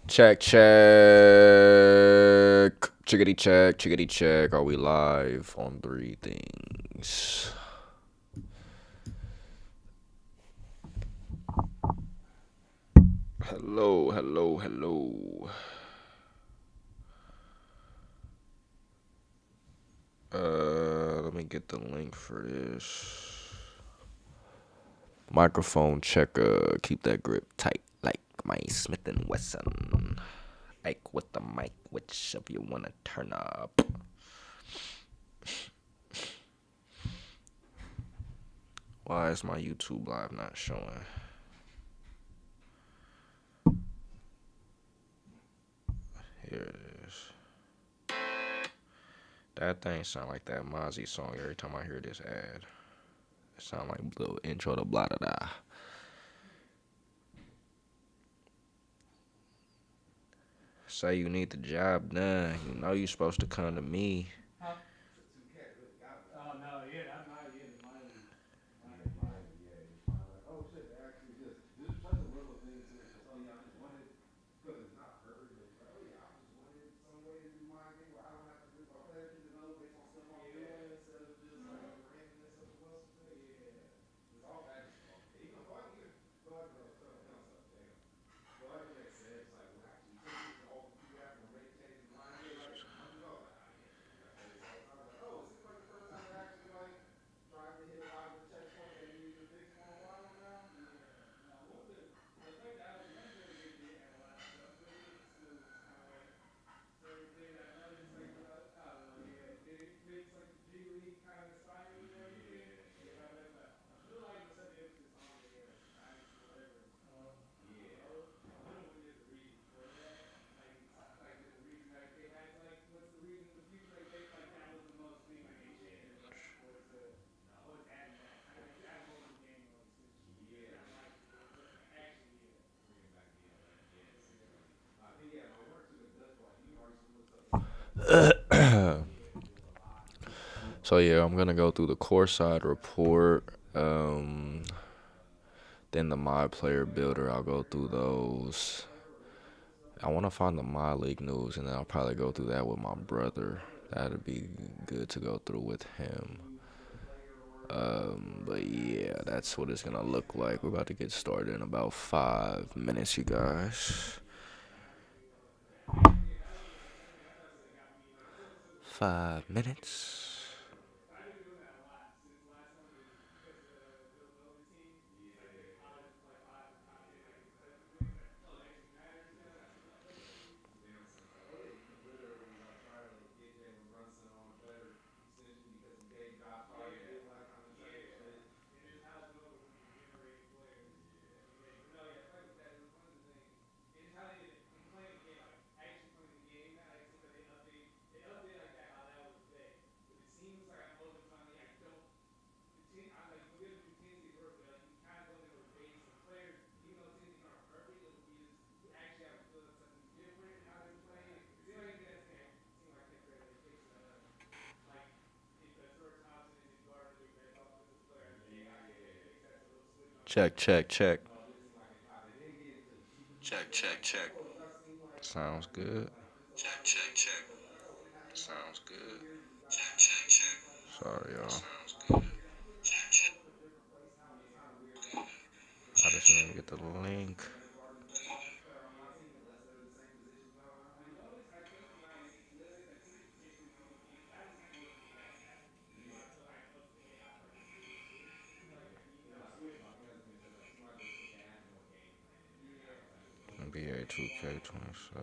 Check, check. Chickadee check, chickadee check. Are we live on three things? Hello, hello, hello. Let me get the link for this. Microphone checker. Keep that grip tight, like my Smith and Wesson. Ike with the mic, whichever you wanna turn up. Why is my YouTube live not showing? Here it is. That thing sound like that Mozzie song every time I hear this ad. It sound like the intro to blah da da. Say you need the job done. You know you supposed to come to me. So yeah, I'm gonna go through the core side report. Then the My Player Builder, I'll go through those. I want to find the My League news, and then I'll probably go through that with my brother. That'd be good to go through with him. But yeah, that's what it's gonna look like. We're about to get started in about 5 minutes, you guys. 5 minutes. Check, check, check. Check, check, check. Sounds good. Check, check, check. Sounds good. Check, check, check. Sorry, y'all. Sounds good. Check, check. I just need to get the link. NBA 2K27.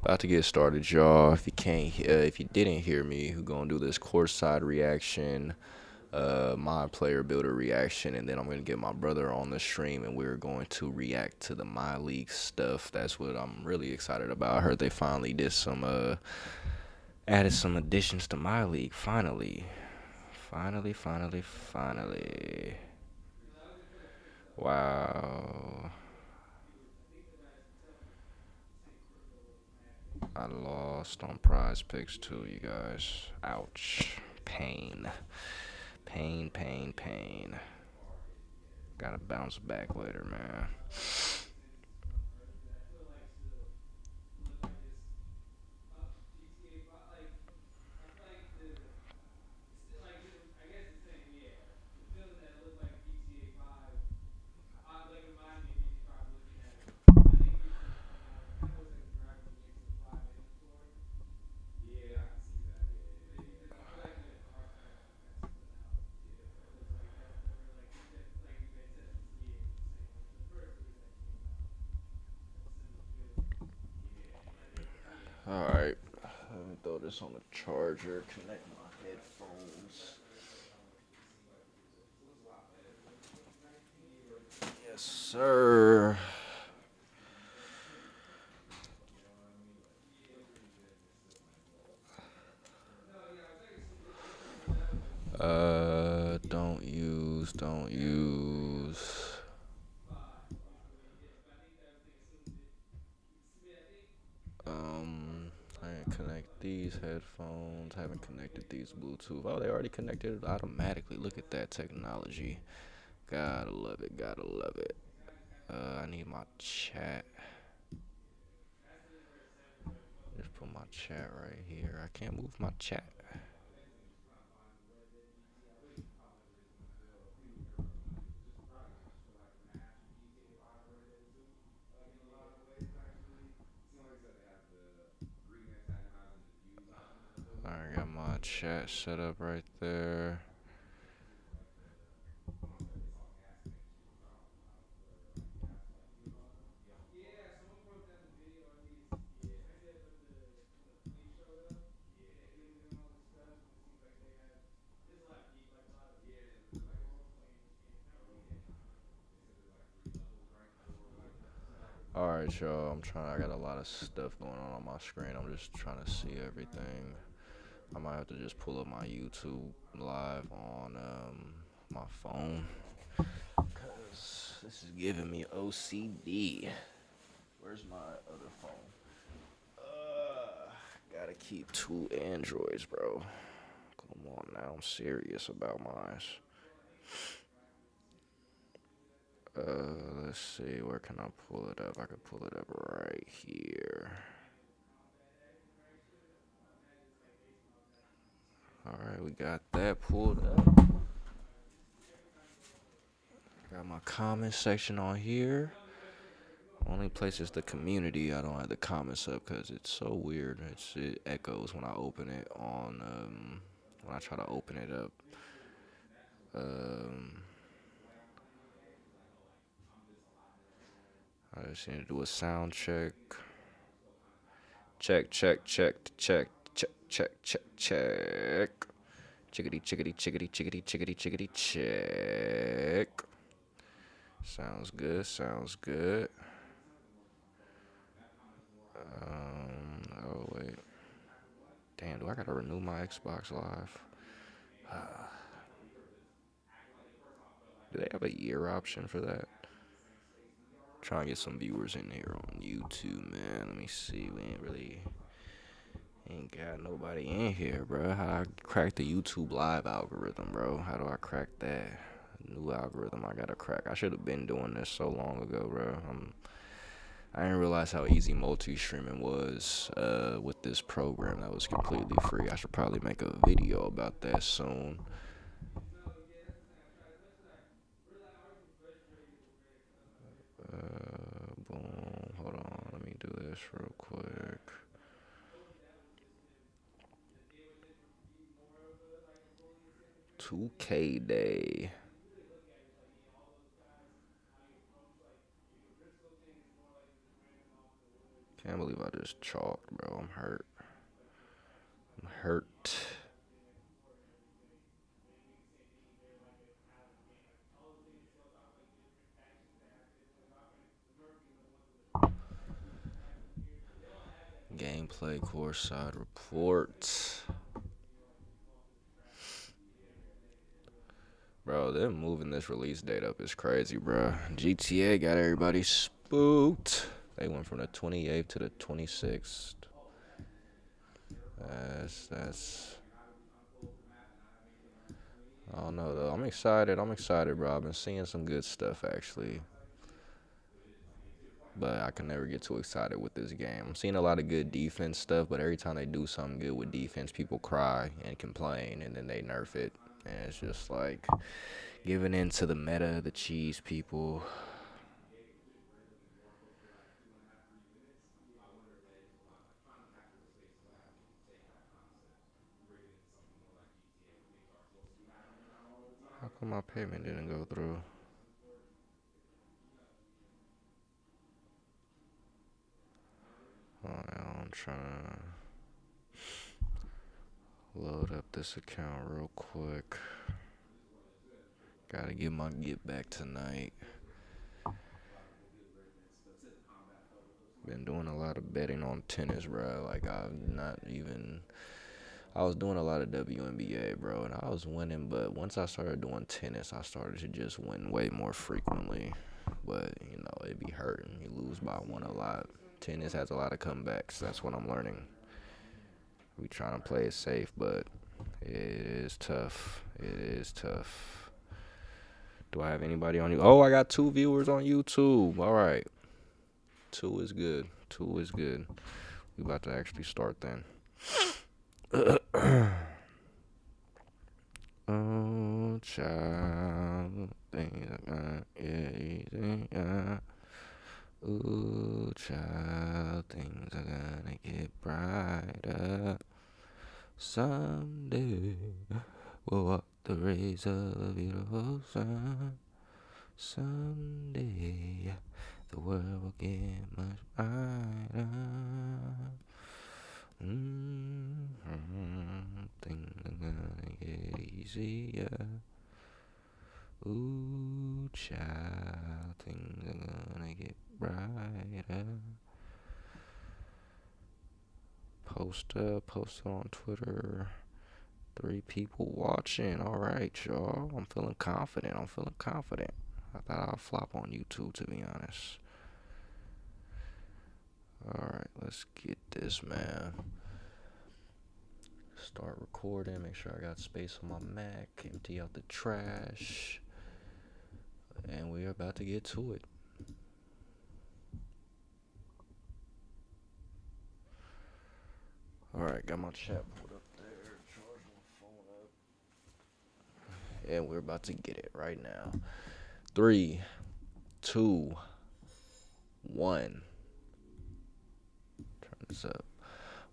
About to get started, y'all. If you can't, if you didn't hear me, who gonna do this courtside reaction, my player builder reaction, and then I'm gonna get my brother on the stream, and we're going to react to the My League stuff. That's what I'm really excited about. I heard they finally did some, added some additions to My League. Finally, finally, finally, finally. Wow. I lost on prize picks too, you guys. Ouch. Pain. Pain, pain, pain. Gotta bounce back later, man. Alright. Let me throw this on the charger. Connect my headphones. Yes, sir. Don't use. I didn't connect these headphones. Haven't connected these Bluetooth. Oh, they already connected it automatically. Look at that technology. Gotta love it. Gotta love it. I need my chat. Just put my chat right here. I can't move my chat. I got my chat set up right there. Alright, y'all. I got a lot of stuff going on my screen. I'm just trying to see everything. I might have to just pull up my YouTube live on my phone. Because this is giving me OCD. Where's my other phone? Gotta keep two Androids, bro. Come on now. I'm serious about mine. Let's see, where can I pull it up? I can pull it up right here. Alright, we got that pulled up. Got my comment section on here. Only place is the community. I don't have the comments up because it's so weird. It echoes when I open it on, when I try to open it up. I just need to do a sound check. Check, check, check, check, check, check, check, check. Chickadee, chickadee, chickadee, chickadee, chickadee, chickadee, check. Sounds good, sounds good. Oh wait. Damn, do I gotta renew my Xbox Live? Do they have a year option for that? Trying to get some viewers in here on YouTube, man. Let me see. We ain't got nobody in here, bro. How I crack the YouTube live algorithm, bro? How do I crack that? New algorithm I gotta crack. I should have been doing this so long ago, bro. I didn't realize how easy multi-streaming was with this program that was completely free. I should probably make a video about that soon. Boom. Hold on. Let me do this real quick. 2K Day. Can't believe I just chalked, bro. I'm hurt. I'm hurt. Gameplay courtside report. Bro, them moving this release date up is crazy, bro. GTA got everybody spooked. They went from the 28th to the 26th. That's. I don't know though. I'm excited. Bro. I've been seeing some good stuff actually, but I can never get too excited with this game. I'm seeing a lot of good defense stuff, but every time they do something good with defense, people cry and complain, and then they nerf it, and it's just like giving in to the meta, the cheese people. How come my payment didn't go through? Oh, I'm trying to load up this account real quick. Gotta get my get back tonight. Been doing a lot of betting on tennis, bro. Like I was doing a lot of WNBA, bro, and I was winning. But once I started doing tennis, I started to just win way more frequently. But you know, it be hurting. You lose by one a lot. Tennis has a lot of comebacks. That's what I'm learning. We trying to play it safe, but it is tough. It is tough. Do I have anybody on you? Oh, I got 2 viewers on YouTube. All right. 2 is good. 2 is good. We about to actually start then. Oh, child, things are gonna get easier. Ooh, child, things are gonna get brighter. Someday we'll walk the rays of a beautiful sun. Someday the world will get much brighter. Things are gonna get easier. Ooh, child, things are gonna get brighter. Post on Twitter. 3 people watching. All right, y'all. I'm feeling confident. I thought I'd flop on YouTube, to be honest. All right, let's get this, man. Start recording. Make sure I got space on my Mac. Empty out the trash. And we're about to get to it. All right, got my chat pulled up there. Charge my phone up. And we're about to get it right now. 3, 2, 1. Turn this up.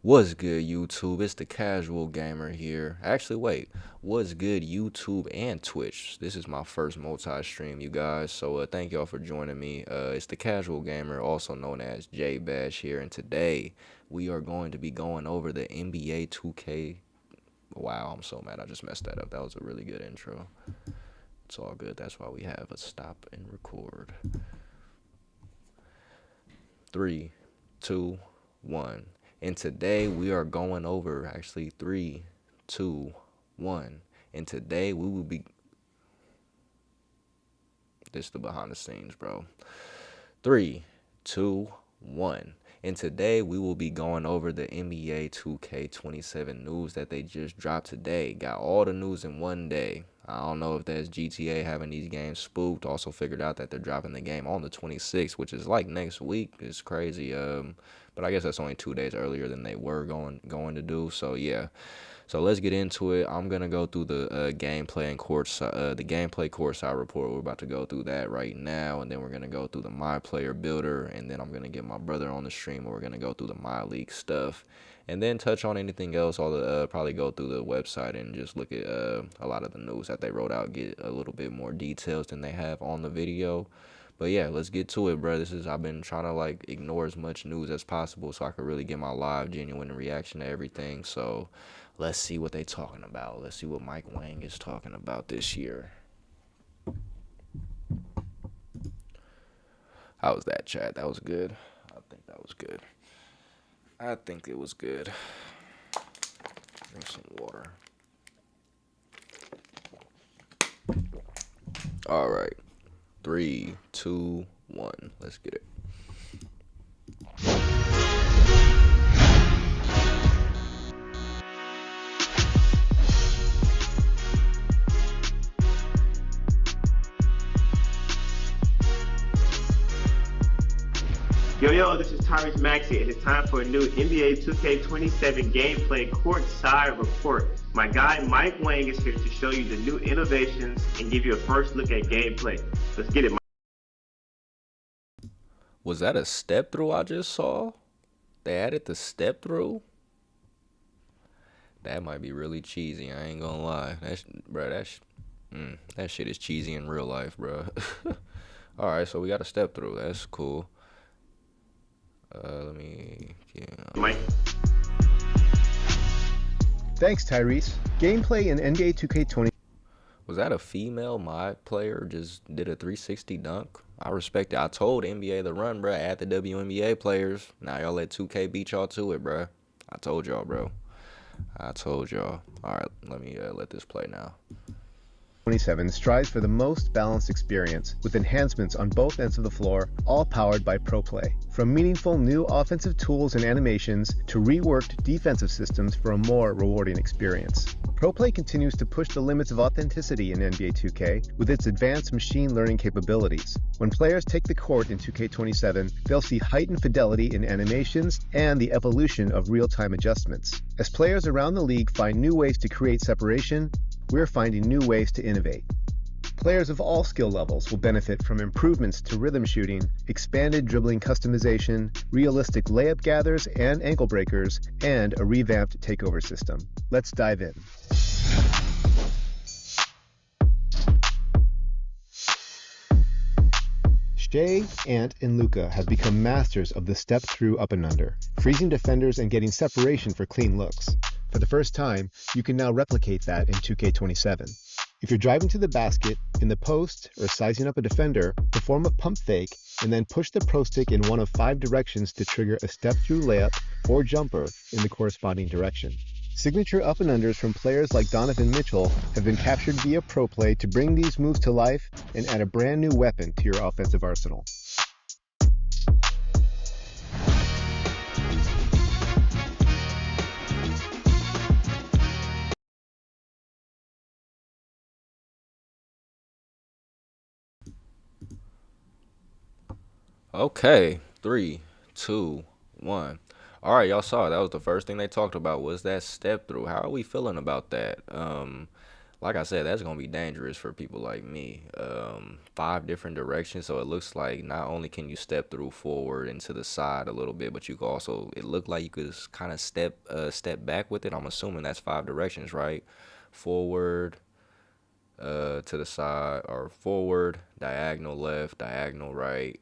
What's good, YouTube? It's the Casual Gamer here. Actually, wait. What's good, YouTube and Twitch? This is my first multi-stream, you guys. So thank y'all for joining me. It's the Casual Gamer, also known as J Bash here. And today, we are going to be going over the NBA 2K. Wow, I'm so mad I just messed that up. That was a really good intro. It's all good. That's why we have a stop and record. 3, 2, 1. And today we are going over, actually 3, 2, 1. And today we will be, this is the behind the scenes, bro. 3, 2, 1. And today we will be going over the NBA 2K27 news that they just dropped today. Got all the news in one day. I don't know if that's GTA having these games spooked. Also figured out that they're dropping the game on the 26th, which is like next week. It's crazy. But I guess that's only 2 days earlier than they were going to do. So yeah. So let's get into it. I'm gonna go through the gameplay and courtside report. We're about to go through that right now, and then we're gonna go through the My Player Builder, and then I'm gonna get my brother on the stream, and we're gonna go through the My League stuff, and then touch on anything else. I'll probably go through the website and just look at a lot of the news that they wrote out, get a little bit more details than they have on the video. But yeah, let's get to it, bro. I've been trying to like ignore as much news as possible so I could really get my live, genuine reaction to everything. So let's see what they talking about. Let's see what Mike Wang is talking about this year. How was that, chat? That was good. I think that was good. I think it was good. Drink some water. All right. 3, 2, 1. Let's get it. Yo, this is Tyrese Maxey, and it's time for a new NBA 2K27 gameplay courtside report. My guy Mike Wang is here to show you the new innovations and give you a first look at gameplay. Let's get it, Mike. Was that a step through I just saw? They added the step through? That might be really cheesy, I ain't gonna lie. That shit is cheesy in real life, bro. Alright, so we got a step through. That's cool. Mike. Thanks, Tyrese. Gameplay in NBA 2K20. Was that a female mod player just did a 360 dunk? I respect it. I told NBA to run, bro. Add the WNBA players. Now y'all let 2K beat y'all to it, bro. I told y'all, bro. I told y'all. All right, let me let this play now. 27 strives for the most balanced experience, with enhancements on both ends of the floor, all powered by ProPlay. From meaningful new offensive tools and animations to reworked defensive systems for a more rewarding experience. ProPlay continues to push the limits of authenticity in NBA 2K with its advanced machine learning capabilities. When players take the court in 2K27, they'll see heightened fidelity in animations and the evolution of real-time adjustments. As players around the league find new ways to create separation, we're finding new ways to innovate. Players of all skill levels will benefit from improvements to rhythm shooting, expanded dribbling customization, realistic layup gathers and ankle breakers, and a revamped takeover system. Let's dive in. Shai, Ant, and Luka have become masters of the step-through up and under, freezing defenders and getting separation for clean looks. For the first time, you can now replicate that in 2K27. If you're driving to the basket, in the post, or sizing up a defender, perform a pump fake and then push the pro stick in one of 5 directions to trigger a step-through layup or jumper in the corresponding direction. Signature up and unders from players like Donovan Mitchell have been captured via ProPlay to bring these moves to life and add a brand new weapon to your offensive arsenal. Okay, 3, 2, 1. All right, y'all saw it. That was the first thing they talked about was that step through. How are we feeling about that? Like I said, that's gonna be dangerous for people like me. 5 different directions, so it looks like not only can you step through forward and to the side a little bit, but you can also. It looked like you could kind of step back with it. I'm assuming that's 5 directions, right? Forward, to the side, or forward, diagonal left, diagonal right.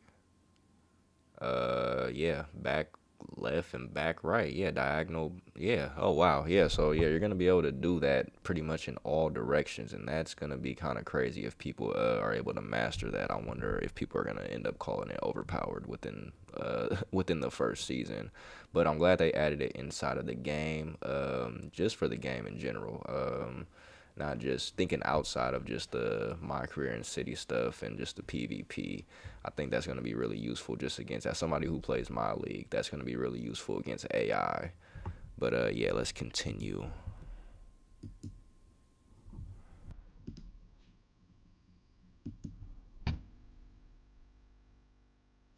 Yeah, back left and back right. Yeah, diagonal. Yeah. Oh wow. Yeah. So yeah, you're gonna be able to do that pretty much in all directions, and that's gonna be kind of crazy if people are able to master that. I wonder if people are gonna end up calling it overpowered within within the first season. But I'm glad they added it inside of the game, just for the game in general. Not just thinking outside of just the My Career in City stuff and just the PvP. I think that's going to be really useful just against, as somebody who plays my league, that's going to be really useful against AI. But yeah, let's continue.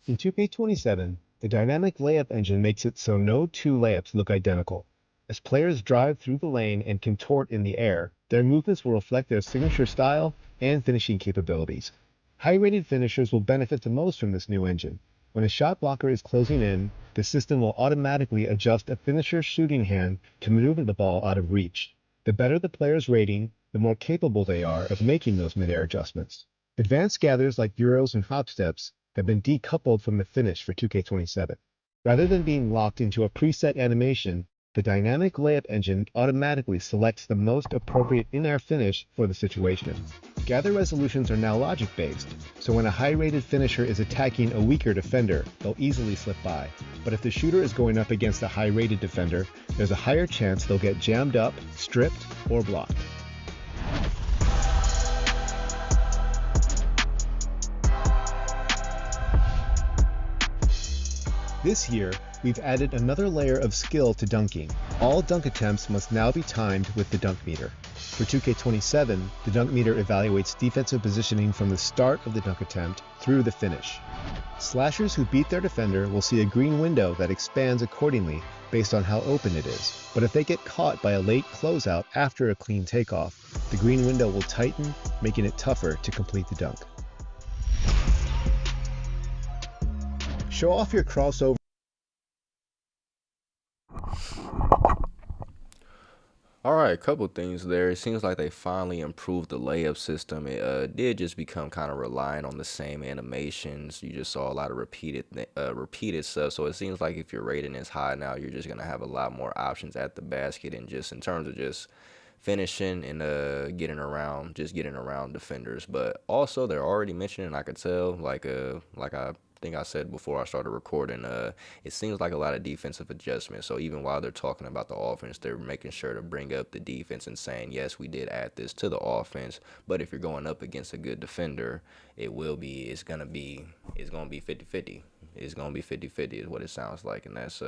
In 2K27, the dynamic layup engine makes it so no 2 layups look identical. As players drive through the lane and contort in the air, their movements will reflect their signature style and finishing capabilities. High-rated finishers will benefit the most from this new engine. When a shot blocker is closing in, the system will automatically adjust a finisher's shooting hand to maneuver the ball out of reach. The better the player's rating, the more capable they are of making those mid-air adjustments. Advanced gathers like Euros and hop steps have been decoupled from the finish for 2K27. Rather than being locked into a preset animation, the dynamic layup engine automatically selects the most appropriate in-air finish for the situation. Gather resolutions are now logic-based, so when a high-rated finisher is attacking a weaker defender, they'll easily slip by. But if the shooter is going up against a high-rated defender, there's a higher chance they'll get jammed up, stripped, or blocked. This year, we've added another layer of skill to dunking. All dunk attempts must now be timed with the dunk meter. For 2K27, the dunk meter evaluates defensive positioning from the start of the dunk attempt through the finish. Slashers who beat their defender will see a green window that expands accordingly based on how open it is. But if they get caught by a late closeout after a clean takeoff, the green window will tighten, making it tougher to complete the dunk. Show off your crossover. Alright, a couple things there. It seems like they finally improved the layup system. It did just become kind of reliant on the same animations. You just saw a lot of repeated stuff. So it seems like if your rating is high now, you're just gonna have a lot more options at the basket, and just in terms of just finishing and getting around defenders. But also they're already mentioning, I could tell, like I think I said before I started recording, it seems like a lot of defensive adjustments. So even while they're talking about the offense, they're making sure to bring up the defense and saying, yes, we did add this to the offense, but if you're going up against a good defender, it's gonna be 50-50. It's gonna be 50-50 is what it sounds like. And that's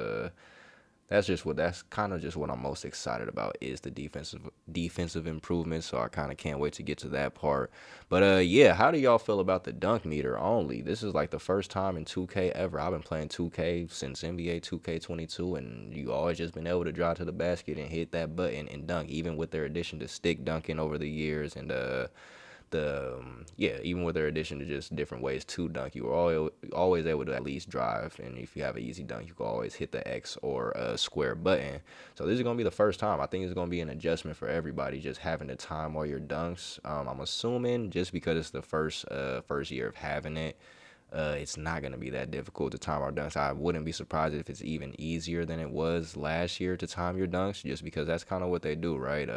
kind of just what I'm most excited about, is the defensive improvements. So I kind of can't wait to get to that part. But yeah, how do y'all feel about the dunk meter only? This is like the first time in 2K ever. I've been playing 2K since NBA 2K22, and you always just been able to drive to the basket and hit that button and dunk, even with their addition to stick dunking over the years, and even with their addition to just different ways to dunk, you were always able to at least drive, and if you have an easy dunk, you can always hit the X or square button. So this is gonna be the first time. I think it's gonna be an adjustment for everybody, just having to time all your dunks. I'm assuming just because it's the first year of having it, it's not going to be that difficult to time our dunks. I wouldn't be surprised if it's even easier than it was last year to time your dunks, just because that's kind of what they do, right?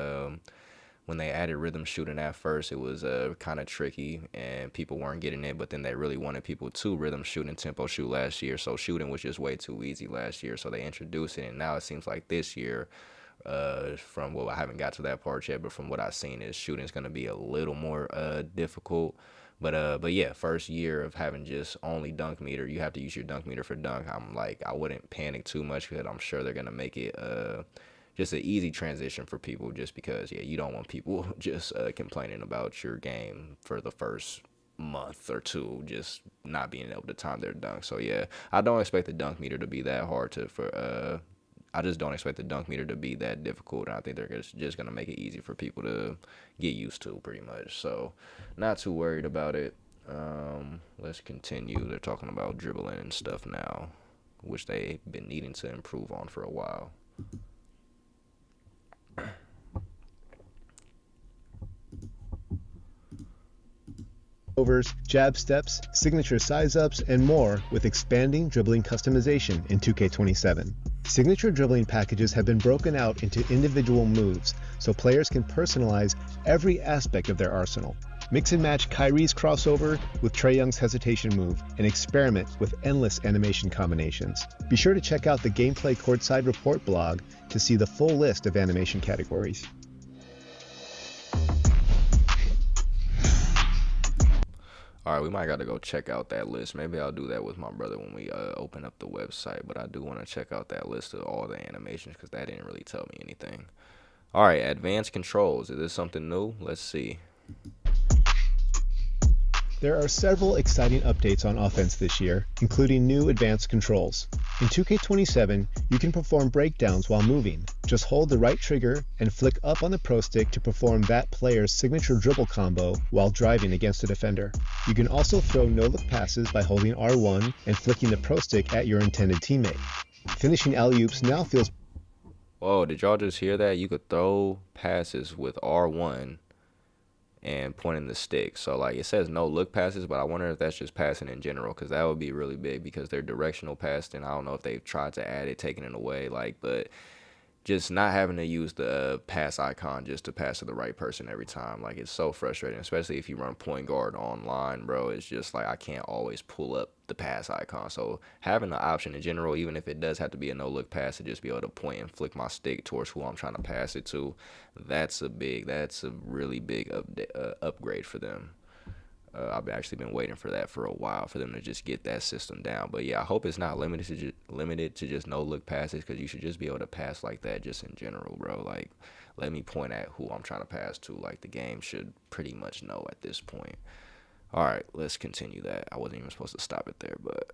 When they added rhythm shooting at first, it was kind of tricky and people weren't getting it, but then they really wanted people to rhythm shoot and tempo shoot last year, so shooting was just way too easy last year, so they introduced it. And now it seems like this year, from I haven't got to that part yet, but from what I've seen, is shooting is going to be a little more difficult. But yeah, first year of having just only dunk meter, you have to use your dunk meter for dunk. I wouldn't panic too much, because I'm sure they're gonna make it just an easy transition for people, just because, yeah, you don't want people just complaining about your game for the first month or two, just not being able to time their dunk. So yeah, I don't expect the dunk meter to be that hard I just don't expect the dunk meter to be that difficult, and I think they're just going to make it easy for people to get used to, pretty much. So not too worried about it. Let's continue. They're talking about dribbling and stuff now, which they've been needing to improve on for a while. Overs, jab steps, signature size-ups, and more with expanding dribbling customization in 2K27. Signature dribbling packages have been broken out into individual moves, so players can personalize every aspect of their arsenal. Mix and match Kyrie's crossover with Trae Young's hesitation move, and experiment with endless animation combinations. Be sure to check out the Gameplay Courtside Report blog to see the full list of animation categories. All right, we might got to go check out that list. Maybe I'll do that with my brother when we open up the website. But I do want to check out that list of all the animations, because that didn't really tell me anything. All right, advanced controls. Is this something new? Let's see. There are several exciting updates on offense this year, including new advanced controls. In 2K27, you can perform breakdowns while moving. Just hold the right trigger and flick up on the Pro Stick to perform that player's signature dribble combo while driving against a defender. You can also throw no-look passes by holding R1 and flicking the Pro Stick at your intended teammate. Finishing alley-oops now feels... Whoa, did y'all just hear that? You could throw passes with R1 and pointing the stick. So like it says no look passes, but I wonder if that's just passing in general, because that would be really big because they're directional passing. I don't know if they've tried to add it, taking it away, like, but just not having to use the pass icon just to pass to the right person every time. Like, it's so frustrating, especially if you run point guard online, bro. It's just like I can't always pull up the pass icon. So having the option in general, even if it does have to be a no look pass, to just be able to point and flick my stick towards who I'm trying to pass it to, that's a really big upgrade for them. I've actually been waiting for that for a while, for them to just get that system down. But yeah, I hope it's not limited to just no look passes, because you should just be able to pass like that just in general, bro. Like, let me point at who I'm trying to pass to. Like, the game should pretty much know at this point. All right, let's continue that. I wasn't even supposed to stop it there, but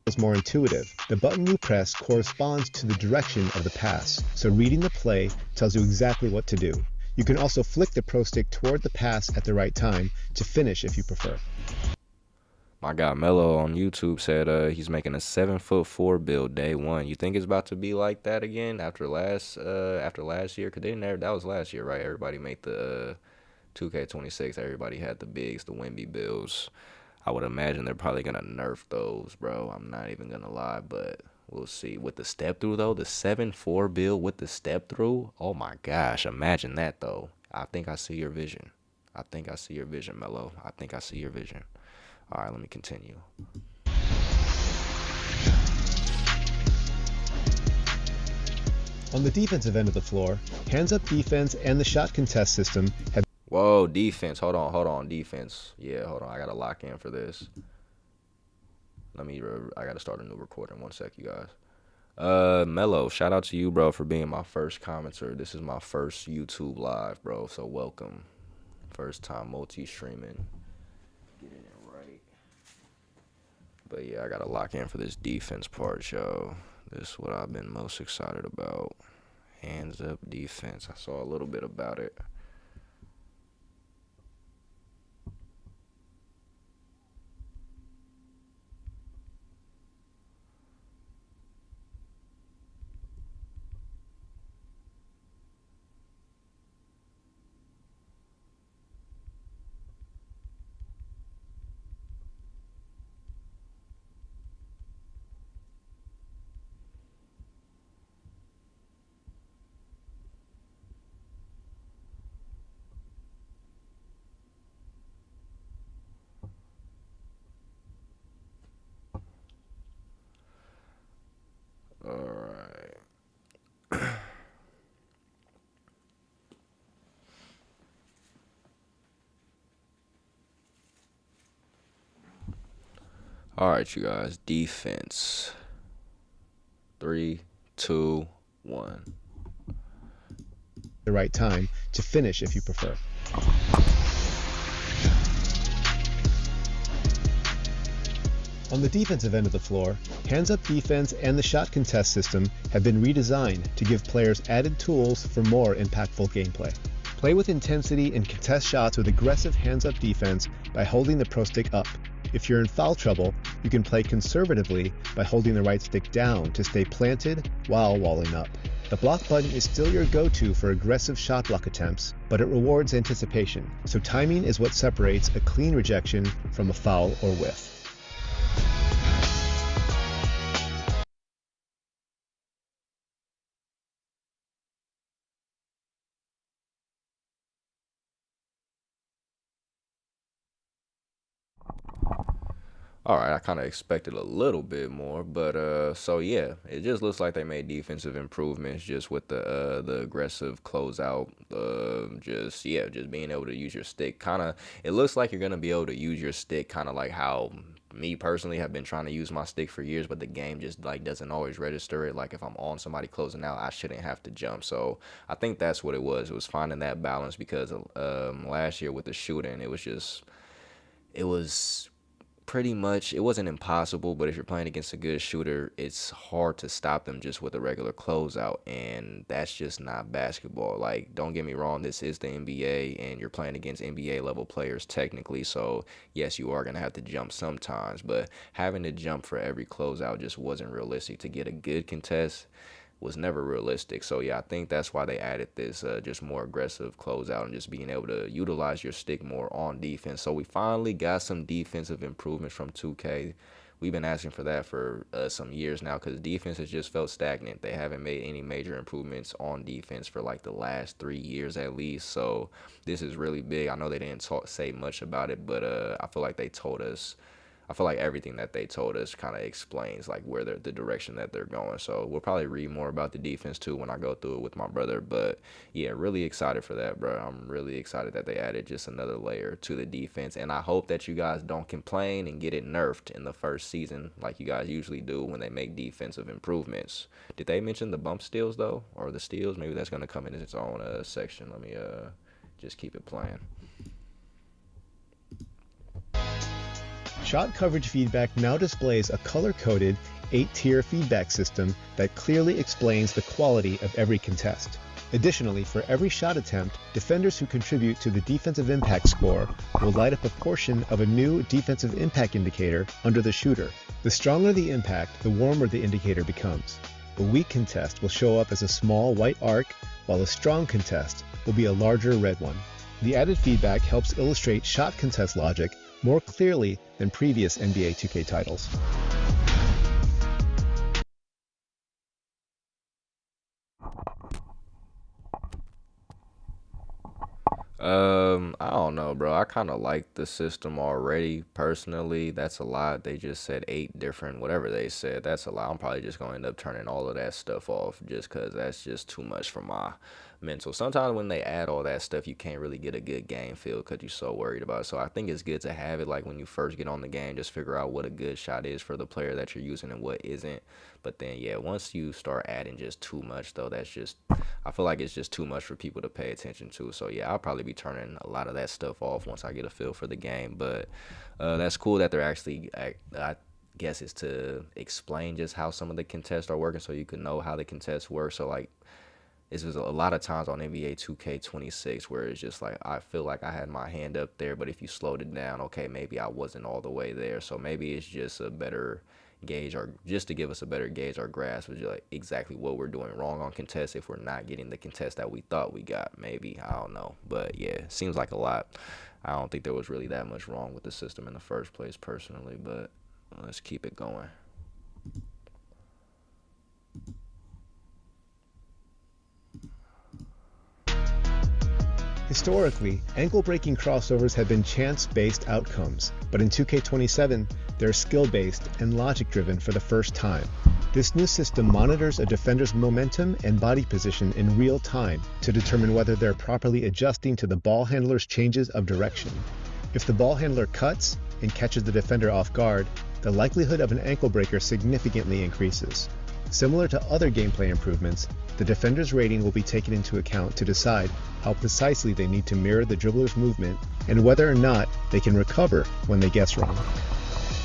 is more intuitive. The button you press corresponds to the direction of the pass, so reading the play tells you exactly what to do. You can also flick the Pro Stick toward the pass at the right time to finish if you prefer. my guy Mello on YouTube said he's making a 7'4" build day one. You think it's about to be like that again after last year? Cause that was last year, right? Everybody made the 2K26. Everybody had the bigs, the Wemby builds. I would imagine they're probably gonna nerf those, bro. I'm not even gonna lie, but we'll see. With the step through though, the 7'4" build with the step through. Oh my gosh, imagine that though. I think I see your vision. I think I see your vision, Mello. I think I see your vision. All right, let me continue. On the defensive end of the floor, hands-up defense and the shot contest system have... Whoa, defense. Hold on, defense. Yeah, hold on. I gotta lock in for this. I gotta start a new recording. 1 sec, you guys. Mello, shout out to you, bro, for being my first commenter. This is my first YouTube live, bro, so welcome. First time multi-streaming. Getting it right. But yeah, I gotta lock in for this defense part, yo. This is what I've been most excited about. Hands up defense. I saw a little bit about it. Alright. Alright, you guys. Defense. 3, 2, 1. the right time to finish if you prefer. On the defensive end of the floor, hands-up defense and the shot contest system have been redesigned to give players added tools for more impactful gameplay. Play with intensity and contest shots with aggressive hands-up defense by holding the Pro Stick up. If you're in foul trouble, you can play conservatively by holding the right stick down to stay planted while walling up. The block button is still your go-to for aggressive shot block attempts, but it rewards anticipation, so timing is what separates a clean rejection from a foul or whiff. All right, I kind of expected a little bit more, but so yeah, it just looks like they made defensive improvements just with the aggressive closeout, just being able to use your stick. Kind of, it looks like you're gonna be able to use your stick, kind of like how me personally have been trying to use my stick for years, but the game just like doesn't always register it. Like if I'm on somebody closing out, I shouldn't have to jump. So I think that's what it was. It was finding that balance because last year with the shooting, it was pretty much, it wasn't impossible, but if you're playing against a good shooter, it's hard to stop them just with a regular closeout, and that's just not basketball. Like, don't get me wrong, this is the NBA, and you're playing against NBA level players technically, so yes, you are going to have to jump sometimes, but having to jump for every closeout just wasn't realistic. To get a good contest was never realistic. So yeah, I think that's why they added this just more aggressive closeout and just being able to utilize your stick more on defense. So we finally got some defensive improvements from 2K. We've been asking for that for some years now because defense has just felt stagnant. They haven't made any major improvements on defense for like the last 3 years at least. So this is really big. I know they didn't say much about it, but I feel like they told us. I feel like everything that they told us kind of explains like where the direction that they're going. So we'll probably read more about the defense too when I go through it with my brother. But yeah, really excited for that, bro. I'm really excited that they added just another layer to the defense. And I hope that you guys don't complain and get it nerfed in the first season like you guys usually do when they make defensive improvements. Did they mention the bump steals though, or the steals? Maybe that's gonna come in its own section. Let me just keep it playing. Shot coverage feedback now displays a color-coded 8-tier feedback system that clearly explains the quality of every contest. Additionally, for every shot attempt, defenders who contribute to the defensive impact score will light up a portion of a new defensive impact indicator under the shooter. The stronger the impact, the warmer the indicator becomes. A weak contest will show up as a small white arc, while a strong contest will be a larger red one. The added feedback helps illustrate shot contest logic more clearly than previous NBA 2K titles. I don't know, bro. I kind of like the system already, personally. That's a lot. They just said 8 different, whatever they said. That's a lot. I'm probably just going to end up turning all of that stuff off just because that's just too much for my mental. Sometimes when they add all that stuff, you can't really get a good game feel because you're so worried about it. So I think it's good to have it like when you first get on the game, just figure out what a good shot is for the player that you're using and what isn't. But then, yeah, once you start adding just too much, though, that's just, I feel like it's just too much for people to pay attention to. So, yeah, I'll probably be turning a lot of that stuff off once I get a feel for the game. But that's cool that they're actually, I guess it's to explain just how some of the contests are working so you can know how the contests work. So, like, this was a lot of times on NBA 2K26 where it's just like I feel like I had my hand up there, but if you slowed it down, okay, maybe I wasn't all the way there. So maybe it's just a better gauge, or just to give us a better gauge or grasp of like exactly what we're doing wrong on contests if we're not getting the contest that we thought we got. Maybe, I don't know, but yeah, seems like a lot. I don't think there was really that much wrong with the system in the first place personally, but let's keep it going. Historically, ankle-breaking crossovers have been chance-based outcomes, but in 2K27, they're skill-based and logic-driven for the first time. This new system monitors a defender's momentum and body position in real time to determine whether they're properly adjusting to the ball handler's changes of direction. If the ball handler cuts and catches the defender off guard, the likelihood of an ankle breaker significantly increases. Similar to other gameplay improvements, the defender's rating will be taken into account to decide how precisely they need to mirror the dribbler's movement and whether or not they can recover when they guess wrong.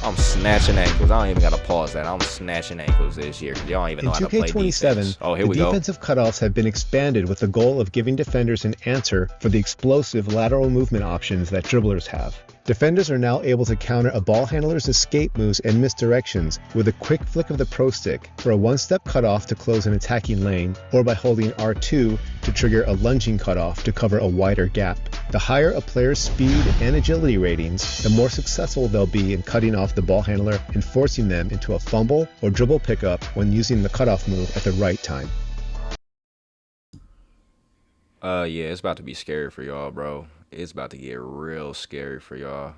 I'm snatching ankles. I don't even gotta pause that. I'm snatching ankles this year because y'all don't even know how to play defense. In 2K27, oh, here we go. The defensive cutoffs have been expanded with the goal of giving defenders an answer for the explosive lateral movement options that dribblers have. Defenders are now able to counter a ball handler's escape moves and misdirections with a quick flick of the pro stick for a one-step cutoff to close an attacking lane, or by holding R2 to trigger a lunging cutoff to cover a wider gap. The higher a player's speed and agility ratings, the more successful they'll be in cutting off the ball handler and forcing them into a fumble or dribble pickup when using the cutoff move at the right time. Yeah, it's about to be scary for y'all, bro. It's about to get real scary for y'all.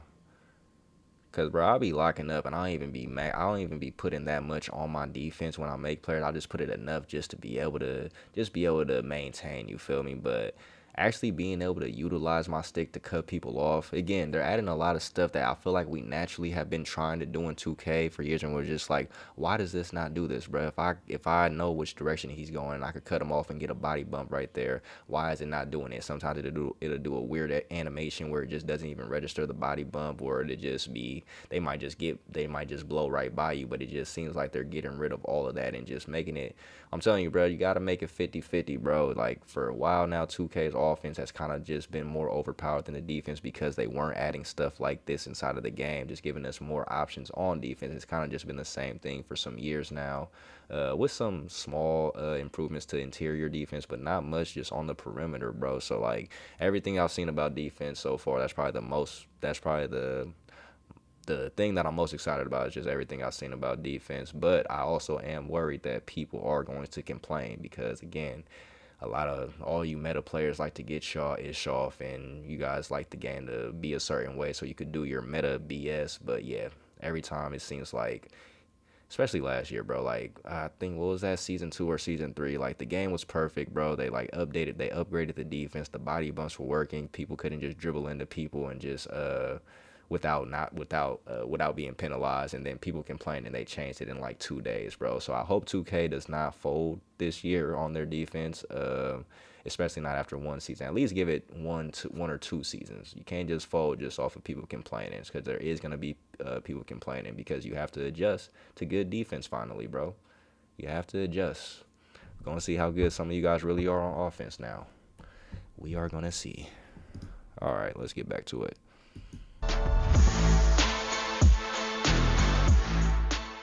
Cause bro, I'll be locking up and I don't even be putting that much on my defense when I make players. I'll just put it enough just to be able to maintain, you feel me? But actually being able to utilize my stick to cut people off. Again, they're adding a lot of stuff that I feel like we naturally have been trying to do in 2K for years, and we're just like, why does this not do this, bro? If I know which direction he's going, I could cut him off and get a body bump right there. Why is it not doing it? Sometimes it'll do a weird animation where it just doesn't even register the body bump, or it'll just be they might just blow right by you, but it just seems like they're getting rid of all of that and just making it. I'm telling you, bro, you gotta make it 50-50, bro. Like for a while now, 2K is all offense has kind of just been more overpowered than the defense because they weren't adding stuff like this inside of the game, just giving us more options on defense. It's kind of just been the same thing for some years now, with some small improvements to interior defense, but not much just on the perimeter, bro. So like everything I've seen about defense so far, that's probably the thing that I'm most excited about is just everything I've seen about defense. But I also am worried that people are going to complain because, again, a lot of all you meta players like to get ish off, and you guys like the game to be a certain way so you could do your meta BS. But yeah, every time it seems like, especially last year, bro, like I think, what was that, season 2 or season 3, like the game was perfect, bro. They upgraded the defense, the body bumps were working, people couldn't just dribble into people and just without being penalized, and then people complained and they changed it in like 2 days, bro. So I hope 2K does not fold this year on their defense, especially not after one season. At least give it one or two seasons. You can't just fold just off of people complaining, because there is going to be people complaining, because you have to adjust to good defense finally, bro. You have to adjust. We're going to see how good some of you guys really are on offense now. We are going to see. All right, let's get back to it.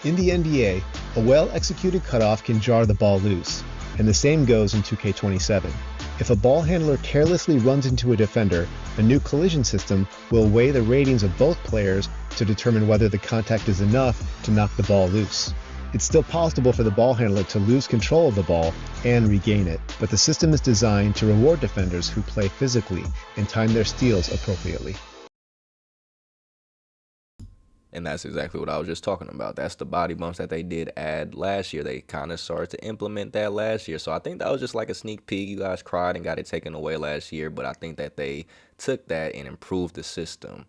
In the NBA, a well-executed cutoff can jar the ball loose, and the same goes in 2K27. If a ball handler carelessly runs into a defender, a new collision system will weigh the ratings of both players to determine whether the contact is enough to knock the ball loose. It's still possible for the ball handler to lose control of the ball and regain it, but the system is designed to reward defenders who play physically and time their steals appropriately. And that's exactly what I was just talking about. That's the body bumps that they did add last year. They kind of started to implement that last year. So I think that was just like a sneak peek. You guys cried and got it taken away last year, but I think that they took that and improved the system.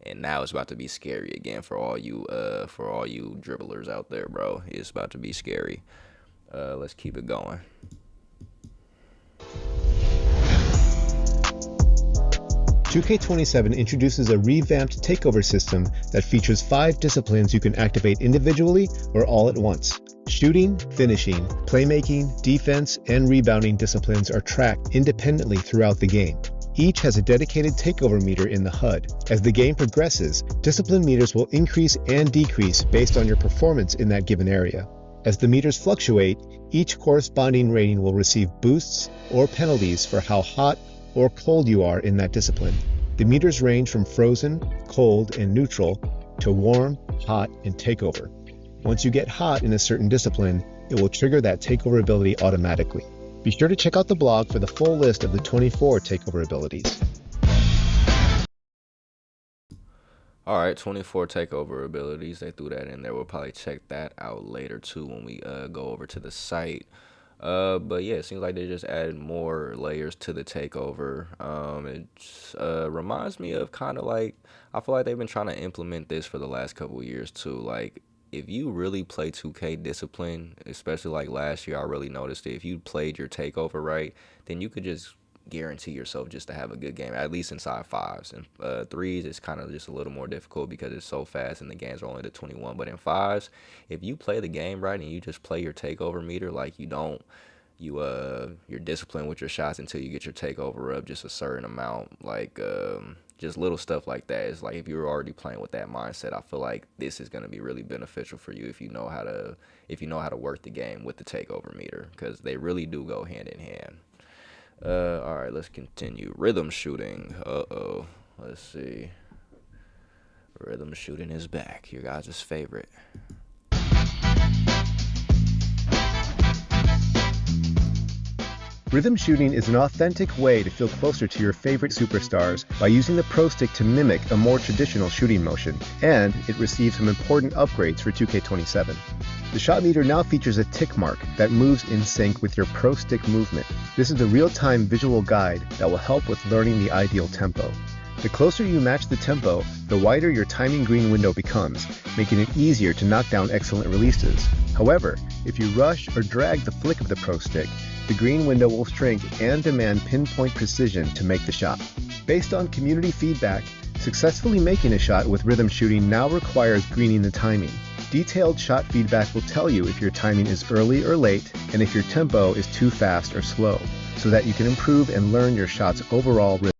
And now it's about to be scary again for all you dribblers out there, bro. It's about to be scary. Let's keep it going. 2K27 introduces a revamped takeover system that features 5 disciplines you can activate individually or all at once. Shooting, finishing, playmaking, defense, and rebounding disciplines are tracked independently throughout the game. Each has a dedicated takeover meter in the HUD. As the game progresses, discipline meters will increase and decrease based on your performance in that given area. As the meters fluctuate, each corresponding rating will receive boosts or penalties for how hot or cold you are in that discipline. The meters range from frozen, cold, and neutral to warm, hot, and takeover. Once you get hot in a certain discipline, it will trigger that takeover ability automatically. Be sure to check out the blog for the full list of the 24 takeover abilities. All right, 24 takeover abilities. They threw that in there. We'll probably check that out later too when we go over to the site. But yeah, it seems like they just added more layers to the takeover. It reminds me of kind of like, I feel like they've been trying to implement this for the last couple of years too. Like, if you really play 2K Discipline, especially like last year, I really noticed it. If you played your takeover right, then you could just guarantee yourself just to have a good game, at least inside 5s. And 3s, it's kind of just a little more difficult because it's so fast and the games are only to 21. But in 5s, if you play the game right and you just play your takeover meter, like you're disciplined with your shots until you get your takeover up just a certain amount, like just little stuff like that. It's like if you're already playing with that mindset, I feel like this is going to be really beneficial for you if you know how to work the game with the takeover meter, because they really do go hand in hand. All right, let's continue. Rhythm shooting. Let's see. Rhythm shooting is back. Your guys' favorite. Rhythm shooting is an authentic way to feel closer to your favorite superstars by using the Pro Stick to mimic a more traditional shooting motion, and it received some important upgrades for 2K27. The shot meter now features a tick mark that moves in sync with your Pro Stick movement. This is a real-time visual guide that will help with learning the ideal tempo. The closer you match the tempo, the wider your timing green window becomes, making it easier to knock down excellent releases. However, if you rush or drag the flick of the Pro Stick, the green window will shrink and demand pinpoint precision to make the shot. Based on community feedback, successfully making a shot with rhythm shooting now requires greening the timing. Detailed shot feedback will tell you if your timing is early or late and if your tempo is too fast or slow. so that you can improve and learn your shot's overall rhythm.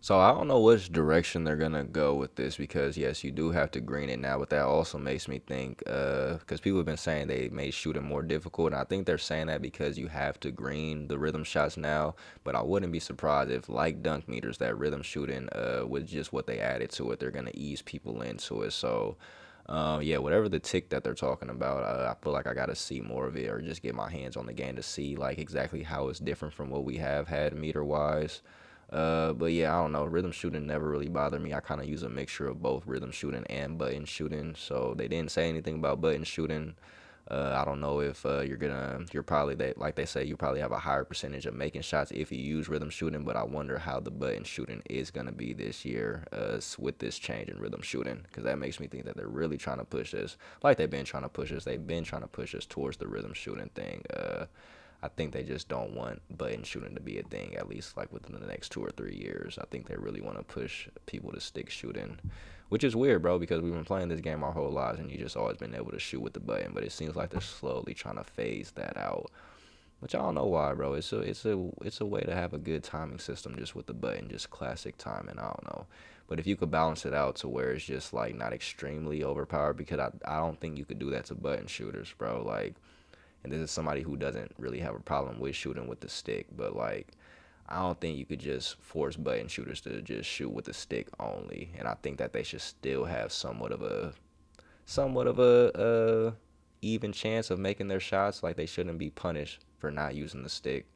So I don't know which direction they're gonna go with this, because yes, you do have to green it now, but that also makes me think, because people have been saying they made shooting more difficult, and I think they're saying that because you have to green the rhythm shots now. But I wouldn't be surprised if, like dunk meters, that rhythm shooting, with just what they added to it, they're gonna ease people into it. So yeah, whatever the tick that they're talking about, I feel like I gotta see more of it, or just get my hands on the game to see like exactly how it's different from what we have had meter wise. But yeah, I don't know. Rhythm shooting never really bothered me. I kind of use a mixture of both rhythm shooting and button shooting. So they didn't say anything about button shooting. I don't know if you're probably, like they say, you probably have a higher percentage of making shots if you use rhythm shooting. But I wonder how the button shooting is gonna be this year, with this change in rhythm shooting, because that makes me think that they're really trying to push us, like they've been trying to push us. They've been trying to push us towards the rhythm shooting thing. I think they just don't want button shooting to be a thing, at least like within the next 2 or 3 years. I think they really want to push people to stick shooting, which is weird, bro, because we've been playing this game our whole lives and you just always been able to shoot with the button. But it seems like they're slowly trying to phase that out, which I don't know why, bro. It's a way to have a good timing system just with the button, just classic timing. I don't know. But if you could balance it out to where it's just like not extremely overpowered, because I don't think you could do that to button shooters, bro. Like, and this is somebody who doesn't really have a problem with shooting with the stick, but like, I don't think you could just force button shooters to just shoot with the stick only. And I think that they should still have somewhat of a even chance of making their shots. Like, they shouldn't be punished for not using the stick.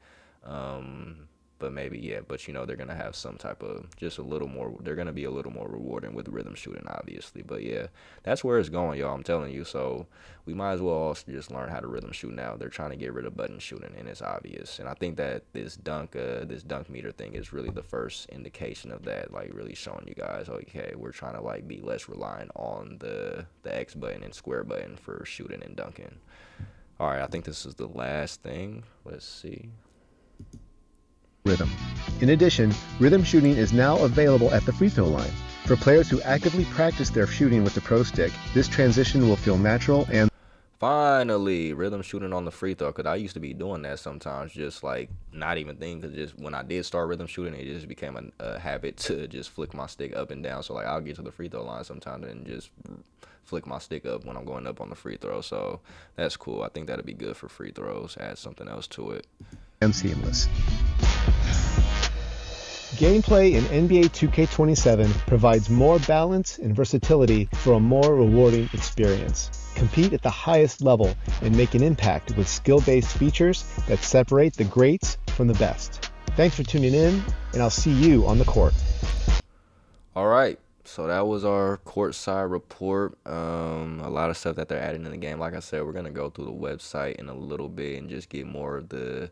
But maybe, yeah, but you know, they're gonna have some type of, just a little more, they're gonna be a little more rewarding with rhythm shooting, obviously. But yeah, that's where it's going, y'all, I'm telling you. So we might as well also just learn how to rhythm shoot now. They're trying to get rid of button shooting, and it's obvious. And I think that this dunk meter thing is really the first indication of that, like really showing you guys, okay, we're trying to like be less reliant on the X button and square button for shooting and dunking. All right, I think this is the last thing. Let's see. Rhythm. In addition, rhythm shooting is now available at the free throw line. For players who actively practice their shooting with the Pro Stick, this transition will feel natural and Finally, rhythm shooting on the free throw, because I used to be doing that sometimes, just like not even thinking, because just when I did start rhythm shooting, it just became a habit to just flick my stick up and down. So like, I'll get to the free throw line sometimes and just flick my stick up when I'm going up on the free throw. So that's cool. I think that'd be good for free throws. Add something else to it. seamless. Gameplay in NBA 2K27 provides more balance and versatility for a more rewarding experience. Compete at the highest level and make an impact with skill-based features that separate the greats from the best. Thanks for tuning in, and I'll see you on the court. All right, so that was our courtside report. A lot of stuff that they're adding in the game. Like I said, we're gonna go through the website in a little bit and just get more of the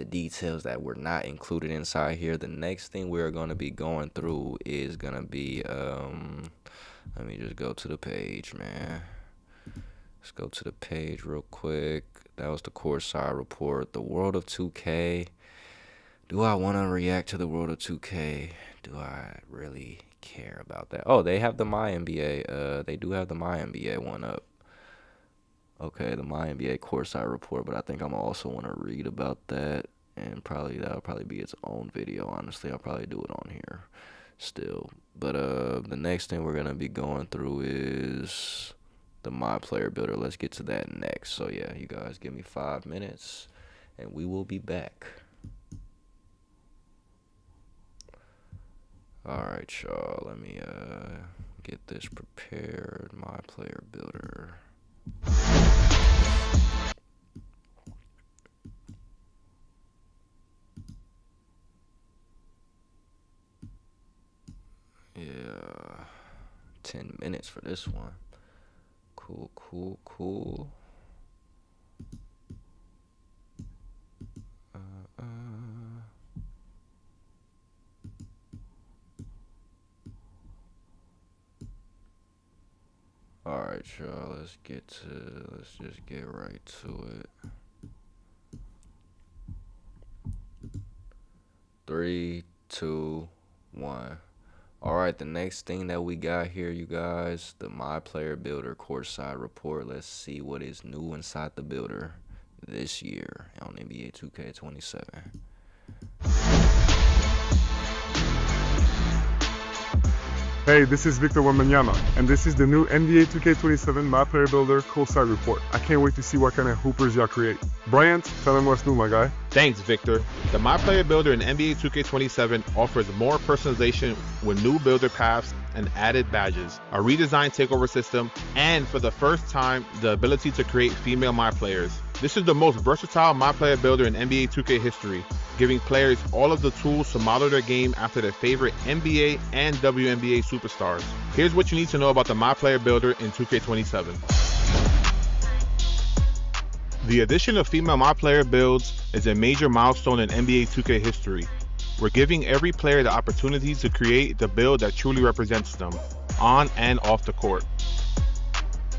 details that were not included inside here. The next thing we're going to be going through is going to be, let me just go to the page, man. Let's go to the page real quick. That was the courtside report. The World of 2K. Do I want to react to the World of 2K? Do I really care about that? Oh, they have the My NBA. They do have the My NBA one up. Okay, the My NBA courtside report, but I think I'm also want to read about that, and that'll probably be its own video. Honestly, I'll probably do it on here still. But the next thing we're gonna be going through is the My Player Builder. Let's get to that next. So yeah, you guys give me 5 minutes, and we will be back. All right, y'all. Let me get this prepared. My Player Builder. Yeah, 10 minutes for this one. Cool. All right, y'all. Let's just get right to it. 3, 2, 1. All right, the next thing that we got here, you guys, the My Player Builder courtside report. Let's see what is new inside the builder. this year on NBA 2K27. Hey, this is Victor Wembanyama, and this is the new NBA 2K27 My Player Builder Courtside Report. I can't wait to see what kind of hoopers y'all create. Bryant, tell them what's new, my guy. Thanks, Victor. The My Player Builder in NBA 2K27 offers more personalization with new builder paths and added badges, a redesigned takeover system, and for the first time, the ability to create female My Players. This is the most versatile My Player Builder in NBA 2K history, giving players all of the tools to model their game after their favorite NBA and WNBA superstars. Here's what you need to know about the My Player Builder in 2K27. The addition of female My Player builds is a major milestone in NBA 2K history. We're giving every player the opportunity to create the build that truly represents them, on and off the court.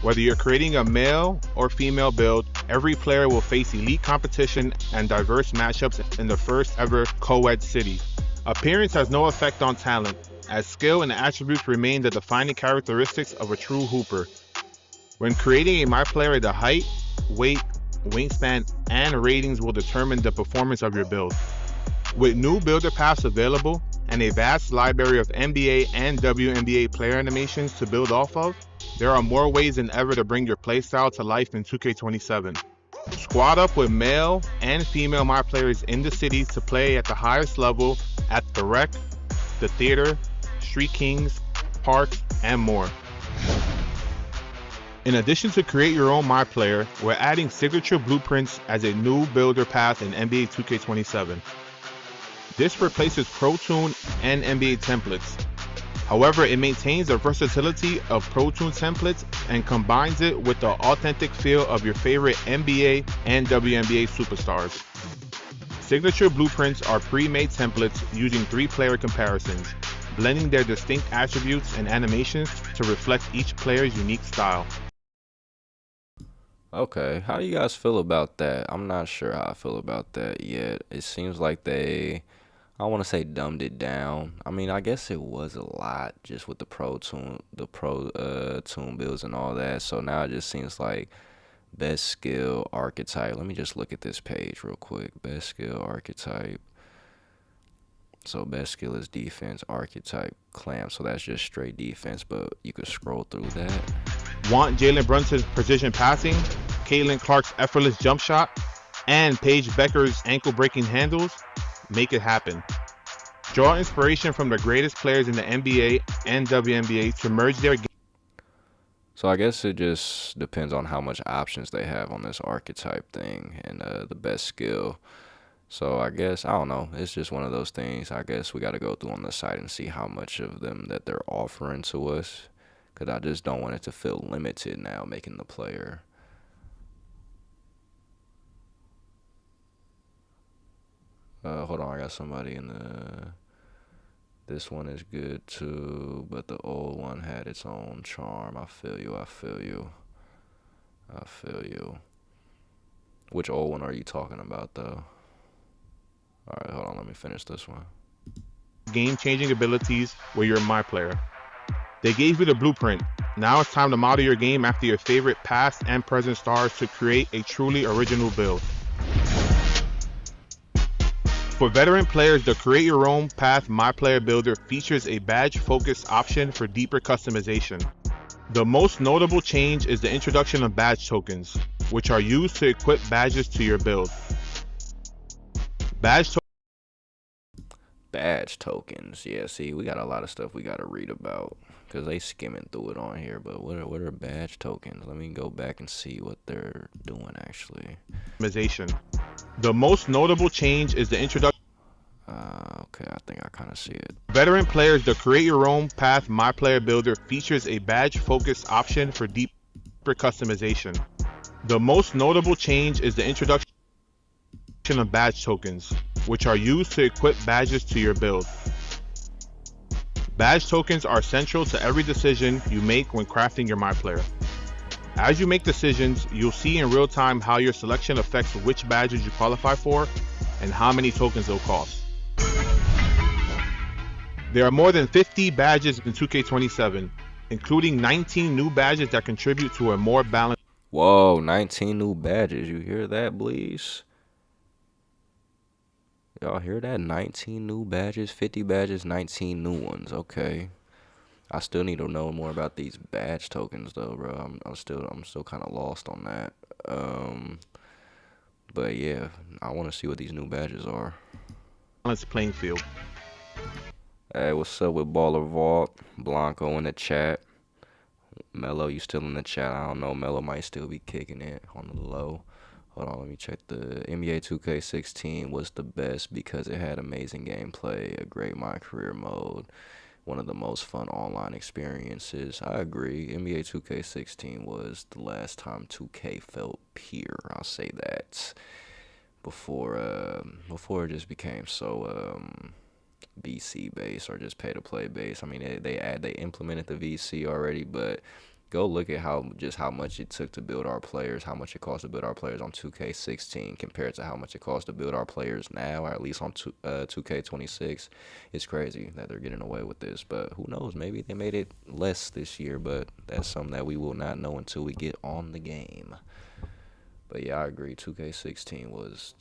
Whether you're creating a male or female build, every player will face elite competition and diverse matchups in the first ever co-ed city. Appearance has no effect on talent, as skill and attributes remain the defining characteristics of a true hooper. When creating a My Player, the height, weight, wingspan, and ratings will determine the performance of your build. With new builder paths available and a vast library of NBA and WNBA player animations to build off of, there are more ways than ever to bring your playstyle to life in 2K27. Squad up with male and female My Players in the city to play at the highest level at the Rec, the Theater, Street Kings, Parks, and more. In addition to create your own My Player, we're adding signature blueprints as a new builder path in NBA 2K27. This replaces Pro Toon and NBA templates. However, it maintains the versatility of Pro Toon templates and combines it with the authentic feel of your favorite NBA and WNBA superstars. Signature blueprints are pre-made templates using 3-player comparisons, blending their distinct attributes and animations to reflect each player's unique style. Okay, how do you guys feel about that? I'm not sure how I feel about that yet. It seems like they, I want to say, dumbed it down. I mean, I guess it was a lot just with the Pro Toon builds and all that. So now it just seems like best skill archetype. Let me just look at this page real quick. Best skill archetype. So best skill is defense, archetype, clamp. So that's just straight defense, but you could scroll through that. Want Jalen Brunson's precision passing, Caitlin Clark's effortless jump shot, and Paige Becker's ankle-breaking handles? Make it happen. Draw inspiration from the greatest players in the NBA and WNBA to merge their game. So I guess it just depends on how much options they have on this archetype thing and the best skill. So I guess, I don't know, it's just one of those things. I guess we got to go through on the site and see how much of them that they're offering to us. Because I just don't want it to feel limited now making the player. Hold on, I got somebody in the... This one is good too, but the old one had its own charm. I feel you, I feel you. I feel you. Which old one are you talking about though? Alright, hold on, let me finish this one. Game-changing abilities where you're My Player. They gave you the blueprint. Now it's time to model your game after your favorite past and present stars to create a truly original build. For veteran players, the Create Your Own Path My Player Builder features a badge-focused option for deeper customization. The most notable change is the introduction of badge tokens, which are used to equip badges to your build. Badge tokens. Yeah, see, we got a lot of stuff we got to read about because they skimming through it on here. But what are badge tokens? Let me go back and see what they're doing actually. The most notable change is the introduction. Okay, I think I kind of see it. Veteran players, the Create Your Own Path My Player Builder features a badge-focused option for deeper customization. The most notable change is the introduction of badge tokens, which are used to equip badges to your build. Badge tokens are central to every decision you make when crafting your My Player. As you make decisions, you'll see in real time how your selection affects which badges you qualify for and how many tokens they'll cost. There are more than 50 badges in 2K27, including 19 new badges that contribute to a more balanced. Whoa, 19 new badges. You hear that, please? Y'all hear that? 19 new badges, 50 badges, 19 new ones. Okay. I still need to know more about these badge tokens though, bro. I'm still kind of lost on that. But yeah, I want to see what these new badges are. Balanced playing field. Hey, what's up with Baller Vault? Blanco in the chat. Mello, you still in the chat? I don't know. Mello might still be kicking it on the low. Hold on, let me check. The NBA 2K16 was the best because it had amazing gameplay, a great My Career mode, one of the most fun online experiences. I agree. NBA 2K16 was the last time 2K felt pure. I'll say that. Before it just became so VC based or just pay to play based. I mean, they implemented the VC already, but go look at how much it took to build our players, how much it cost to build our players on 2K16 compared to how much it costs to build our players now, or at least on 2K26. It's crazy that they're getting away with this, but who knows? Maybe they made it less this year, but that's something that we will not know until we get on the game. But yeah, I agree. 2K16 was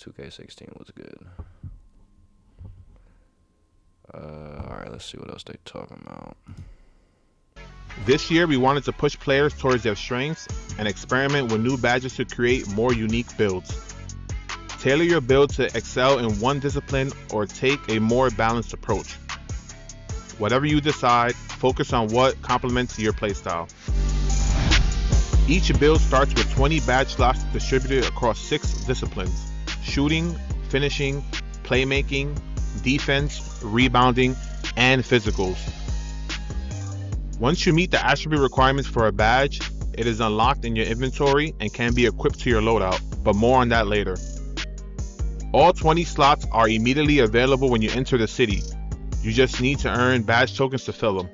good. Alright, let's see what else they talking about. This year, we wanted to push players towards their strengths and experiment with new badges to create more unique builds. Tailor your build to excel in one discipline or take a more balanced approach. Whatever you decide, focus on what complements your playstyle. Each build starts with 20 badge slots distributed across 6 disciplines: shooting, finishing, playmaking, defense, rebounding, and physicals. Once you meet the attribute requirements for a badge, it is unlocked in your inventory and can be equipped to your loadout, but more on that later. All 20 slots are immediately available when you enter the city. You just need to earn badge tokens to fill them.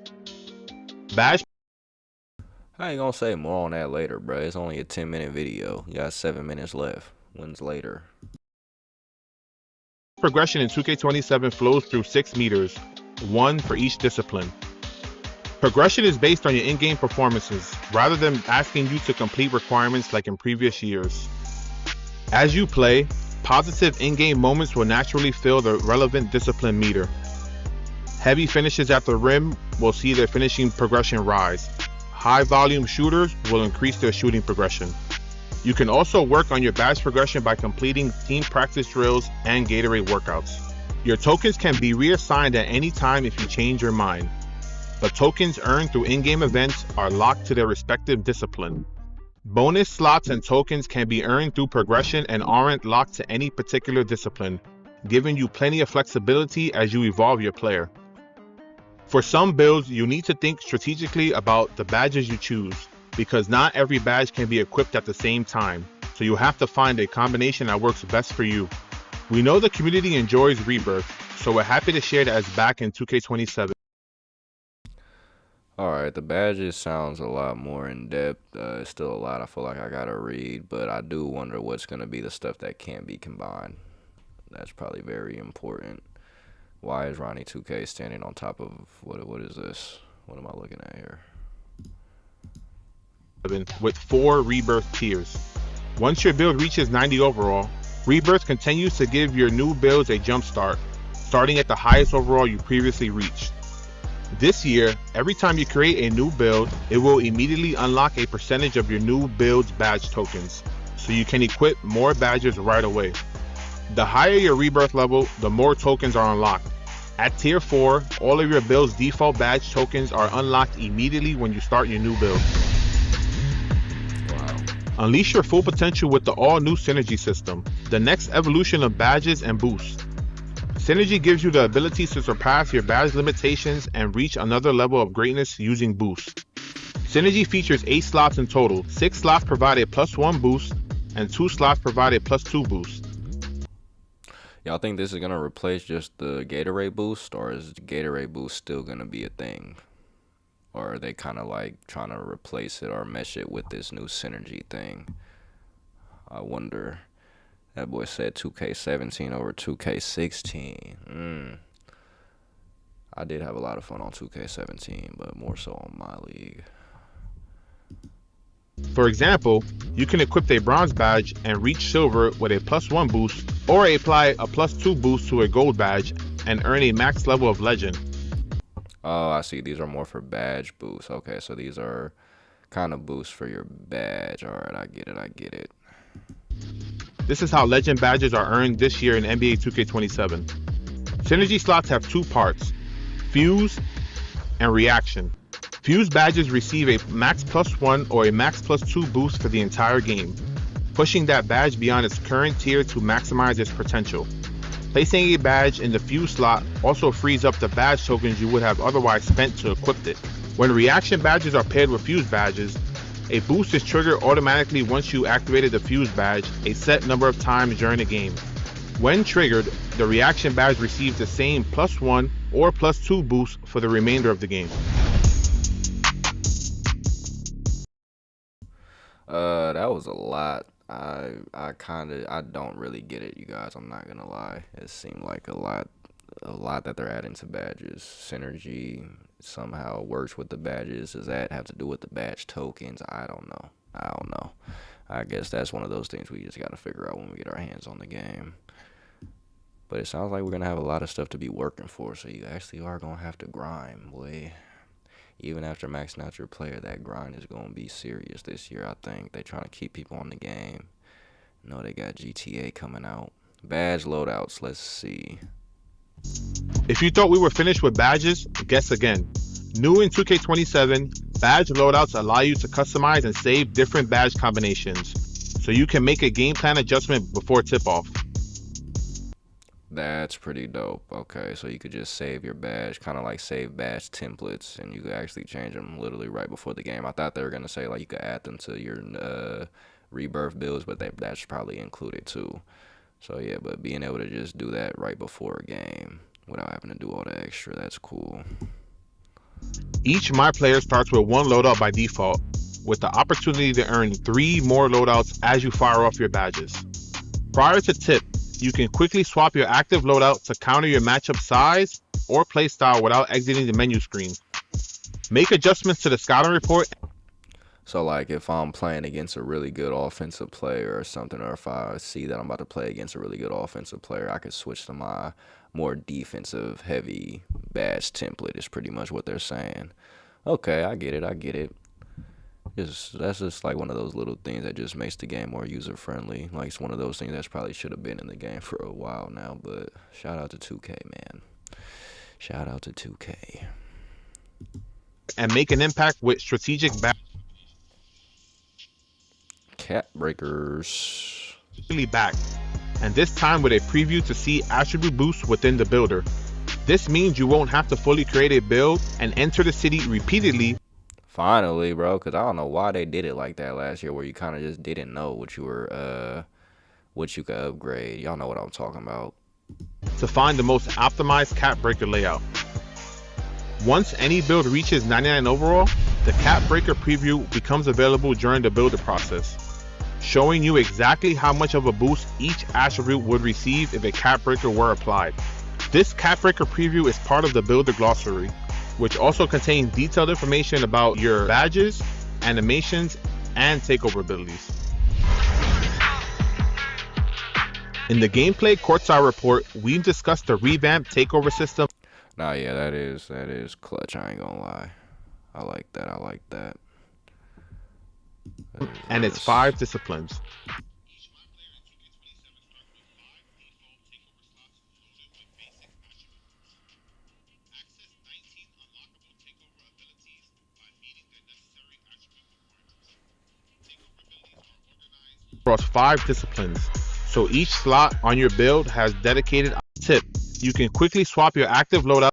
Badge I ain't gonna say more on that later, bro. It's only a 10-minute video. You got 7 minutes left. When's later? progression in 2K27 flows through 6 meters, 1 for each discipline. Progression is based on your in-game performances, rather than asking you to complete requirements like in previous years. As you play, positive in-game moments will naturally fill the relevant discipline meter. Heavy finishes at the rim will see their finishing progression rise. High-volume shooters will increase their shooting progression. You can also work on your badge progression by completing team practice drills and Gatorade workouts. Your tokens can be reassigned at any time if you change your mind. But tokens earned through in-game events are locked to their respective discipline. Bonus slots and tokens can be earned through progression and aren't locked to any particular discipline, giving you plenty of flexibility as you evolve your player. For some builds, you need to think strategically about the badges you choose, because not every badge can be equipped at the same time, so you have to find a combination that works best for you. We know the community enjoys Rebirth, so we're happy to share that it's back in 2K27. Alright, the badges sounds a lot more in depth. It's still a lot I feel like I gotta read, but I do wonder what's gonna be the stuff that can't be combined. That's probably very important. Why is Ronnie 2K standing on top of what is this? What am I looking at here? With 4 Rebirth tiers. Once your build reaches 90 overall, Rebirth continues to give your new builds a jump start, starting at the highest overall you previously reached. This year, every time you create a new build, it will immediately unlock a percentage of your new build's badge tokens, so you can equip more badges right away. The higher your Rebirth level, the more tokens are unlocked. At tier 4, all of your build's default badge tokens are unlocked immediately when you start your new build. Wow. Unleash your full potential with the all-new Synergy system, the next evolution of badges and boosts. Synergy gives you the ability to surpass your badge limitations and reach another level of greatness using boosts. Synergy features 8 slots in total. 6 slots provide a +1 boost, and 2 slots provide a +2 boost. Y'all think this is gonna replace just the Gatorade boost, or is the Gatorade boost still gonna be a thing? Or are they kind of like trying to replace it or mesh it with this new Synergy thing? I wonder. That boy said 2K17 over 2K16. I did have a lot of fun on 2K17, but more so on my league. For example, You can equip a bronze badge and reach silver with a +1 boost, or apply a +2 boost to a gold badge and earn a max level of legend. Oh, I see. These are more for badge boosts. Okay, so these are kind of boosts for your badge. All right, I get it. This is how legend badges are earned this year in NBA 2K27. Synergy slots have two parts: Fuse and Reaction. Fuse badges receive a max +1 or a max +2 boost for the entire game, pushing that badge beyond its current tier to maximize its potential. Placing a badge in the Fuse slot also frees up the badge tokens you would have otherwise spent to equip it. When Reaction badges are paired with Fuse badges, a boost is triggered automatically once you activated the Fuse badge a set number of times during the game. When triggered, the Reaction badge receives the same +1 or +2 boost for the remainder of the game. That was a lot. I don't really get it, you guys. I'm not gonna lie. It seemed like a lot that they're adding to badges. Synergy somehow works with the badges. Does that have to do with the badge tokens? I don't know. I guess that's one of those things we just gotta figure out when we get our hands on the game. But it sounds like we're gonna have a lot of stuff to be working for, so you actually are gonna have to grind, boy. Even after maxing out your player, that grind is going to be serious this year, I think. They're trying to keep people on the game. You know, they got GTA coming out. Badge loadouts, let's see. If you thought we were finished with badges, guess again. New in 2K27, badge loadouts allow you to customize and save different badge combinations, so you can make a game plan adjustment before tip-off. That's pretty dope. Okay, so you could just save your badge, kind of like save badge templates, and you could actually change them literally right before the game. I thought they were going to say, like, you could add them to your rebirth builds, but that's probably included too. So, yeah, but being able to just do that right before a game without having to do all the extra, that's cool. Each My Player starts with one loadout by default, with the opportunity to earn 3 more loadouts as you fire off your badges. Prior to tip, you can quickly swap your active loadout to counter your matchup size or playstyle without exiting the menu screen. Make adjustments to the scouting report. So, like, if I'm playing against a really good offensive player or something, or if I see that I'm about to play against a really good offensive player, I could switch to my more defensive heavy badge template is pretty much what they're saying. Okay, I get it. That's just like one of those little things that just makes the game more user-friendly. Like, it's one of those things that probably should have been in the game for a while now, but shout out to 2K, man. Shout out to 2K. And make an impact with strategic Cap breakers. back, and this time with a preview to see attribute boosts within the builder. This means you won't have to fully create a build and enter the city repeatedly. Finally, bro, because I don't know why they did it like that last year, where you kind of just didn't know what you could upgrade. Y'all know what I'm talking about. To find the most optimized cap breaker layout. Once any build reaches 99 overall, the cap breaker preview becomes available during the builder process, showing you exactly how much of a boost each attribute would receive if a cap breaker were applied. This cap breaker preview is part of the builder glossary, which also contains detailed information about your badges, animations, and takeover abilities. In the gameplay courtside report, we've discussed the revamped takeover system. Nah, yeah, that is clutch, I ain't gonna lie. I like that. And its 5 disciplines. Across 5 disciplines, so each slot on your build has dedicated tip. You can quickly swap your active loadout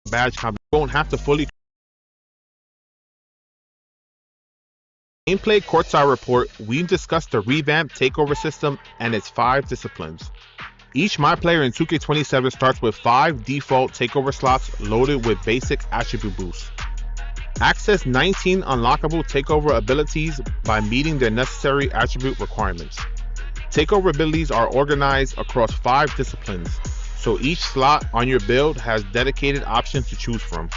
badge combo. You won't have to fully. Gameplay courtside report, we've discussed the revamped takeover system and its 5 disciplines. Each My Player in 2K27 starts with 5 default takeover slots loaded with basic attribute boosts. Access 19 unlockable takeover abilities by meeting their necessary attribute requirements. Takeover abilities are organized across 5 disciplines, so each slot on your build has dedicated options to choose from.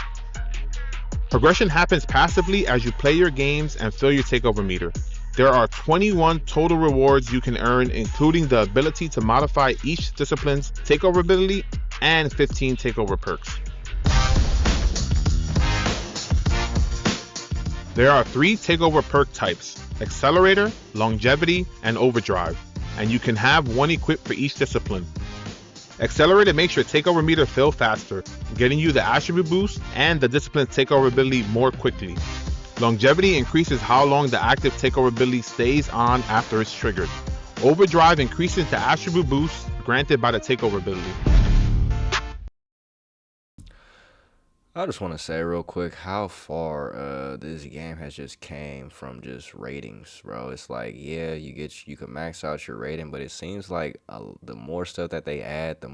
Progression happens passively as you play your games and fill your takeover meter. There are 21 total rewards you can earn, including the ability to modify each discipline's takeover ability and 15 takeover perks. There are 3 takeover perk types: Accelerator, Longevity, and Overdrive, and you can have one equipped for each discipline. Accelerator makes your takeover meter fill faster, getting you the attribute boost and the discipline's takeover ability more quickly. Longevity increases how long the active takeover ability stays on after it's triggered. Overdrive increases the attribute boost granted by the takeover ability. I just want to say real quick how far this game has just came from just ratings, bro. It's like, yeah, you can max out your rating, but it seems like the more stuff that they add, the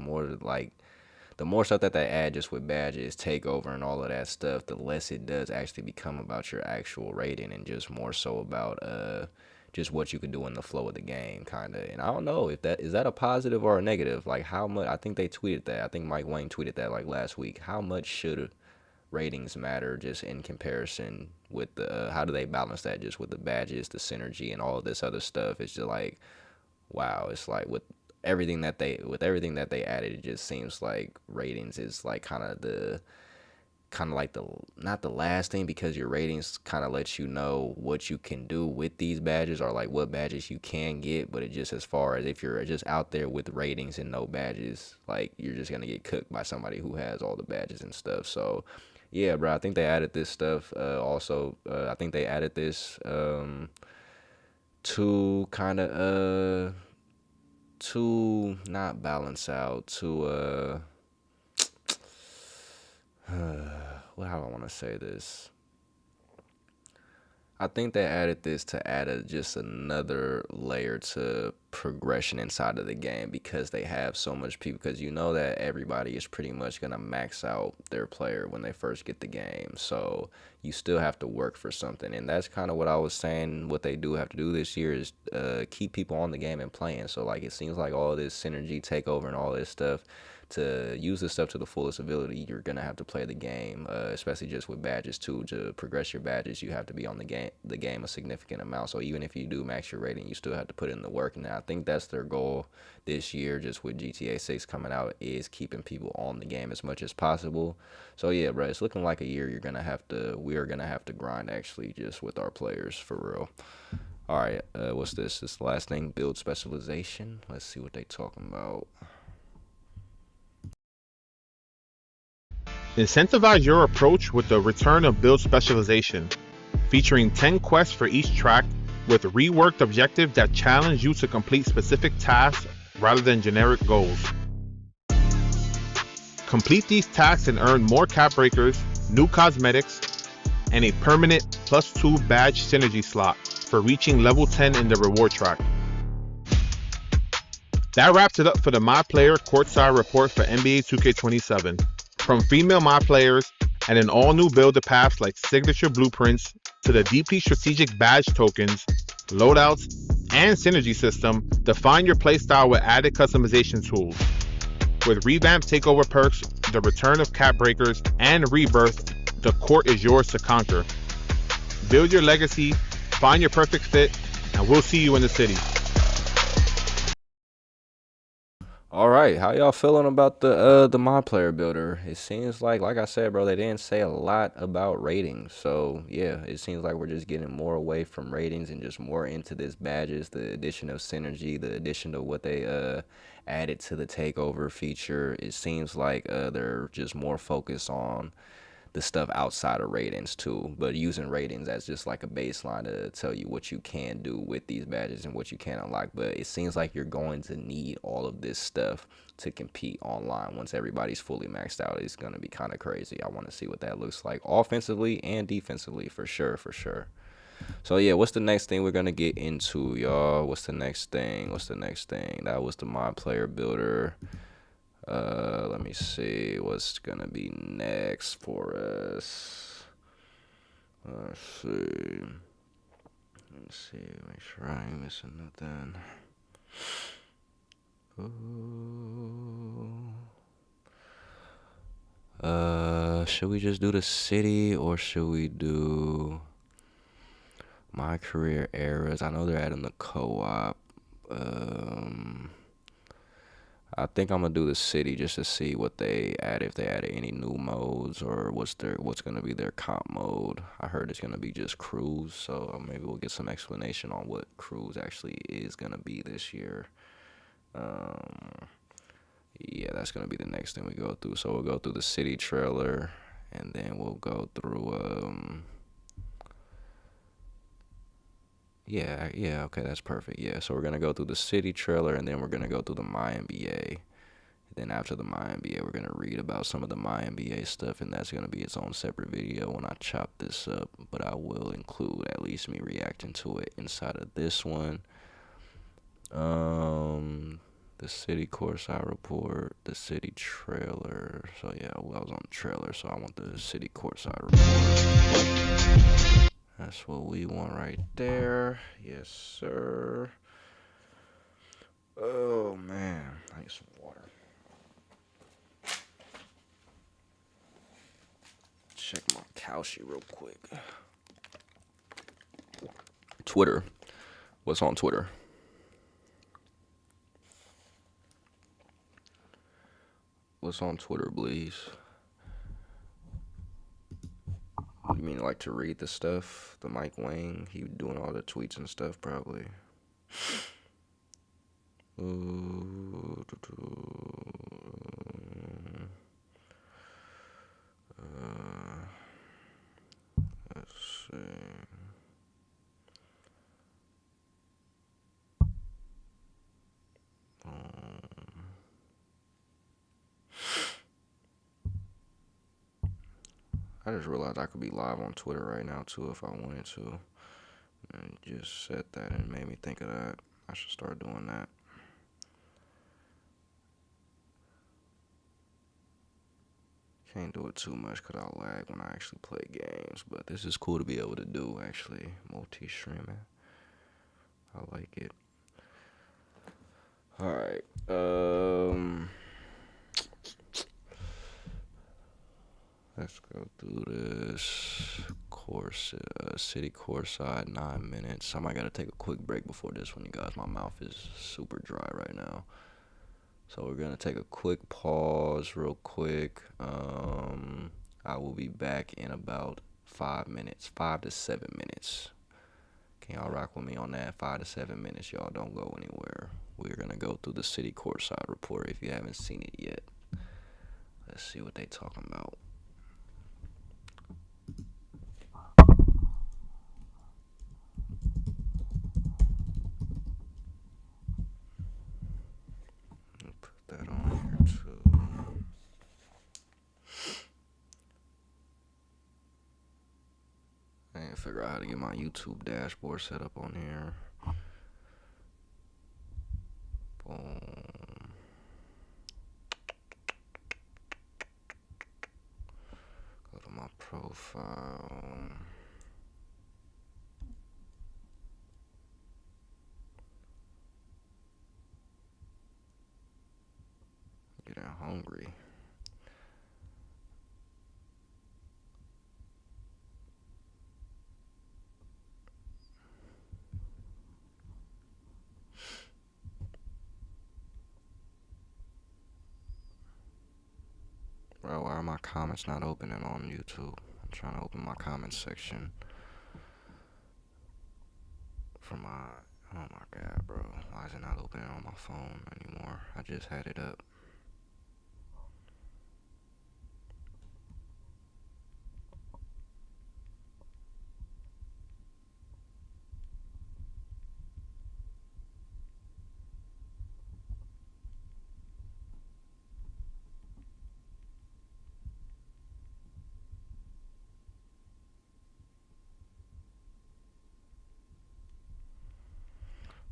more stuff that they add just with badges, takeover, and all of that stuff, the less it does actually become about your actual rating and just more so about just what you can do in the flow of the game, kind of. And I don't know if that is a positive or a negative. Like how much, I think they tweeted that. I think Mike Wang tweeted that like last week. How much should ratings matter just in comparison with the how do they balance that just with the badges, the synergy, and all of this other stuff? It's just like, wow, it's like with everything that they added, it just seems like ratings is like kind of like the not the last thing, because your ratings kind of lets you know what you can do with these badges or like what badges you can get, but it just, as far as if you're just out there with ratings and no badges, like you're just gonna get cooked by somebody who has all the badges and stuff. So yeah, bro, I think they added this stuff. Also, I think they added this to kind of to not balance out, to well, how do I want to say this? I think they added this to add just another layer to progression inside of the game, because they have so much people, because you know that everybody is pretty much going to max out their player when they first get the game. So you still have to work for something. And that's kind of what I was saying, what they do have to do this year is keep people on the game and playing. So like it seems like all this synergy, takeover, and all this stuff, to use this stuff to the fullest ability, you're gonna have to play the game, especially just with badges too. To progress your badges, you have to be on the game a significant amount. So even if you do max your rating, you still have to put in the work. And I think that's their goal this year, just with GTA 6 coming out, is keeping people on the game as much as possible. So yeah, bro, it's looking like a year we are gonna have to grind actually, just with our players, for real. All right, what's this? This last thing, build specialization. Let's see what they talking about. Incentivize your approach with the return of build specialization, featuring 10 quests for each track with reworked objectives that challenge you to complete specific tasks rather than generic goals. Complete these tasks and earn more cap breakers, new cosmetics, and a permanent +2 badge synergy slot for reaching level 10 in the reward track. That wraps it up for the My Player Courtside Report for NBA 2K27. From female mod players and an all-new builder paths like signature blueprints to the deeply strategic badge tokens, loadouts, and synergy system, define your playstyle with added customization tools. With revamped takeover perks, the return of cap breakers, and rebirth, the court is yours to conquer. Build your legacy, find your perfect fit, and we'll see you in the city. All right, how y'all feeling about the mod player builder? It seems like I said, bro, they didn't say a lot about ratings. So yeah, it seems like we're just getting more away from ratings and just more into this badges, the addition of synergy, the addition of what they added to the takeover feature. It seems like they're just more focused on the stuff outside of ratings too, but using ratings as just like a baseline to tell you what you can do with these badges and what you can unlock. But it seems like you're going to need all of this stuff to compete online. Once everybody's fully maxed out, it's going to be kind of crazy. I want to see what that looks like offensively and defensively, for sure. So yeah, what's the next thing we're gonna get into, y'all? What's the next thing? That was the mod player builder. Let me see what's gonna be next for us. Let's see. Make sure I ain't missing nothing. Should we just do the city, or should we do My career eras. I know they're adding the co-op. I think I'm gonna do the city just to see what they add, if they added any new modes or what's gonna be their comp mode. I heard it's gonna be just cruise, so maybe we'll get some explanation on what cruise actually is gonna be this year. Yeah, that's gonna be the next thing we go through. So we'll go through the city trailer, and then we'll go through yeah, okay, that's perfect. Yeah, so we're gonna go through the city trailer, and then we're gonna go through the My NBA. Then after the My NBA, we're gonna read about some of the My NBA stuff, and that's gonna be its own separate video when I chop this up. But I will include at least me reacting to it inside of this one. The city courtside report, the city trailer. So yeah, well, I was on the trailer, so I want the city courtside report. That's what we want right there. Yes, sir. Oh man, I need some water. Check my Kalshi real quick. Twitter. What's on Twitter? What's on Twitter, please? You mean like to read the stuff? The Mike Wang? He doing all the tweets and stuff, probably. Let's see. I just realized I could be live on Twitter right now too if I wanted to. And just said that and made me think of that. I should start doing that. Can't do it too much because I'll lag when I actually play games. But this is cool to be able to do, actually. Multi-streaming. I like it. Alright. Let's go through this course, city courtside, 9 minutes. I might gotta take a quick break before this one, you guys. My mouth is super dry right now. So we're gonna take a quick pause real quick. I will be back in about 5 minutes, 5 to 7 minutes. Can y'all rock with me on that? 5 to 7 minutes, y'all don't go anywhere. We're gonna go through the city courtside report if you haven't seen it yet. Let's see what they talking about. Put that on here too. I ain't figure out how to get my YouTube dashboard set up on here. Boom. Go to my profile. Getting hungry. Bro, why are my comments not opening on YouTube? I'm trying to open my comments section for my, oh my god, bro. Why is it not opening on my phone anymore? I just had it up.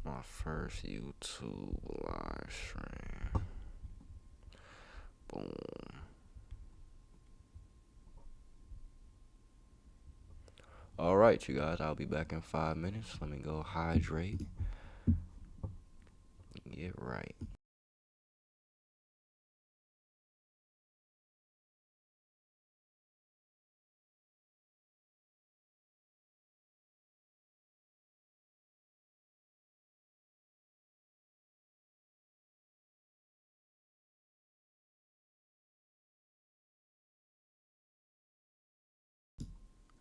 My first YouTube live stream. Boom. Alright, you guys, I'll be back in 5 minutes. Let me go hydrate. Get right.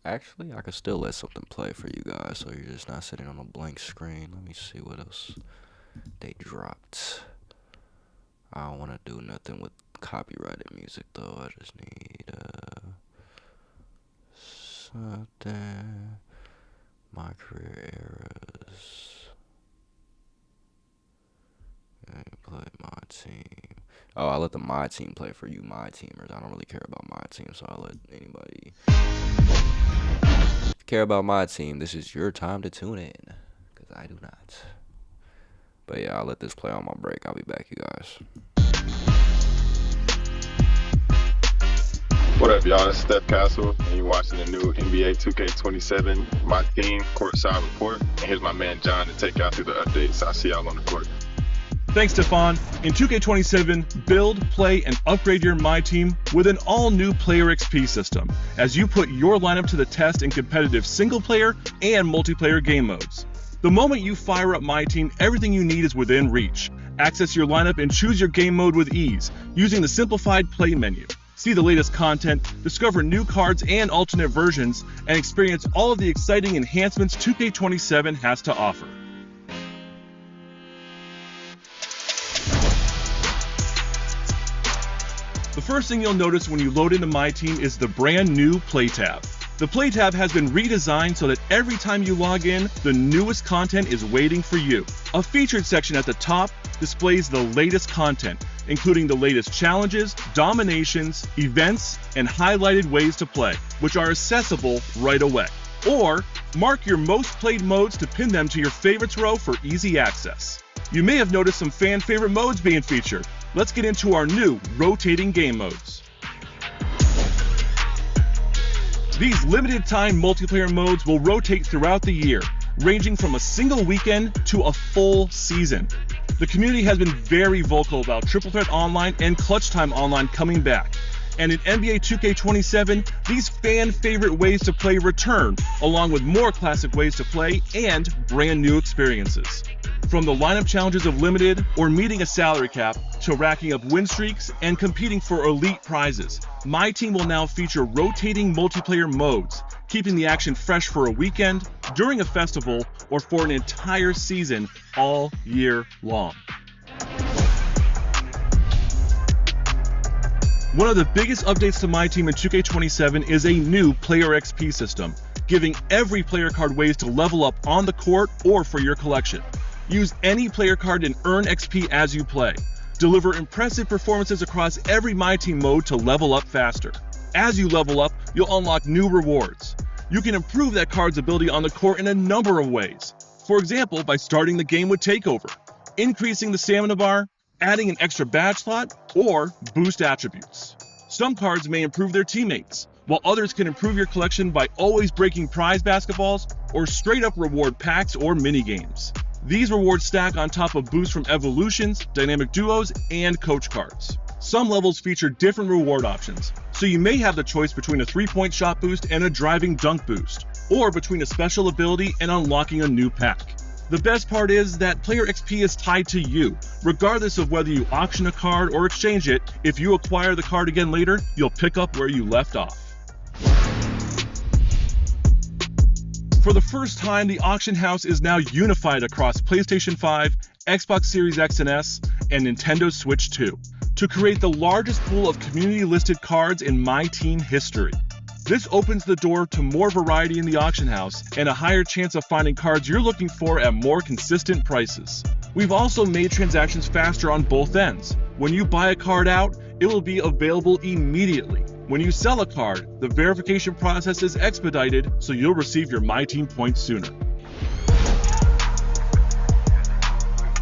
Actually, I could still let something play for you guys, so you're just not sitting on a blank screen. Let me see what else they dropped. I don't want to do nothing with copyrighted music, though. I just need something. My career eras. Play my team. Oh, I let the my team play for you, my teamers. I don't really care about my team, so I'll let anybody. If you care about my team, this is your time to tune in, because I do not. But yeah, I'll let this play on my break. I'll be back, you guys. What up, y'all? It's Steph Castle, and you're watching the new NBA 2K27 My Team Courtside Report. And here's my man John to take y'all through the updates. I'll see y'all on the court. Thanks, Stefan. In 2K27, build, play, and upgrade your My Team with an all-new Player XP system, as you put your lineup to the test in competitive single-player and multiplayer game modes. The moment you fire up My Team, everything you need is within reach. Access your lineup and choose your game mode with ease, using the simplified play menu. See the latest content, discover new cards and alternate versions, and experience all of the exciting enhancements 2K27 has to offer. The first thing you'll notice when you load into My Team is the brand new Play tab. The Play tab has been redesigned so that every time you log in, the newest content is waiting for you. A featured section at the top displays the latest content, including the latest challenges, dominations, events, and highlighted ways to play, which are accessible right away. Or mark your most played modes to pin them to your favorites row for easy access. You may have noticed some fan favorite modes being featured. Let's get into our new rotating game modes. These limited time multiplayer modes will rotate throughout the year, ranging from a single weekend to a full season. The community has been very vocal about Triple Threat Online and Clutch Time Online coming back. And in NBA 2K27, these fan favorite ways to play return, along with more classic ways to play and brand new experiences. From the lineup challenges of Limited or meeting a salary cap to racking up win streaks and competing for elite prizes, My Team will now feature rotating multiplayer modes, keeping the action fresh for a weekend, during a festival, or for an entire season all year long. One of the biggest updates to My Team in 2K27 is a new Player XP system, giving every player card ways to level up on the court or for your collection. Use any player card and earn XP as you play. Deliver impressive performances across every My Team mode to level up faster. As you level up, you'll unlock new rewards. You can improve that card's ability on the court in a number of ways. For example, by starting the game with Takeover, increasing the stamina bar, adding an extra badge slot, or boost attributes. Some cards may improve their teammates, while others can improve your collection by always breaking prize basketballs or straight up reward packs or mini-games. These rewards stack on top of boosts from evolutions, dynamic duos, and coach cards. Some levels feature different reward options, so you may have the choice between a 3-point shot boost and a driving dunk boost, or between a special ability and unlocking a new pack. The best part is that Player XP is tied to you. Regardless of whether you auction a card or exchange it, if you acquire the card again later, you'll pick up where you left off. For the first time, the auction house is now unified across PlayStation 5, Xbox Series X and S, and Nintendo Switch 2, to create the largest pool of community-listed cards in My Team history. This opens the door to more variety in the auction house and a higher chance of finding cards you're looking for at more consistent prices. We've also made transactions faster on both ends. When you buy a card out, it will be available immediately. When you sell a card, the verification process is expedited, so you'll receive your My Team points sooner.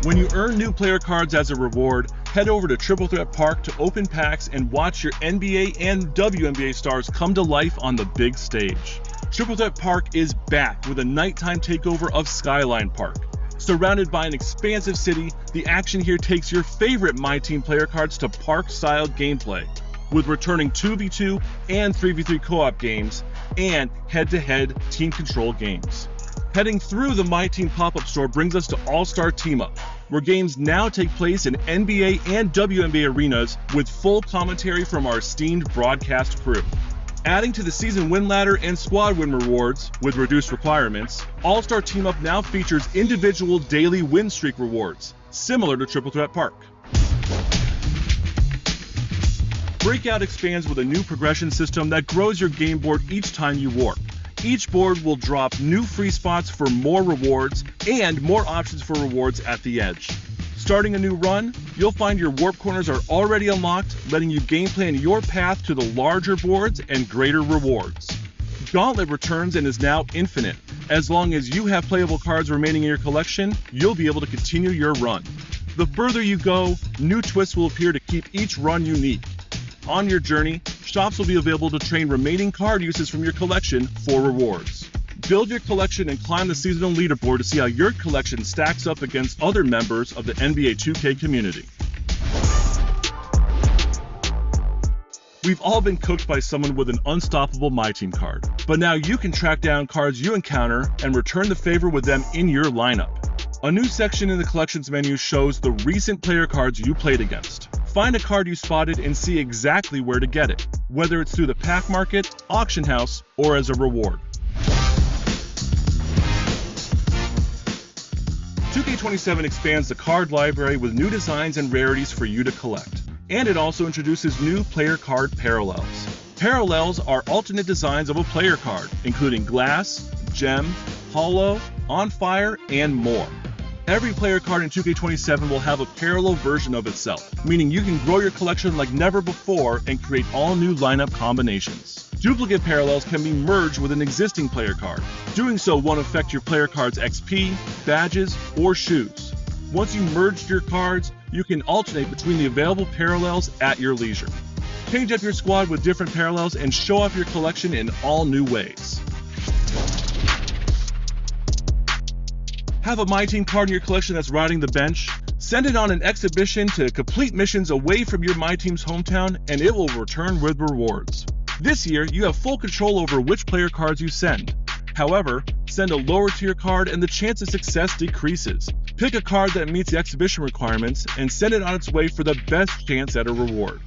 When you earn new player cards as a reward, head over to Triple Threat Park to open packs and watch your NBA and WNBA stars come to life on the big stage. Triple Threat Park is back with a nighttime takeover of Skyline Park. Surrounded by an expansive city, the action here takes your favorite My Team player cards to park-style gameplay, with returning 2v2 and 3v3 co-op games, and head-to-head team control games. Heading through the My Team pop-up store brings us to All-Star Team Up, where games now take place in NBA and WNBA arenas with full commentary from our esteemed broadcast crew. Adding to the season win ladder and squad win rewards with reduced requirements, All-Star Team Up now features individual daily win streak rewards, similar to Triple Threat Park. Breakout expands with a new progression system that grows your game board each time you warp. Each board will drop new free spots for more rewards and more options for rewards at the edge. Starting a new run, you'll find your warp corners are already unlocked, letting you game plan your path to the larger boards and greater rewards. Gauntlet returns and is now infinite. As long as you have playable cards remaining in your collection, you'll be able to continue your run. The further you go, new twists will appear to keep each run unique. On your journey, shops will be available to trade remaining card uses from your collection for rewards. Build your collection and climb the seasonal leaderboard to see how your collection stacks up against other members of the NBA 2K community. We've all been cooked by someone with an unstoppable My Team card, but now you can track down cards you encounter and return the favor with them in your lineup. A new section in the collections menu shows the recent player cards you played against. Find a card you spotted and see exactly where to get it, whether it's through the pack market, auction house, or as a reward. 2K27 expands the card library with new designs and rarities for you to collect. And it also introduces new player card parallels. Parallels are alternate designs of a player card, including glass, gem, holo, on fire, and more. Every player card in 2K27 will have a parallel version of itself, meaning you can grow your collection like never before and create all new lineup combinations. Duplicate parallels can be merged with an existing player card. Doing so won't affect your player card's XP, badges, or shoes. Once you merged your cards, you can alternate between the available parallels at your leisure. Change up your squad with different parallels and show off your collection in all new ways. Have a My Team card in your collection that's riding the bench? Send it on an exhibition to complete missions away from your My Team's hometown and it will return with rewards. This year, you have full control over which player cards you send. However, send a lower tier card and the chance of success decreases. Pick a card that meets the exhibition requirements and send it on its way for the best chance at a reward.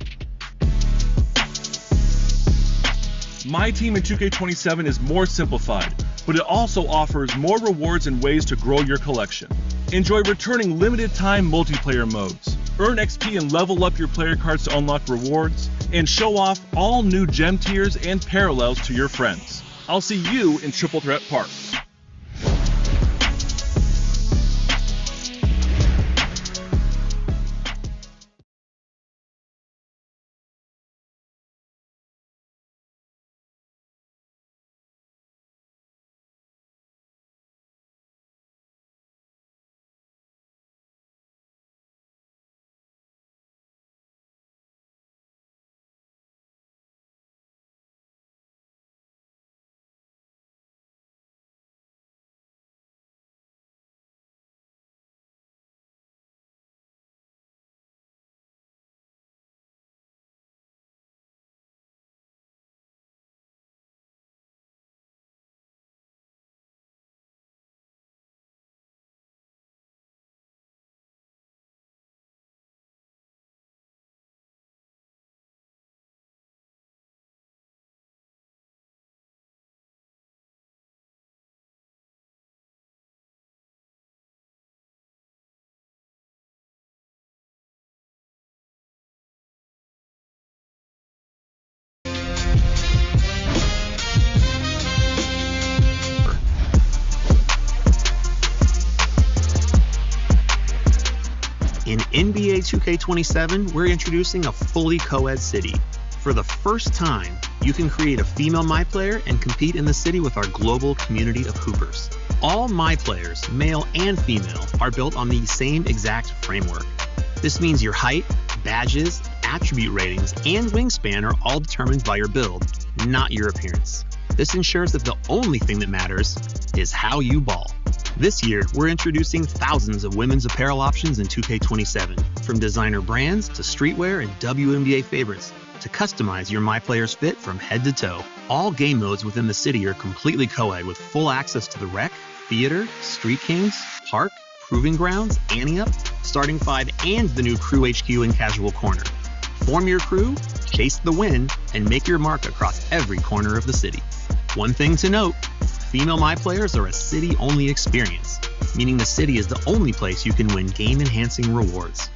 My Team in 2K27 is more simplified, but it also offers more rewards and ways to grow your collection. Enjoy returning limited time multiplayer modes, earn XP and level up your player cards to unlock rewards, and show off all new gem tiers and parallels to your friends. I'll see you in Triple Threat Park. In NBA 2K27, we're introducing a fully co-ed city. For the first time, you can create a female My Player and compete in the city with our global community of hoopers. All My Players, male and female, are built on the same exact framework. This means your height, badges, attribute ratings, and wingspan are all determined by your build, not your appearance. This ensures that the only thing that matters is how you ball. This year, we're introducing thousands of women's apparel options in 2K27, from designer brands to streetwear and WNBA favorites, to customize your My Player's fit from head to toe. All game modes within the city are completely co-ed with full access to the Rec, Theater, Street Kings, Park, Proving Grounds, Ante Up, Starting 5, and the new Crew HQ and Casual Corner. Form your crew, chase the win, and make your mark across every corner of the city. One thing to note, female My Players are a city-only experience, meaning the city is the only place you can win game-enhancing rewards.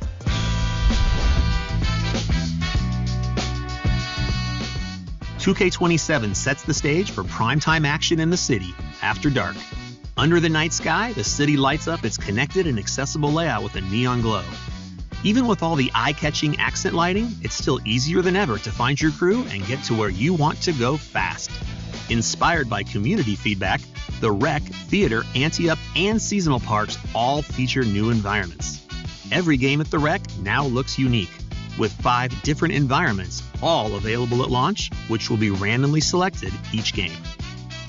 "2K27 sets the stage for primetime action in the city after dark. Under the night sky, the city lights up its connected and accessible layout with a neon glow. Even with all the eye-catching accent lighting, it's still easier than ever to find your crew and get to where you want to go fast. Inspired by community feedback, the Rec, Theater, Ante Up, and Seasonal Parks all feature new environments. Every game at the Rec now looks unique, with 5 different environments, all available at launch, which will be randomly selected each game.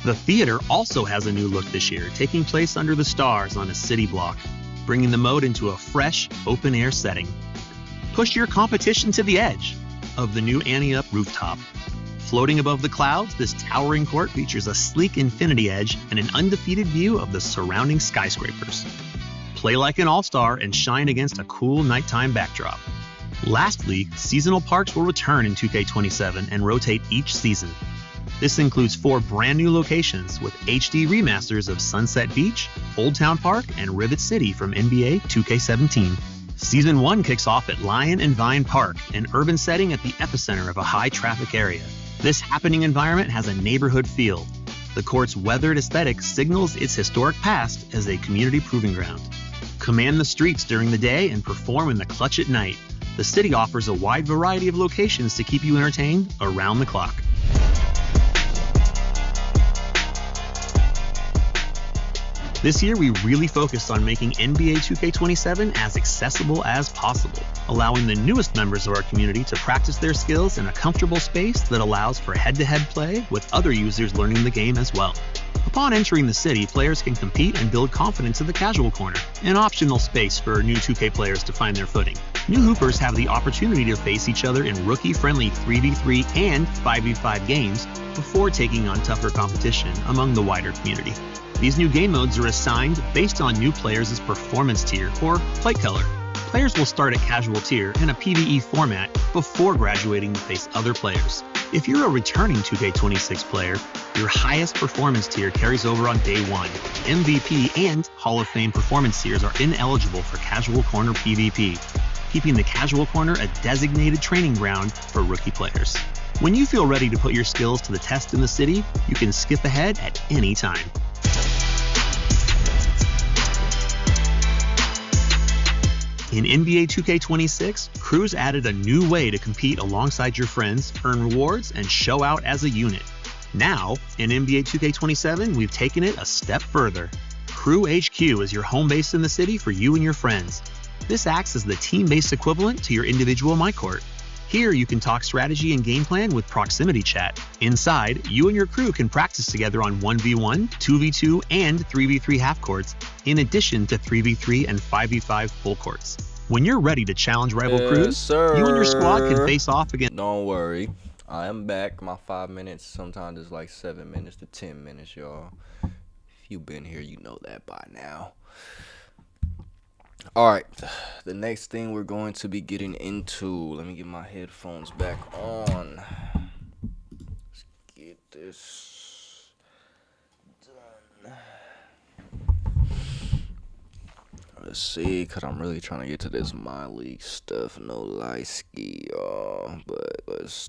The Theater also has a new look this year, taking place under the stars on a city block, bringing the mode into a fresh, open-air setting. Push your competition to the edge of the new Ante Up rooftop. Floating above the clouds, this towering court features a sleek infinity edge and an undefeated view of the surrounding skyscrapers. Play like an all-star and shine against a cool nighttime backdrop. Lastly, Seasonal Parks will return in 2K27 and rotate each season. This includes 4 brand new locations with HD remasters of Sunset Beach, Old Town Park, and Rivet City from NBA 2K17. Season 1 kicks off at Lion and Vine Park, an urban setting at the epicenter of a high-traffic area. This happening environment has a neighborhood feel. The court's weathered aesthetic signals its historic past as a community proving ground. Command the streets during the day and perform in the clutch at night. The city offers a wide variety of locations to keep you entertained around the clock. This year, we really focused on making NBA 2K27 as accessible as possible, allowing the newest members of our community to practice their skills in a comfortable space that allows for head-to-head play with other users learning the game as well. Upon entering the city, players can compete and build confidence in the casual corner, an optional space for new 2K players to find their footing. New Hoopers have the opportunity to face each other in rookie-friendly 3v3 and 5v5 games before taking on tougher competition among the wider community. These new game modes are assigned based on new players' performance tier, or plate color. Players will start at casual tier in a PvE format before graduating to face other players. If you're a returning 2K26 player, your highest performance tier carries over on day 1. MVP and Hall of Fame performance tiers are ineligible for casual corner PvP, keeping the casual corner a designated training ground for rookie players. When you feel ready to put your skills to the test in the city, you can skip ahead at any time. In NBA 2K26, crews added a new way to compete alongside your friends, earn rewards, and show out as a unit. Now, in NBA 2K27, we've taken it a step further. Crew HQ is your home base in the city for you and your friends. This acts as the team-based equivalent to your individual MyCourt. Here, you can talk strategy and game plan with proximity chat. Inside, you and your crew can practice together on 1v1, 2v2, and 3v3 half courts, in addition to 3v3 and 5v5 full courts. When you're ready to challenge rival crews, you and your squad can face off against... Don't worry, I am back. My 5 minutes, sometimes it's like 7 minutes to 10 minutes, y'all. If you've been here, you know that by now. Alright, the next thing we're going to be getting into, let me get my headphones back on. Let's get this done. Let's see, because I'm really trying to get to this My League stuff, no lie ski, y'all. But let's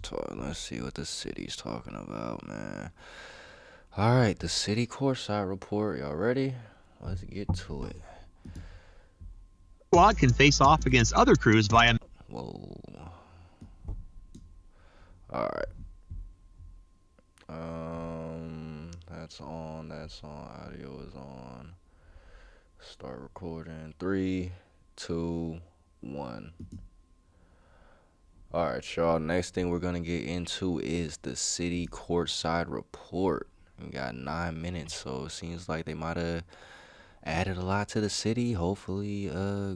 see what the city's talking about, man. Alright, the city courtside report, y'all ready? Let's get to it. Squad can face off against other crews via... Whoa. Alright. That's on. Audio is on. Start recording. 3, 2, 1. Alright, y'all. Next thing we're going to get into is the city courtside report. We got 9 minutes, so it seems like they might have added a lot to the city. Hopefully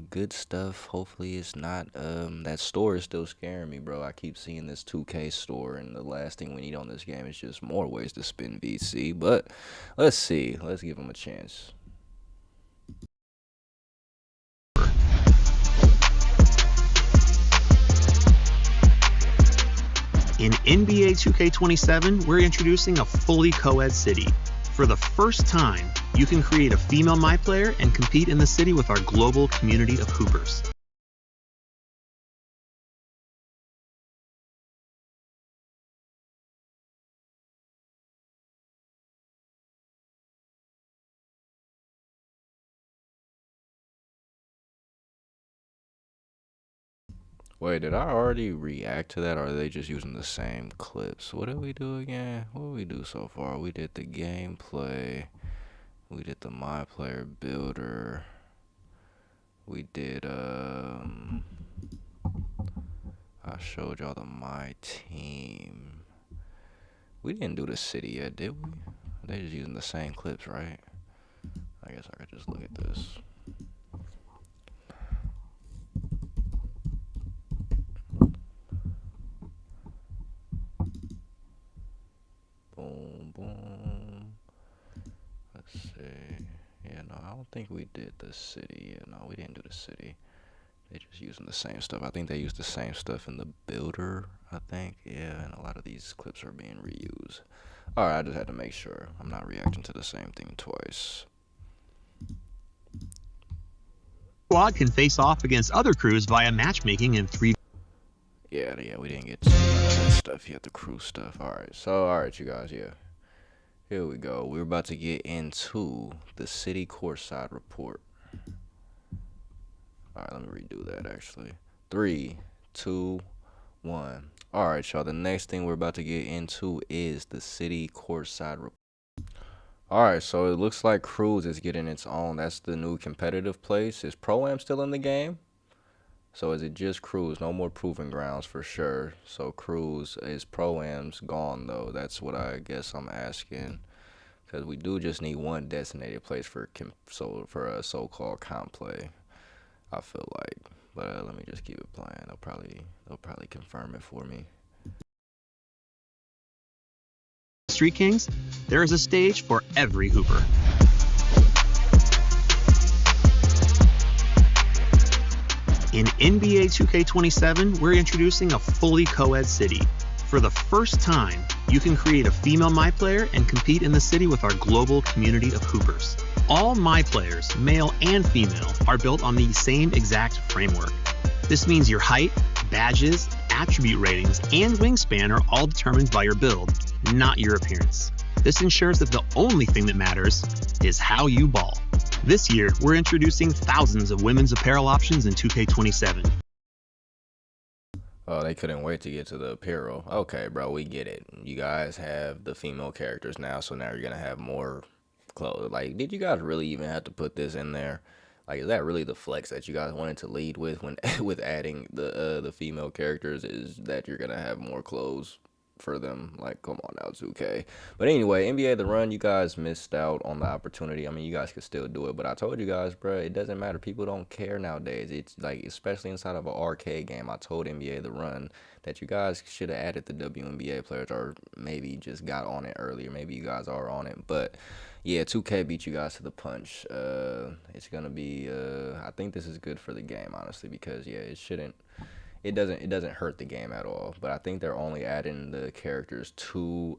good stuff. Hopefully it's not that store is still scaring me, bro. I keep seeing this 2K store, and the last thing we need on this game is just more ways to spin VC. But let's see, let's give them a chance. NBA 2K27, we're introducing a fully co-ed city. For the first time, you can create a female My Player and compete in the city with our global community of hoopers. Wait, did I already react to that, or are they just using the same clips? What did we do again? What did we do so far? We did the gameplay. We did the My Player Builder. We did, I showed y'all the My Team. We didn't do the city yet, did we? They just using the same clips, right? I guess I could just look at this. Boom, boom. Let's see. Yeah, no, I don't think we did the city. Yeah, no, we didn't do the city. They just using the same stuff. I think they used the same stuff in the builder, I think. Yeah, and a lot of these clips are being reused. Alright, I just had to make sure I'm not reacting to the same thing twice. Squad can face off against other crews via matchmaking in 3. Yeah, we didn't get to that stuff yet, the crew stuff. Alright, you guys, yeah. Here we go. We're about to get into the city courtside report. Alright, let me redo that actually. 3, 2, 1. Alright, y'all. The next thing we're about to get into is the city courtside report. Alright, so it looks like Cruz is getting its own. That's the new competitive place. Is Pro-Am still in the game? So is it just Cruz? No more Proving Grounds for sure. So Cruz, is Pro-Am's gone though? That's what I guess I'm asking. Because we do just need one designated place for a so-called comp play, I feel like. But let me just keep it playing. They'll probably confirm it for me. Street Kings, there is a stage for every hooper. In NBA 2K27, we're introducing a fully co-ed city. For the first time, you can create a female My Player and compete in the city with our global community of hoopers. All My Players, male and female, are built on the same exact framework. This means your height, badges, attribute ratings, and wingspan are all determined by your build, not your appearance. This ensures that the only thing that matters is how you ball. This year, we're introducing thousands of women's apparel options in 2K27. Oh, they couldn't wait to get to the apparel. Okay, bro, we get it. You guys have the female characters now, so now you're gonna have more clothes. Like, did you guys really even have to put this in there? Like, is that really the flex that you guys wanted to lead with when with adding the female characters? Is that you're gonna have more clothes for them? Like, come on now, 2K. But anyway, NBA The Run, you guys missed out on the opportunity. I mean, you guys could still do it, but I told you guys, bro, it doesn't matter. People don't care nowadays. It's like, especially inside of an arcade game, I told NBA The Run that you guys should have added the WNBA players, or maybe just got on it earlier. Maybe you guys are on it, but yeah, 2K beat you guys to the punch. It's gonna be I think this is good for the game, honestly, because yeah, it doesn't hurt the game at all. But I think they're only adding the characters to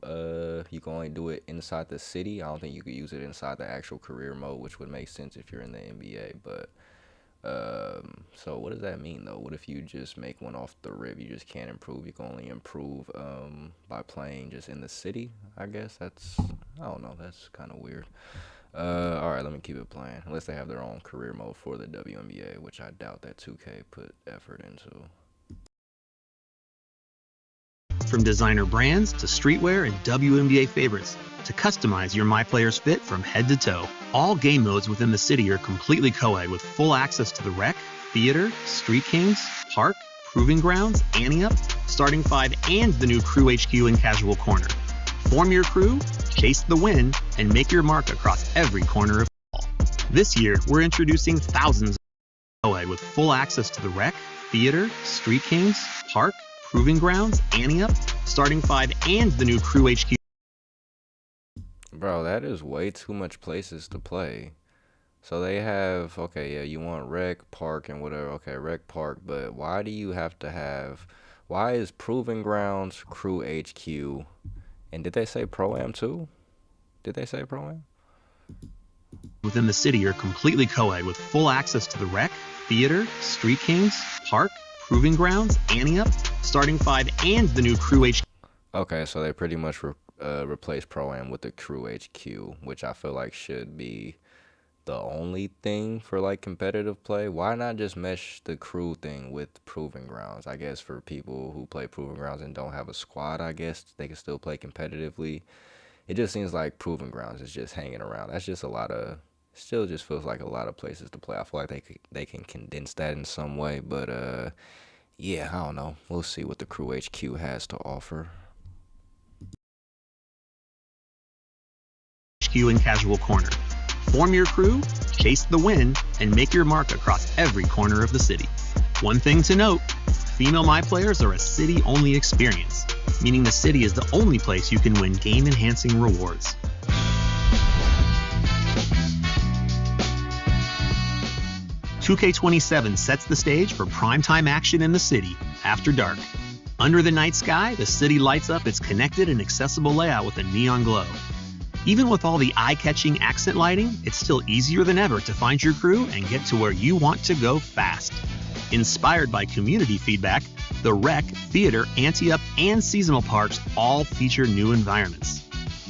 you can only do it inside the city. I don't think you could use it inside the actual career mode, which would make sense if you're in the NBA. But so what does that mean though? What if you just make one off the rip? You just can't improve. You can only improve by playing just in the city, I guess. I don't know, that's kind of weird. All right, let me keep it playing. Unless they have their own career mode for the WNBA, which I doubt that 2K put effort into. From designer brands to streetwear and WNBA favorites, to customize your My Player's fit from head to toe. All game modes within the city are completely co-ed with full access to the Rec, Theater, Street Kings, Park, Proving Grounds, Ante Up, Starting 5, and the new Crew HQ and Casual Corner. Form your crew, chase the win, and make your mark across every corner of ball. This year, we're introducing thousands of co-ed with full access to the Rec, Theater, Street Kings, Park, Proving Grounds, Ante Up, Starting 5, and the new Crew HQ. Bro, that is way too much places to play. So they have, okay, yeah, you want Rec, Park, and whatever. Okay, Rec, Park, but why do you have to have Why is Proving Grounds, Crew HQ, and did they say Pro-Am too? Did they say Pro-Am? Within the city are completely co-ed with full access to the Rec, Theater, Street Kings, Park, Proving Grounds, Antioch, Starting Five, and the new Crew HQ. Okay, so they pretty much replaced Pro-Am with the Crew HQ, which I feel like should be the only thing for like competitive play. Why not just mesh the crew thing with Proving Grounds? I guess for people who play Proving Grounds and don't have a squad, I guess they can still play competitively. It just seems like Proving Grounds is just hanging around. That's just a lot of, still just feels like a lot of places to play. I feel like they can condense that in some way, but yeah, I don't know. We'll see what the Crew HQ has to offer. HQ and Casual Corner. Form your crew, chase the win, and make your mark across every corner of the city. One thing to note, female My Players are a city-only experience, meaning the city is the only place you can win game-enhancing rewards. "2K27 sets the stage for primetime action in the city after dark. Under the night sky, the city lights up its connected and accessible layout with a neon glow. Even with all the eye-catching accent lighting, it's still easier than ever to find your crew and get to where you want to go fast. Inspired by community feedback, the Rec, Theater, Antioch, and seasonal parks all feature new environments.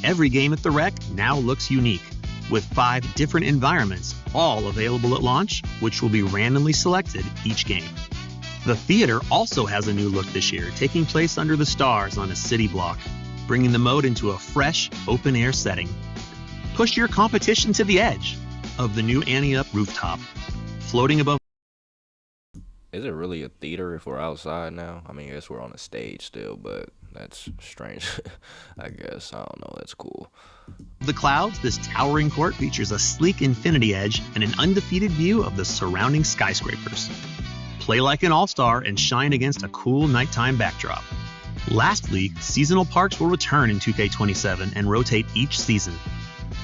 Every game at the Rec now looks unique, with 5 different environments, all available at launch, which will be randomly selected each game. The Theater also has a new look this year, taking place under the stars on a city block, bringing the mode into a fresh, open-air setting. Push your competition to the edge of the new Antioch rooftop, floating above. Is it really a theater if we're outside now? I mean, I guess we're on a stage still, but that's strange. I guess, I don't know, that's cool. The clouds, this towering court features a sleek infinity edge and an undefeated view of the surrounding skyscrapers. Play like an all-star and shine against a cool nighttime backdrop. Lastly, seasonal parks will return in 2K27 and rotate each season.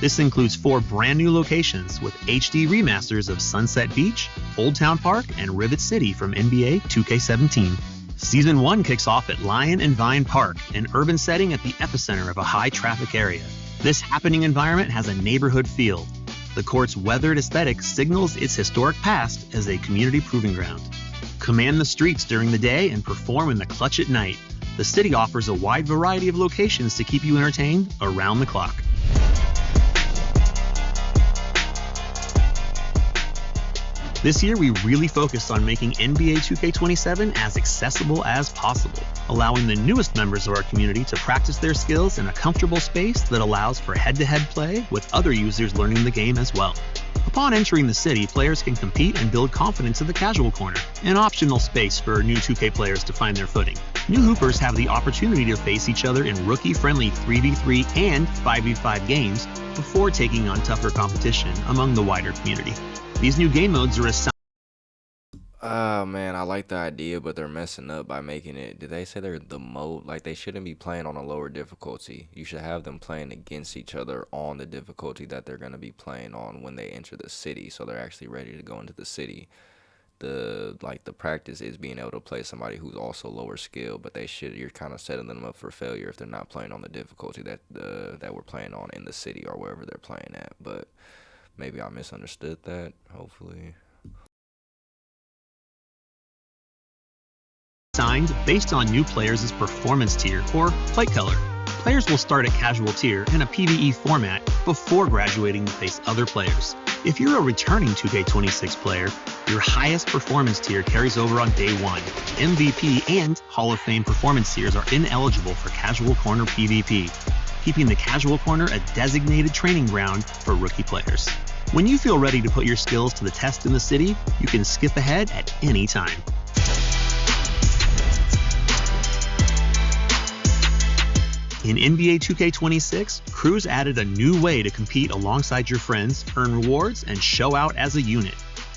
This includes 4 brand new locations with HD remasters of Sunset Beach, Old Town Park, and Rivet City from NBA 2K17. Season 1 kicks off at Lion and Vine Park, an urban setting at the epicenter of a high-traffic area. This happening environment has a neighborhood feel. The court's weathered aesthetic signals its historic past as a community proving ground. Command the streets during the day and perform in the clutch at night. The city offers a wide variety of locations to keep you entertained around the clock. This year, we really focused on making NBA 2K27 as accessible as possible, allowing the newest members of our community to practice their skills in a comfortable space that allows for head-to-head play with other users learning the game as well. Upon entering the city, players can compete and build confidence in the Casual Corner, an optional space for new 2K players to find their footing. New Hoopers have the opportunity to face each other in rookie-friendly 3v3 and 5v5 games before taking on tougher competition among the wider community. These new game modes are assigned. Oh man, I like the idea, but they're messing up by making it. Did they say they're the mode? Like, they shouldn't be playing on a lower difficulty. You should have them playing against each other on the difficulty that they're going to be playing on when they enter the city, so they're actually ready to go into the city. The practice is being able to play somebody who's also lower skill, but you're kind of setting them up for failure if they're not playing on the difficulty that we're playing on in the city or wherever they're playing at. But maybe I misunderstood that, hopefully. Signed based on new players' performance tier or plate color. Players will start at Casual tier in a PvE format before graduating to face other players. If you're a returning 2K26 player, your highest performance tier carries over on day 1. MVP and Hall of Fame performance tiers are ineligible for Casual Corner PvP, keeping the Casual Corner a designated training ground for rookie players. When you feel ready to put your skills to the test in the city, you can skip ahead at any time. In NBA 2K26, crews added a new way to compete alongside your friends, earn rewards, and show out as a unit.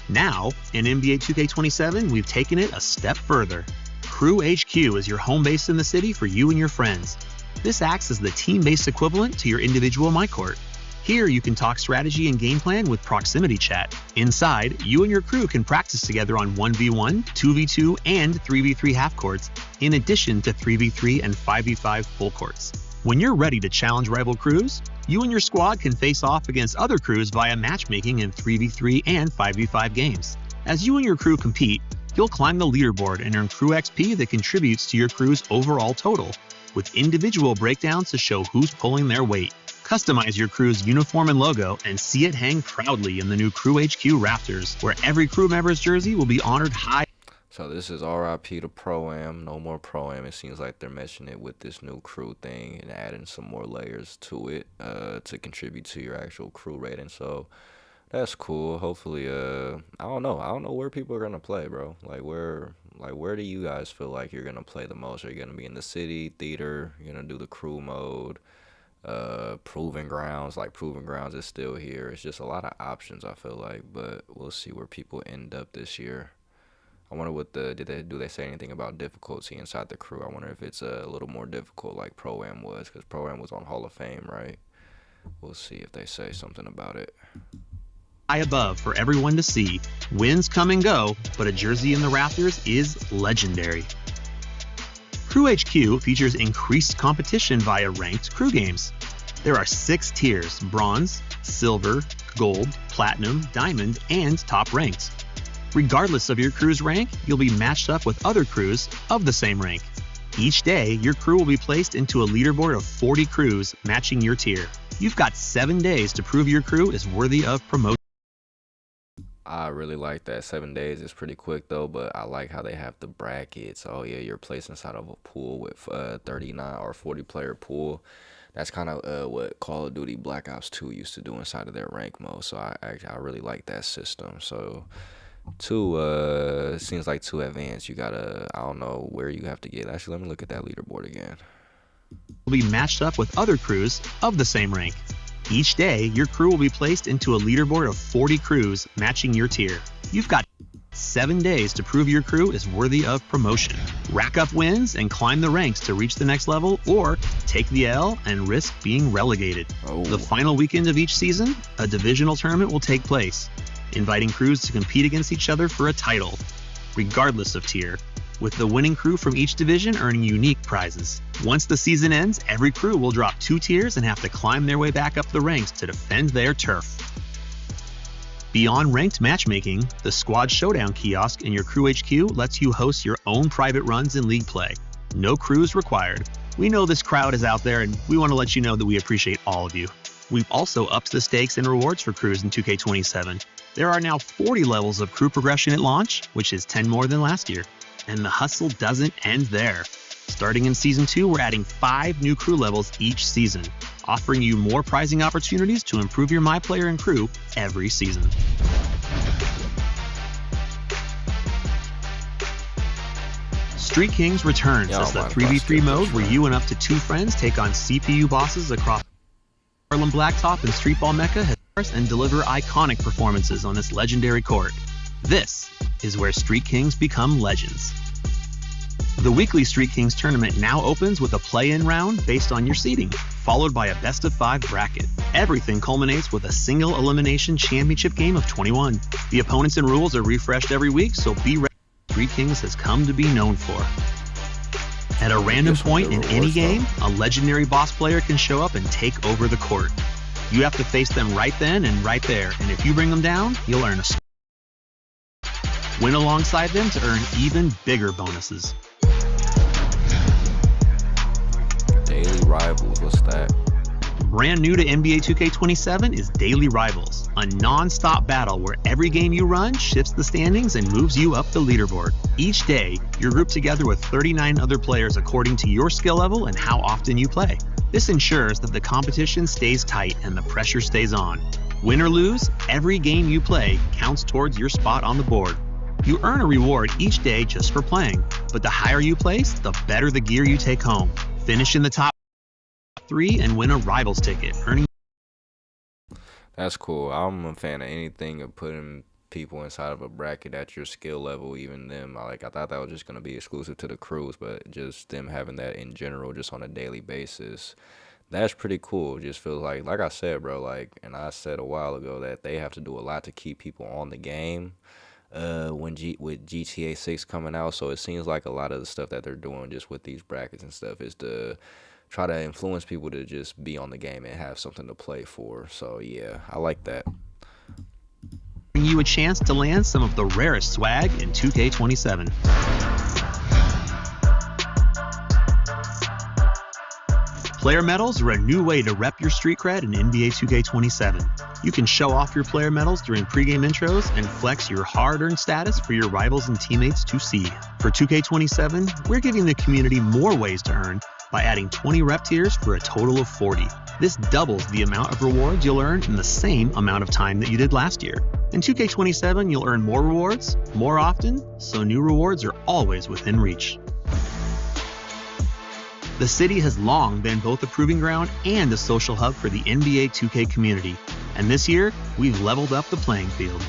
Now, in NBA 2K27, we've taken it a step further. Crew HQ is your home base in the city for you and your friends. This acts as the team-based equivalent to your individual MyCourt. Here, you can talk strategy and game plan with Proximity Chat. Inside, you and your crew can practice together on 1v1, 2v2, and 3v3 half courts, in addition to 3v3 and 5v5 full courts. When you're ready to challenge rival crews, you and your squad can face off against other crews via matchmaking in 3v3 and 5v5 games. As you and your crew compete, you'll climb the leaderboard and earn crew XP that contributes to your crew's overall total, with individual breakdowns to show who's pulling their weight. Customize your crew's uniform and logo and see it hang proudly in the new Crew HQ Rafters, where every crew member's jersey will be honored high. So this is RIP to Pro-Am. No more Pro-Am. It seems like they're meshing it with this new crew thing and adding some more layers to it to contribute to your actual crew rating. So that's cool. Hopefully, I don't know. I don't know where people are gonna play, bro. Where do you guys feel like you're gonna play the most? Are you gonna be in the city, theater? You're gonna do the crew mode? Proving grounds. Like, Proving Grounds is still here. It's just a lot of options, I feel like, but we'll see where people end up this year. I wonder what do they say anything about difficulty inside the crew? I wonder if it's a little more difficult like Pro-Am was, because Pro-Am was on Hall of Fame, right? We'll see if they say something about it. High above for everyone to see. Wins come and go, but a jersey in the rafters is legendary. Crew HQ features increased competition via ranked crew games. There are 6 tiers: bronze, silver, gold, platinum, diamond, and top ranked. Regardless of your crew's rank, you'll be matched up with other crews of the same rank. Each day, your crew will be placed into a leaderboard of 40 crews matching your tier. You've got 7 days to prove your crew is worthy of promotion. I really like that. 7 days is pretty quick though, but I like how they have the brackets. Oh yeah, you're placed inside of a pool with 39 or 40 player pool. That's kind of what Call of Duty Black Ops 2 used to do inside of their rank mode. So I really like that system. So 2 seems like too advanced. You gotta, I don't know where you have to get. Actually, let me look at that leaderboard again. Will be matched up with other crews of the same rank. Each day, your crew will be placed into a leaderboard of 40 crews matching your tier. You've got 7 days to prove your crew is worthy of promotion. Rack up wins and climb the ranks to reach the next level, or take the L and risk being relegated. The final weekend of each season, a divisional tournament will take place, inviting crews to compete against each other for a title, regardless of tier, with the winning crew from each division earning unique prizes. Once the season ends, every crew will drop 2 tiers and have to climb their way back up the ranks to defend their turf. Beyond ranked matchmaking, the Squad Showdown kiosk in your Crew HQ lets you host your own private runs in league play. No crews required. We know this crowd is out there, and we want to let you know that we appreciate all of you. We've also upped the stakes and rewards for crews in 2K27. There are now 40 levels of crew progression at launch, which is 10 more than last year. And the hustle doesn't end there. Starting in Season 2, we're adding 5 new crew levels each season, offering you more prizing opportunities to improve your MyPlayer and crew every season. Street Kings returns as the 3v3 mode where you and up to 2 friends take on CPU bosses across Harlem Blacktop and Streetball Mecca and deliver iconic performances on this legendary court. This is where Street Kings become legends. The weekly Street Kings tournament now opens with a play-in round based on your seeding, followed by a best-of-5 bracket. Everything culminates with a single elimination championship game of 21. The opponents and rules are refreshed every week, so be ready. Street Kings has come to be known for. At a random point in any game, a legendary boss player can show up and take over the court. You have to face them right then and right there, and if you bring them down, you'll earn a win alongside them to earn even bigger bonuses. Daily Rivals, what's that? Brand new to NBA 2K27 is Daily Rivals, a non-stop battle where every game you run shifts the standings and moves you up the leaderboard. Each day, you're grouped together with 39 other players according to your skill level and how often you play. This ensures that the competition stays tight and the pressure stays on. Win or lose, every game you play counts towards your spot on the board. You earn a reward each day just for playing, but the higher you place, the better the gear you take home. Finish in the top 3 and win a Rivals ticket, earning. That's cool. I'm a fan of anything of putting people inside of a bracket at your skill level, even them. I thought that was just going to be exclusive to the crews, but just them having that in general, just on a daily basis. That's pretty cool. Just feels like I said, bro, like, and I said a while ago that they have to do a lot to keep people on the game. With GTA 6 coming out, so it seems like a lot of the stuff that they're doing just with these brackets and stuff is to try to influence people to just be on the game and have something to play for. So yeah, I like that. Giving you a chance to land some of the rarest swag in 2K27. Player medals are a new way to rep your street cred in NBA 2K27. You can show off your player medals during pregame intros and flex your hard-earned status for your rivals and teammates to see. For 2K27, we're giving the community more ways to earn by adding 20 rep tiers for a total of 40. This doubles the amount of rewards you'll earn in the same amount of time that you did last year. In 2K27, you'll earn more rewards, more often, so new rewards are always within reach. The city has long been both a proving ground and a social hub for the NBA 2K community, and this year, we've leveled up the playing field.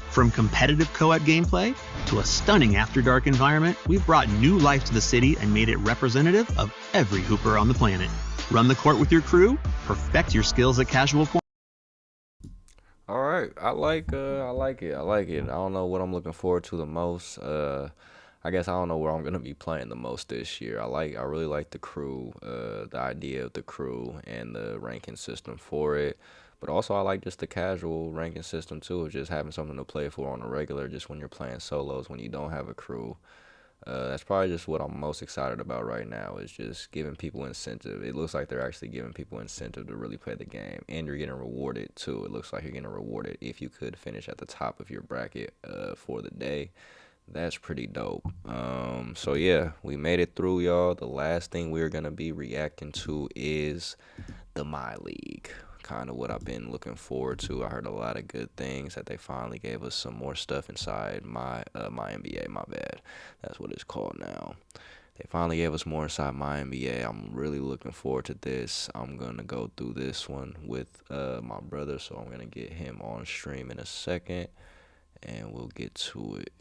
From competitive co-op gameplay to a stunning After Dark environment, we've brought new life to the city and made it representative of every hooper on the planet. Run the court with your crew, perfect your skills at casual point. All right, I like it. I don't know what I'm looking forward to the most. I guess I don't know where I'm gonna be playing the most this year. I really like the crew, the idea of the crew and the ranking system for it. But also I like just the casual ranking system too, of just having something to play for on a regular, just when you're playing solos when you don't have a crew. That's probably just what I'm most excited about right now, is just giving people incentive. It looks like they're actually giving people incentive to really play the game, and you're getting rewarded too. It looks like you're getting rewarded if you could finish at the top of your bracket for the day. That's pretty dope. So yeah, we made it through, y'all. The last thing we're gonna be reacting to is the My League. Kind of what I've been looking forward to. I heard a lot of good things that they finally gave us some more stuff inside my NBA. My bad, that's what it's called now. They finally gave us more inside my NBA. I'm really looking forward to this. I'm gonna go through this one with my brother, so I'm gonna get him on stream in a second, and we'll get to it.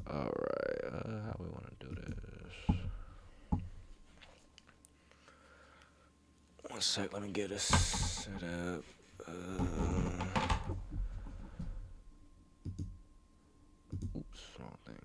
All right, how we want to do this? One sec, let me get us set up. Oops, wrong thing.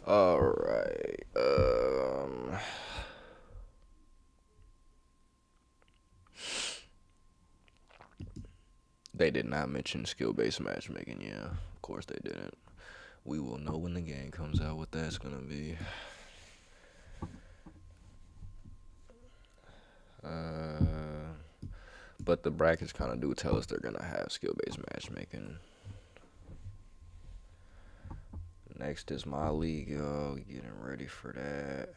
All right. They did not mention skill-based matchmaking. Yeah, of course they didn't. We will know when the game comes out what that's gonna be. But the brackets kind of do tell us they're gonna have skill-based matchmaking. Next is my league, yo. Getting ready for that.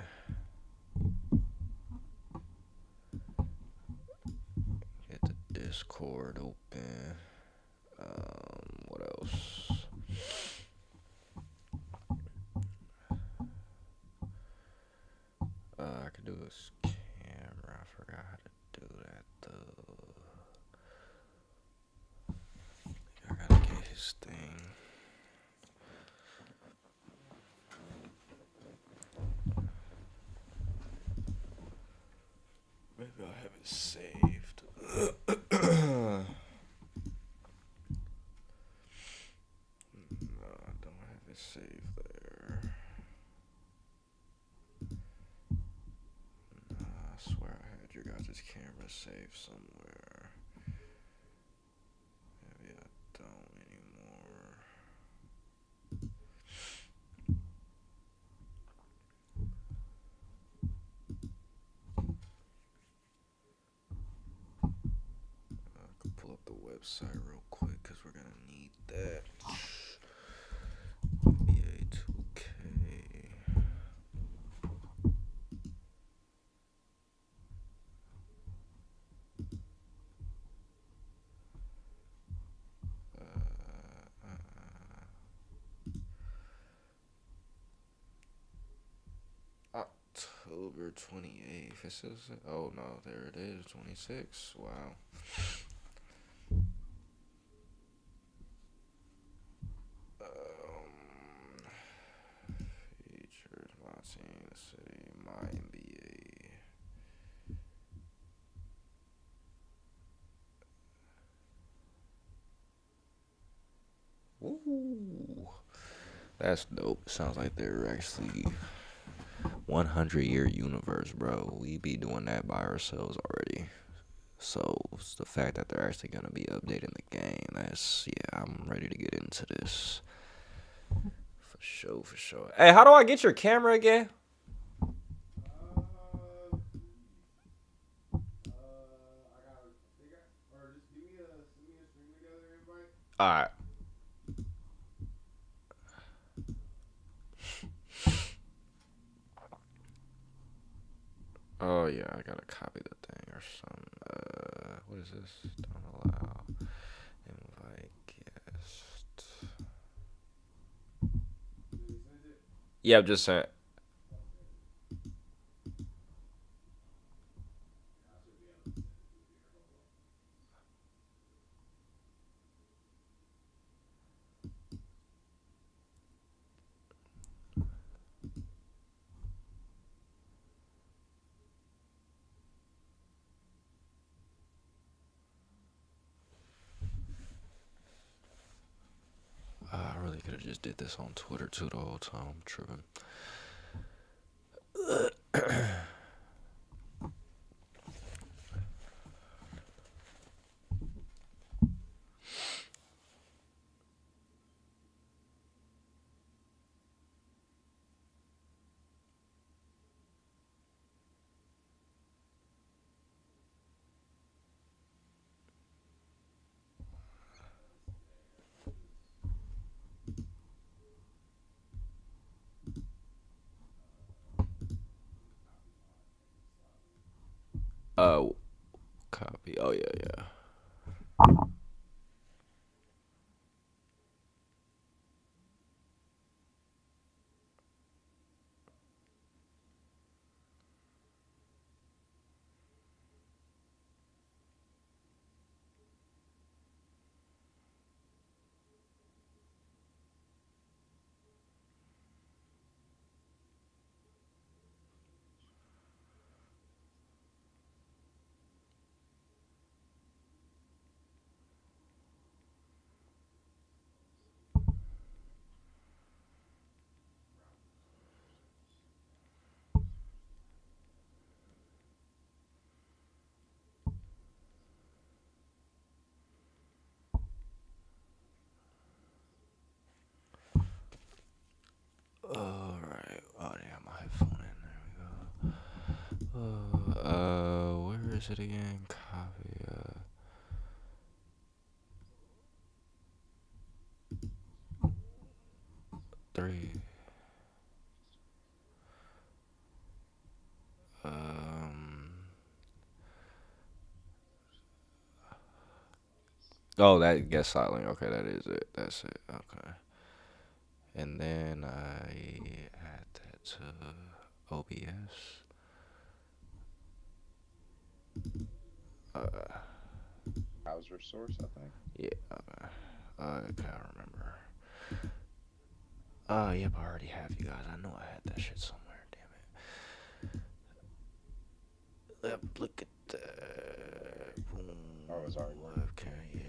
Get the Discord open. What else? I could do this camera. I forgot how to do that though. I gotta get his thing. Maybe I'll have it saved. No, I don't have it saved there. No, I swear I had your guys' camera saved somewhere. Maybe I don't anymore. I could pull up the website real quick because we're gonna need that. NBA 2K. October 28th. It says, oh no, there it is, 26. Wow. Features my team, the city, my NBA. Ooh, that's dope. Sounds like they're actually 100-year universe, bro. We be doing that by ourselves already. So it's the fact that they're actually gonna be updating the game. That's, yeah, I'm ready to get into this. For sure, for sure. Hey, how do I get your camera again? All right. Oh yeah, I gotta copy the thing or something. What is this? Don't allow. Invite guest. Yeah, I'm just saying. I really could have just did this on Twitter too the whole time. I'm tripping. Copy. Oh yeah, yeah. is it again? Copy. 3. Oh, that gets silent. Okay, that is it. That's it. Okay. And then I add that to OBS. Browser source, I think. Yeah. Okay. I can't remember. Yep, I already have you guys. I know I had that shit somewhere. Damn it. Yep, look at that. Boom. Oh, it's already working. Okay, yeah.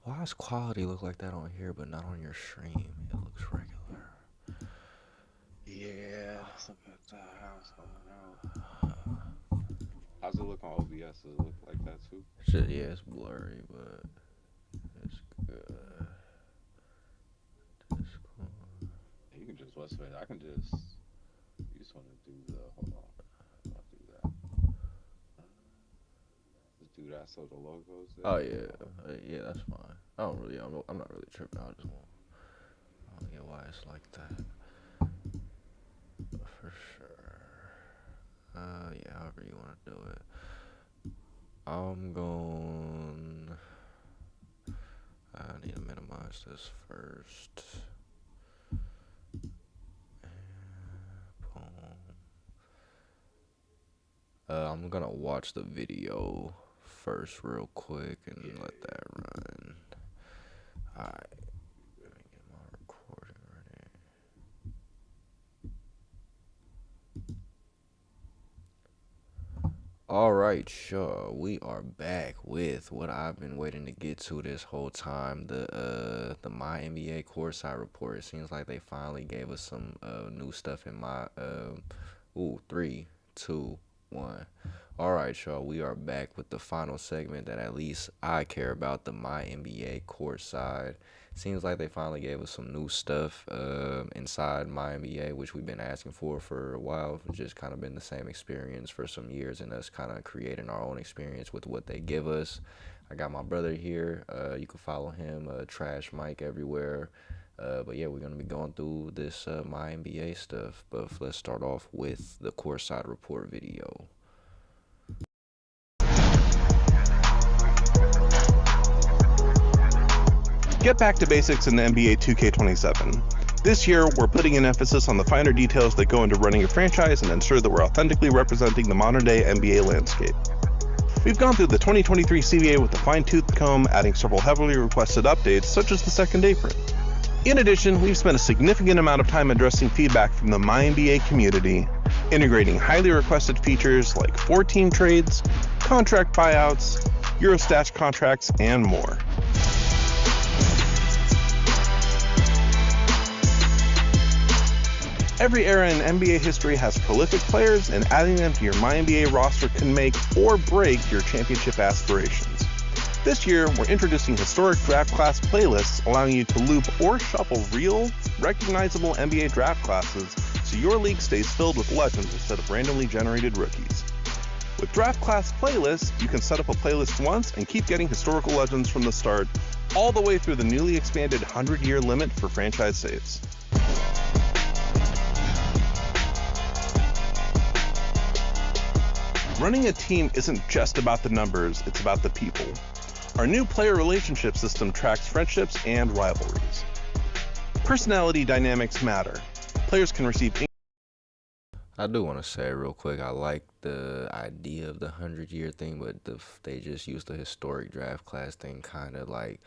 Why does quality look like that on here but not on your stream? It looks regular. Yeah, let's look at the house going out. How's it look on OBS? Does it look like that too? Shit, yeah, it's blurry, but it's good. Discord. You can just what's it? I can just. You just want to do the. Hold on. I'll do that. Just do that so the logo's there. Oh yeah, yeah, that's fine. I'm not really tripping. I just want. I don't get why it's like that. For sure. Yeah, however you want to do it. I'm going. I need to minimize this first. I'm gonna watch the video first real quick and let that run. Alright. Let me get my recording ready. Alright, sure. We are back with what I've been waiting to get to this whole time. The My NBA Courtside Report. It seems like they finally gave us some new stuff in my 3, 2, 1. Alright, y'all, we are back with the final segment that at least I care about, the My NBA Courtside. Seems like they finally gave us some new stuff inside My NBA, which we've been asking for a while. It's just kind of been the same experience for some years, and us kind of creating our own experience with what they give us. I got my brother here. You can follow him, Trash Mike, everywhere. But yeah, we're going to be going through this My NBA stuff. But let's start off with the Courtside Report video. Get back to basics in the NBA 2K27. This year, we're putting an emphasis on the finer details that go into running a franchise and ensure that we're authentically representing the modern-day NBA landscape. We've gone through the 2023 CBA with a fine-tooth comb, adding several heavily requested updates, such as the second apron. In addition, we've spent a significant amount of time addressing feedback from the MyNBA community, integrating highly requested features like 4-team trades, contract buyouts, Eurostash contracts, and more. Every era in NBA history has prolific players, and adding them to your MyNBA roster can make or break your championship aspirations. This year, we're introducing historic draft class playlists, allowing you to loop or shuffle real, recognizable NBA draft classes so your league stays filled with legends instead of randomly generated rookies. With draft class playlists, you can set up a playlist once and keep getting historical legends from the start, all the way through the newly expanded 100-year limit for franchise saves. Running a team isn't just about the numbers, it's about the people. Our new player relationship system tracks friendships and rivalries. Personality dynamics matter. Players can receive. I do want to say real quick, I like the idea of the 100-year thing, but they just used the historic draft class thing, kind of like,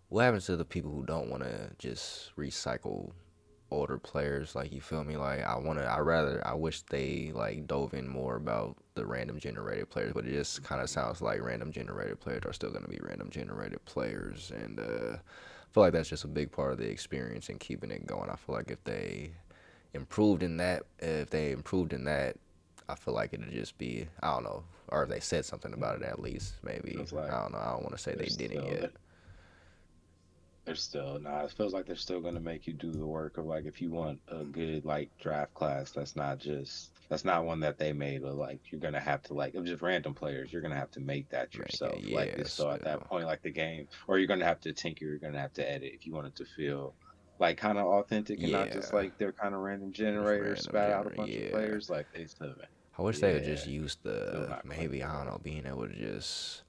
what happens to the people who don't want to just recycle older players? Like, you feel me? Like, I wish they like dove in more about the random generated players, but it just kind of sounds like random generated players are still going to be random generated players, and I feel like that's just a big part of the experience and keeping it going. I feel like if they improved in that, I feel like it'd just be, I don't know, or if they said something about it at least, maybe. It's like I don't know. I don't want to say they didn't yet. They're still it feels like they're still gonna make you do the work of, like, if you want a good like draft class that's not one that they made, but like you're gonna have to, like, of just random players, you're gonna have to make that yourself. Yeah, Like this, so at that point, like the game, or you're gonna have to tinker, you're gonna have to edit if you want it to feel like kind of authentic and not just like they're kind of random generators spat out a bunch of players. Like they still. I wish they would just use maybe, I don't know, being able to just,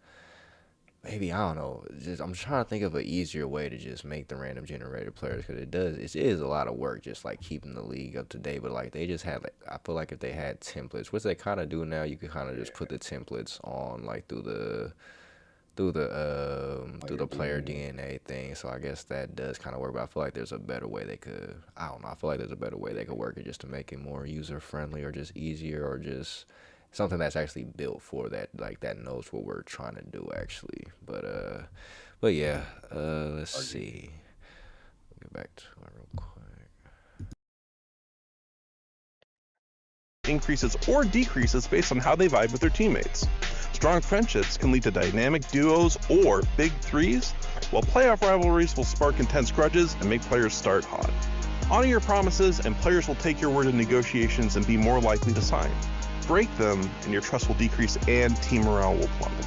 maybe, I don't know, just, I'm trying to think of an easier way to just make the random generated players, because it is a lot of work just like keeping the league up to date. But like they just had, like, I feel like if they had templates, which they kind of do now, you could kind of just put the templates on like through the player DNA thing. So I guess that does kind of work, but I feel like there's a better way they could, I don't know, I feel like there's a better way they could work it just to make it more user friendly, or just easier, or just something that's actually built for that, like that knows what we're trying to do actually. But yeah, let's see. Get back to it real quick. Increases or decreases based on how they vibe with their teammates. Strong friendships can lead to dynamic duos or big threes, while playoff rivalries will spark intense grudges and make players start hot. Honor your promises, and players will take your word in negotiations and be more likely to sign. Break them, and your trust will decrease and team morale will plummet.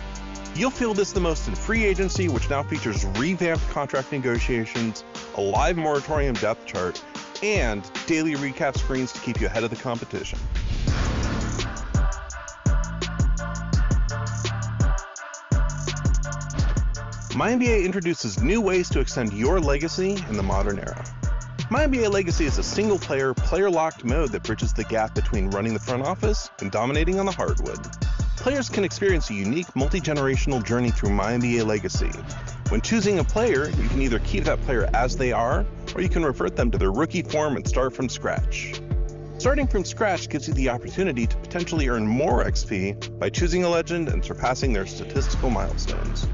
You'll feel this the most in free agency, which now features revamped contract negotiations, a live moratorium depth chart, and daily recap screens to keep you ahead of the competition. MyNBA introduces new ways to extend your legacy in the modern era. MyNBA Legacy is a single-player, player-locked mode that bridges the gap between running the front office and dominating on the hardwood. Players can experience a unique multi-generational journey through MyNBA Legacy. When choosing a player, you can either keep that player as they are, or you can revert them to their rookie form and start from scratch. Starting from scratch gives you the opportunity to potentially earn more XP by choosing a legend and surpassing their statistical milestones.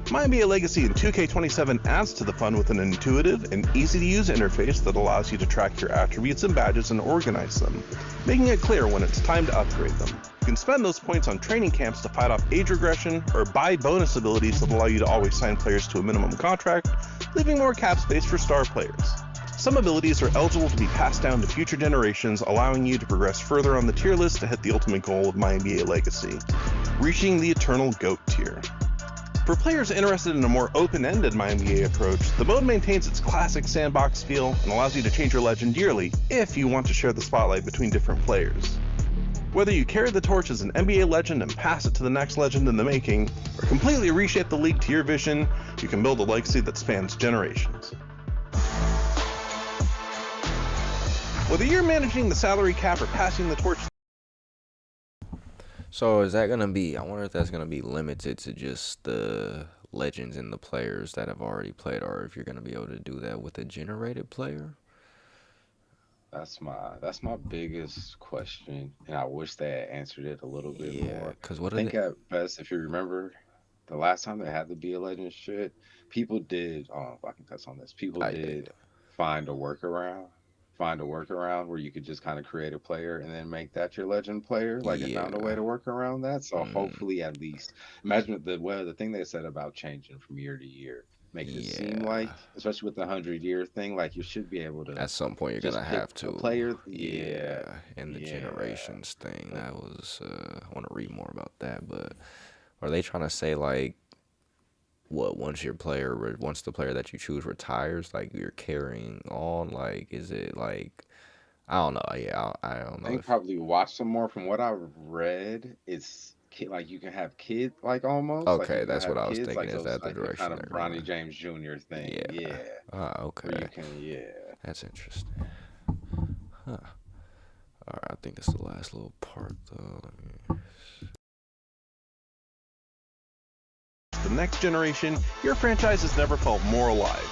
MyNBA Legacy in 2K27 adds to the fun with an intuitive and easy-to-use interface that allows you to track your attributes and badges and organize them, making it clear when it's time to upgrade them. You can spend those points on training camps to fight off age regression, or buy bonus abilities that allow you to always sign players to a minimum contract, leaving more cap space for star players. Some abilities are eligible to be passed down to future generations, allowing you to progress further on the tier list to hit the ultimate goal of MyNBA Legacy, reaching the eternal GOAT tier. For players interested in a more open-ended MyNBA approach, the mode maintains its classic sandbox feel and allows you to change your legend yearly if you want to share the spotlight between different players. Whether you carry the torch as an NBA legend and pass it to the next legend in the making, or completely reshape the league to your vision, you can build a legacy that spans generations. Whether you're managing the salary cap or passing the torch. So is that gonna be, I wonder if that's gonna be limited to just the legends and the players that have already played, or if you're gonna be able to do that with a generated player? That's my biggest question, and I wish they had answered it a little bit more. Because what I think at best, if you remember, the last time they had the Be a Legend shit, people did, if I can touch on this, people did find a workaround where you could just kind of create a player and then make that your legend player. Like, it found a way to work around that. So hopefully, at least, imagine the thing they said about changing from year to year, making it seem like, especially with the 100-year thing, like you should be able to. At some point, you're gonna have to. Player, and the generations thing. That was. I want to read more about that, but are they trying to say like, what, once the player that you choose retires, like you're carrying on? Like, is it like, I don't know. Yeah, I don't know. I think probably watch some more. From what I read, it's kid, like you can have kids, like almost like you Okay, can that's what have I was kids, thinking. like Is those, that the like the kind direction of they're Bronny going? James Jr. thing. Yeah. Yeah, Ah, where you okay. can, yeah. That's interesting. Huh. All right, I think it's the last little part though. The next generation, your franchise has never felt more alive.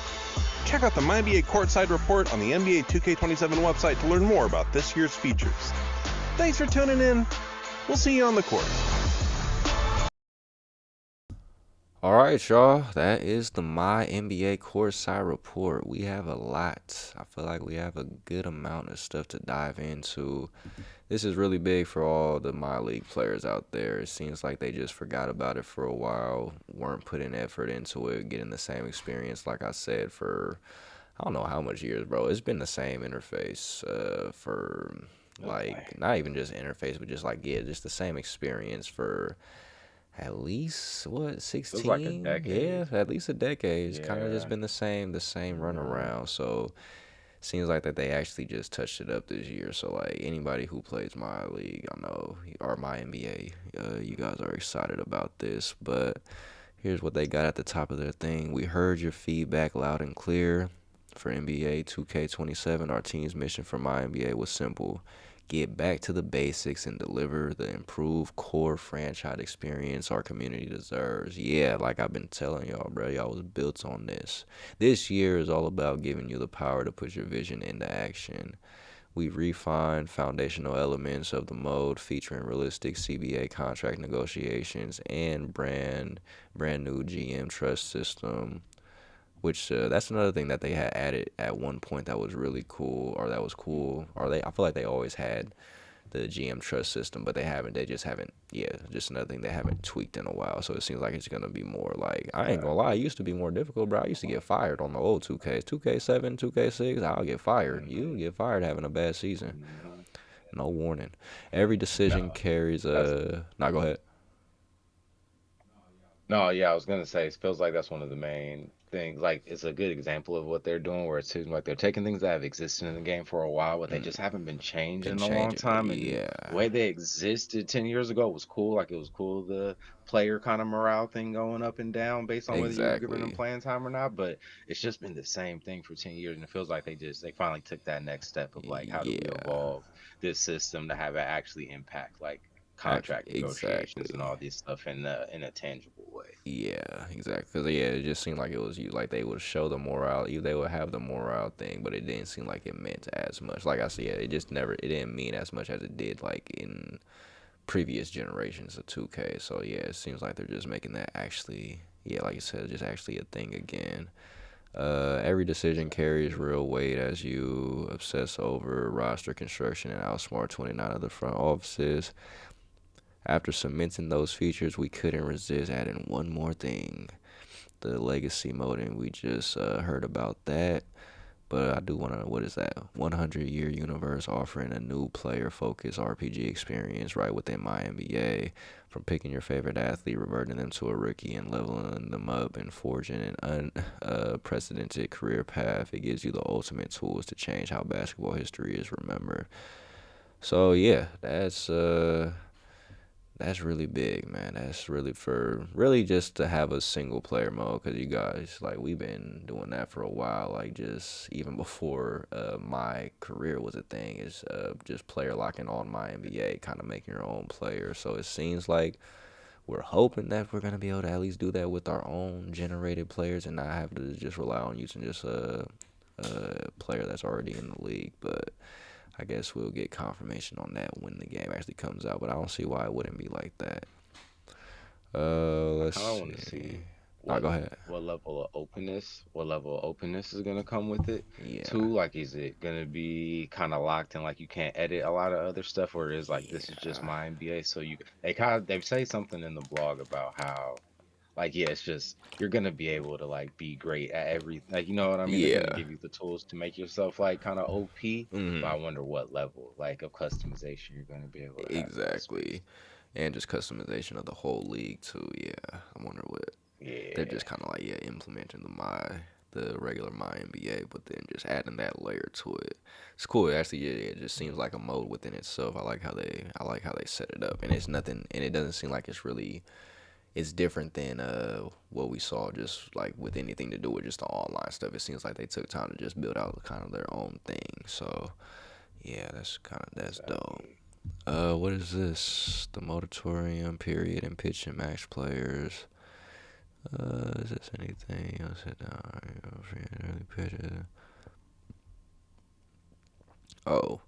Check out the MyNBA Courtside Report on the NBA 2K27 website to learn more about this year's features. Thanks for tuning in. We'll see you on the court. All right, y'all. That is the My NBA Courtside Report. We have a lot. I feel like we have a good amount of stuff to dive into. This is really big for all the My League players out there. It seems like they just forgot about it for a while, weren't putting effort into it, getting the same experience, like I said, for I don't know how much years, bro. It's been the same interface for, like, not even just interface, but just, like, yeah, just the same experience for at least, what, Feels like a 16? decade. Yeah, at least a decade. It's kind of just Yeah. been the same run around. So seems like that they actually just touched it up this year. So, like, anybody who plays My League, I know, or My NBA, you guys are excited about this. But here's what they got at the top of their thing. We heard your feedback loud and clear. For NBA 2K27, our team's mission for My NBA was simple. Get back to the basics and deliver the improved core franchise experience our community deserves. Yeah, like I've been telling y'all, bro, y'all was built on this. This year is all about giving you the power to put your vision into action. We refined foundational elements of the mode, featuring realistic CBA contract negotiations and brand new GM trust system, which that's another thing that they had added at one point that was really cool, or that was cool, or I feel like they always had the GM trust system, but they just haven't, yeah, just another thing they haven't tweaked in a while. So it seems like it's gonna be more like, I ain't gonna lie, it used to be more difficult, bro. I used to get fired on the old 2Ks, 2K7, 2K6, I'll get fired. You get fired having a bad season, no warning. Every decision carries a. Nah, go ahead. No, yeah, I was gonna say it feels like that's one of the main things. Like it's a good example of what they're doing, where it seems like they're taking things that have existed in the game for a while, but they just haven't been changed Been in a long changing, time. And yeah. the way they existed 10 years ago was cool. Like it was cool, the player kind of morale thing going up and down based on whether you were giving them Exactly. playing time or not. But it's just been the same thing for 10 years, and it feels like they finally took that next step of like, how do we Yeah. evolve this system to have it actually impact like contract negotiations and all this stuff in a tangible way. Yeah, exactly. Cause yeah, it just seemed like it was like they would show the morale, they would have the morale thing, but it didn't seem like it meant as much. Like I said, yeah, it didn't mean as much as it did like in previous generations of 2K. So yeah, it seems like they're just making that actually, yeah, like you said, just actually a thing again. Every decision carries real weight as you obsess over roster construction and outsmart 29 of the front offices. After cementing those features, we couldn't resist adding one more thing, the legacy mode, and we just heard about that. But I do want to, what is that? 100-year universe offering a new player-focused RPG experience right within My NBA. From picking your favorite athlete, reverting them to a rookie, and leveling them up, and forging an unprecedented career path. It gives you the ultimate tools to change how basketball history is remembered. So yeah, that's really big, man. That's really just to have a single player mode, because you guys, like, we've been doing that for a while, like, just even before my career was a thing, is just player locking on My NBA, kind of making your own player. So it seems like we're hoping that we're going to be able to at least do that with our own generated players and not have to just rely on using just a player that's already in the league. But I guess we'll get confirmation on that when the game actually comes out, but I don't see why it wouldn't be like that. Let's I want to see see. what Go ahead. what level of openness is gonna come with it. Yeah. Too, like, is it gonna be kind of locked in, like you can't edit a lot of other stuff, or is like this is just My NBA? So they say something in the blog about how, like, yeah, it's just you're gonna be able to like be great at every, like, you know what I mean? They're Yeah. gonna give you the tools to make yourself like kind of OP. Mhm. But I wonder what level like of customization you're gonna be able to have in that space. Exactly. And just customization of the whole league too. Yeah. I wonder what they're Yeah. just kind of like, yeah, implementing the regular My NBA, but then just adding that layer to it. It's cool. Actually, yeah, it just seems like a mode within itself. I like how they set it up, and it's nothing, and it doesn't seem like it's different than what we saw just like with anything to do with just the online stuff. It seems like they took time to just build out kind of their own thing. So yeah, that's dope. What is this? The moratorium period and pitch and max players. Is this anything else? Early pitches. Oh,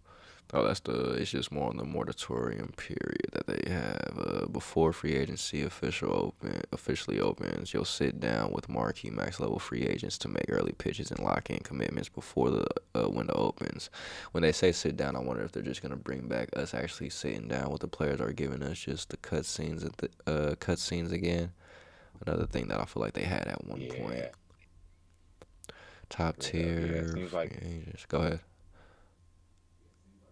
it's just more on the moratorium period that they have. Before free agency officially opens, you'll sit down with marquee max level free agents to make early pitches and lock in commitments before the window opens. When they say sit down, I wonder if they're just gonna bring back us actually sitting down with the players, or giving us just the cutscenes again. Another thing that I feel like they had at one point. Top tier free agents. Go ahead.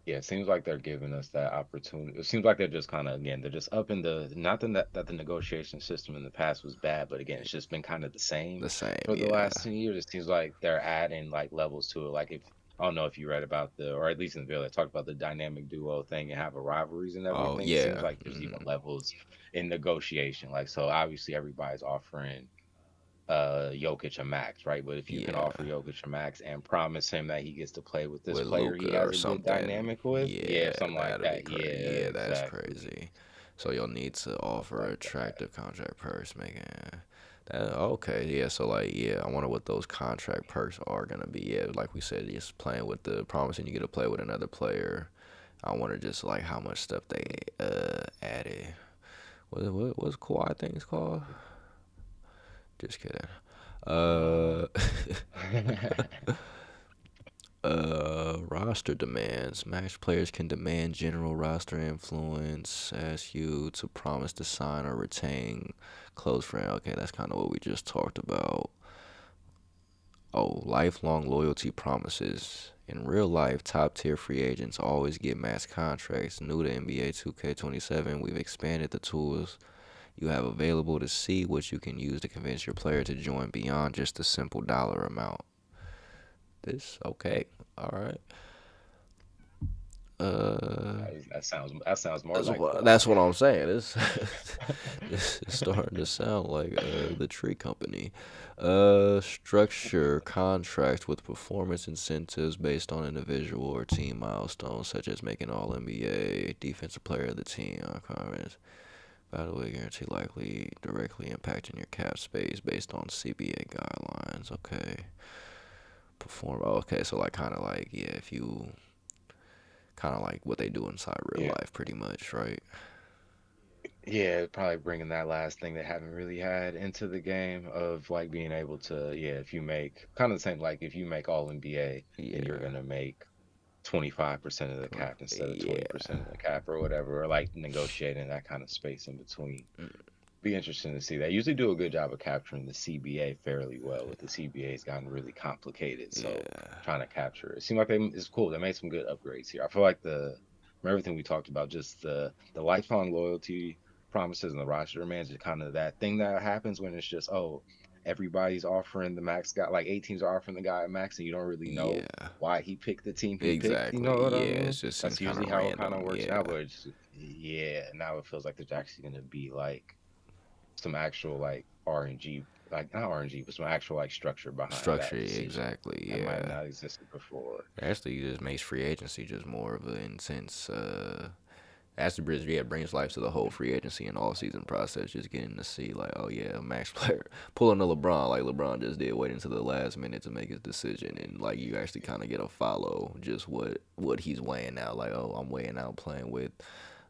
Yeah, it seems like they're giving us that opportunity. It seems like they're just kind of, again, they're just upping not that the negotiation system in the past was bad, but again, it's just been kind of the same for the last 10 years. It seems like they're adding like levels to it. Like, if I don't know if you read about or at least in the video, they talked about the dynamic duo thing and having rivalries and everything. Oh yeah. It seems like there's even levels in negotiation. Like, so obviously everybody's offering Jokic a max, right? But if you can offer Jokic a max and promise him that he gets to play with this player Luka he has a good dynamic with, something like that. Yeah, that's crazy. So you'll need to offer attractive contract perks, making that okay. Yeah, so like I wonder what those contract perks are gonna be. Yeah, like we said, just playing with the promising you get to play with another player. I wonder just like how much stuff they added. What's Kawhi things called? Just kidding. Roster demands. Max players can demand general roster influence, ask you to promise to sign or retain close friend. Okay, that's kind of what we just talked about. Oh, lifelong loyalty promises. In real life, top-tier free agents always get max contracts. New to NBA 2K27, we've expanded the tools you have available to see what you can use to convince your player to join beyond just a simple dollar amount. Okay, all right. That sounds more that's what I'm saying. It's starting to sound like the tree company. Structure contracts with performance incentives based on individual or team milestones, such as making All NBA, defensive player of the team, conference. By the way, guarantee likely directly impacting your cap space based on CBA guidelines. Okay. Okay, so like kind of like if you kind of like what they do inside real life, pretty much, right? Yeah, probably bringing that last thing they haven't really had into the game of like being able to, if you make kind of the same, like if you make All NBA, then you're gonna make 25% of the cap instead of 20% of the cap or whatever, or like negotiating that kind of space in between. Be interesting to see. They usually do a good job of capturing the CBA fairly well. With the CBA, it's gotten really complicated, so trying to capture it seemed like it's cool. They made some good upgrades here. I feel like from everything we talked about, just the lifelong loyalty promises and the roster demands is kind of that thing that happens when it's just everybody's offering the max guy, like 8 teams are offering the guy a max, and you don't really know why he picked the team he picked. You know what I mean? It's just that's usually how it kind of works now. But now it feels like there's actually going to be like some actual like RNG, like not RNG, but some actual like structure behind that exactly. That might not existed before. Actually, it just makes free agency just more of an intense. Brings life to the whole free agency and all season process. Just getting to see like, max player pulling a LeBron like LeBron just did, waiting to the last minute to make his decision, and like you actually kind of get a follow just what he's weighing out. Like, I'm weighing out playing with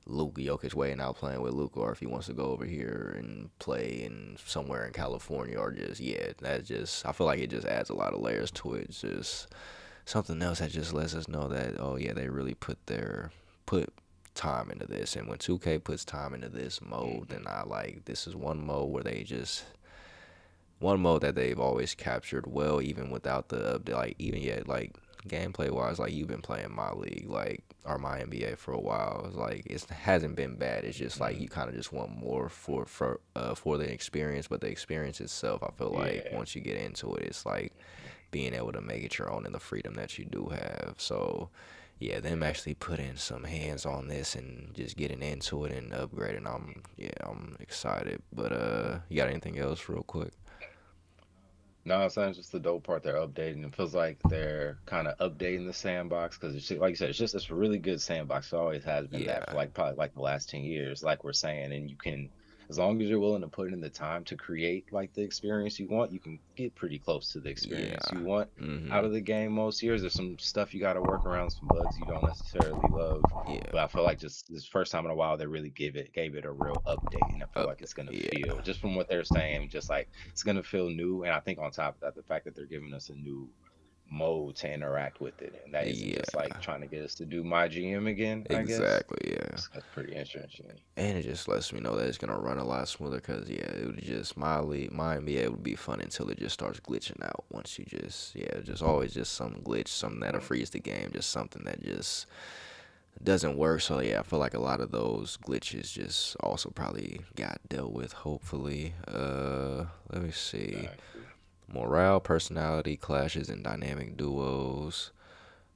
Luka, Jokic weighing out playing with Luka, or if he wants to go over here and play in somewhere in California, or I feel like it just adds a lot of layers to it. It's just something else that just lets us know that they really put time into this. And when 2K puts time into this mode, then this is one mode that they've always captured well, even without the update. gameplay wise, like you've been playing my league, like or my NBA for a while. It's like it hasn't been bad. It's just like you kind of just want more for the experience, but the experience itself, I feel like once you get into it, it's like being able to make it your own and the freedom that you do have. So yeah, them actually putting some hands on this and just getting into it and upgrading. I'm excited. But you got anything else real quick? No, I'm saying it's just the dope part they're updating. It feels like they're kind of updating the sandbox because it's like you said, it's a really good sandbox. It always has been that for like probably like the last 10 years, like we're saying. And you can, as long as you're willing to put in the time to create like the experience you want, you can get pretty close to the experience you want out of the game most years. There's some stuff you got to work around, some bugs you don't necessarily love. But I feel like just this first time in a while they really gave it a real update, and I feel like it's gonna feel, just from what they're saying, just like it's gonna feel new. And I think on top of that, the fact that they're giving us a new mode to interact with it, and that isn't just like trying to get us to do my GM again. Exactly. That's pretty interesting. And it just lets me know that it's gonna run a lot smoother because it would just my NBA would be fun until it just starts glitching out. Once you just always just some glitch, something that'll freeze the game, just something that just doesn't work. So yeah, I feel like a lot of those glitches just also probably got dealt with, hopefully. Let me see. Morale, personality, clashes, and dynamic duos.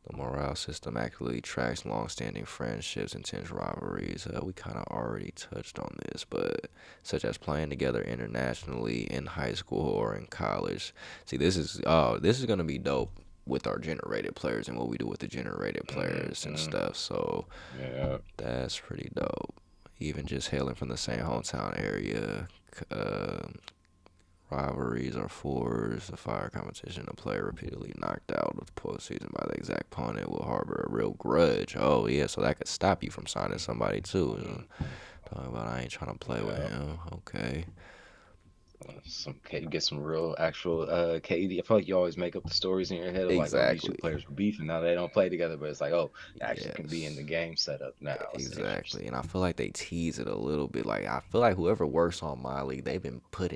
The morale system accurately tracks long-standing friendships, intense rivalries. We kind of already touched on this, but such as playing together internationally in high school or in college. See, this is gonna be dope with our generated players and what we do with the generated players and stuff. So that's pretty dope. Even just hailing from the same hometown area. Rivalries are fours. The fire competition, a player repeatedly knocked out of the postseason by the exact opponent will harbor a real grudge. Oh yeah, so that could stop you from signing somebody too. Talking about I ain't trying to play with him. Okay. You get some real actual KD. I feel like you always make up the stories in your head of like, oh, these two players were beefing, now they don't play together, but it's like, oh, it actually can be in the game setup now. Exactly. And I feel like they tease it a little bit. Like I feel like whoever works on my league, they put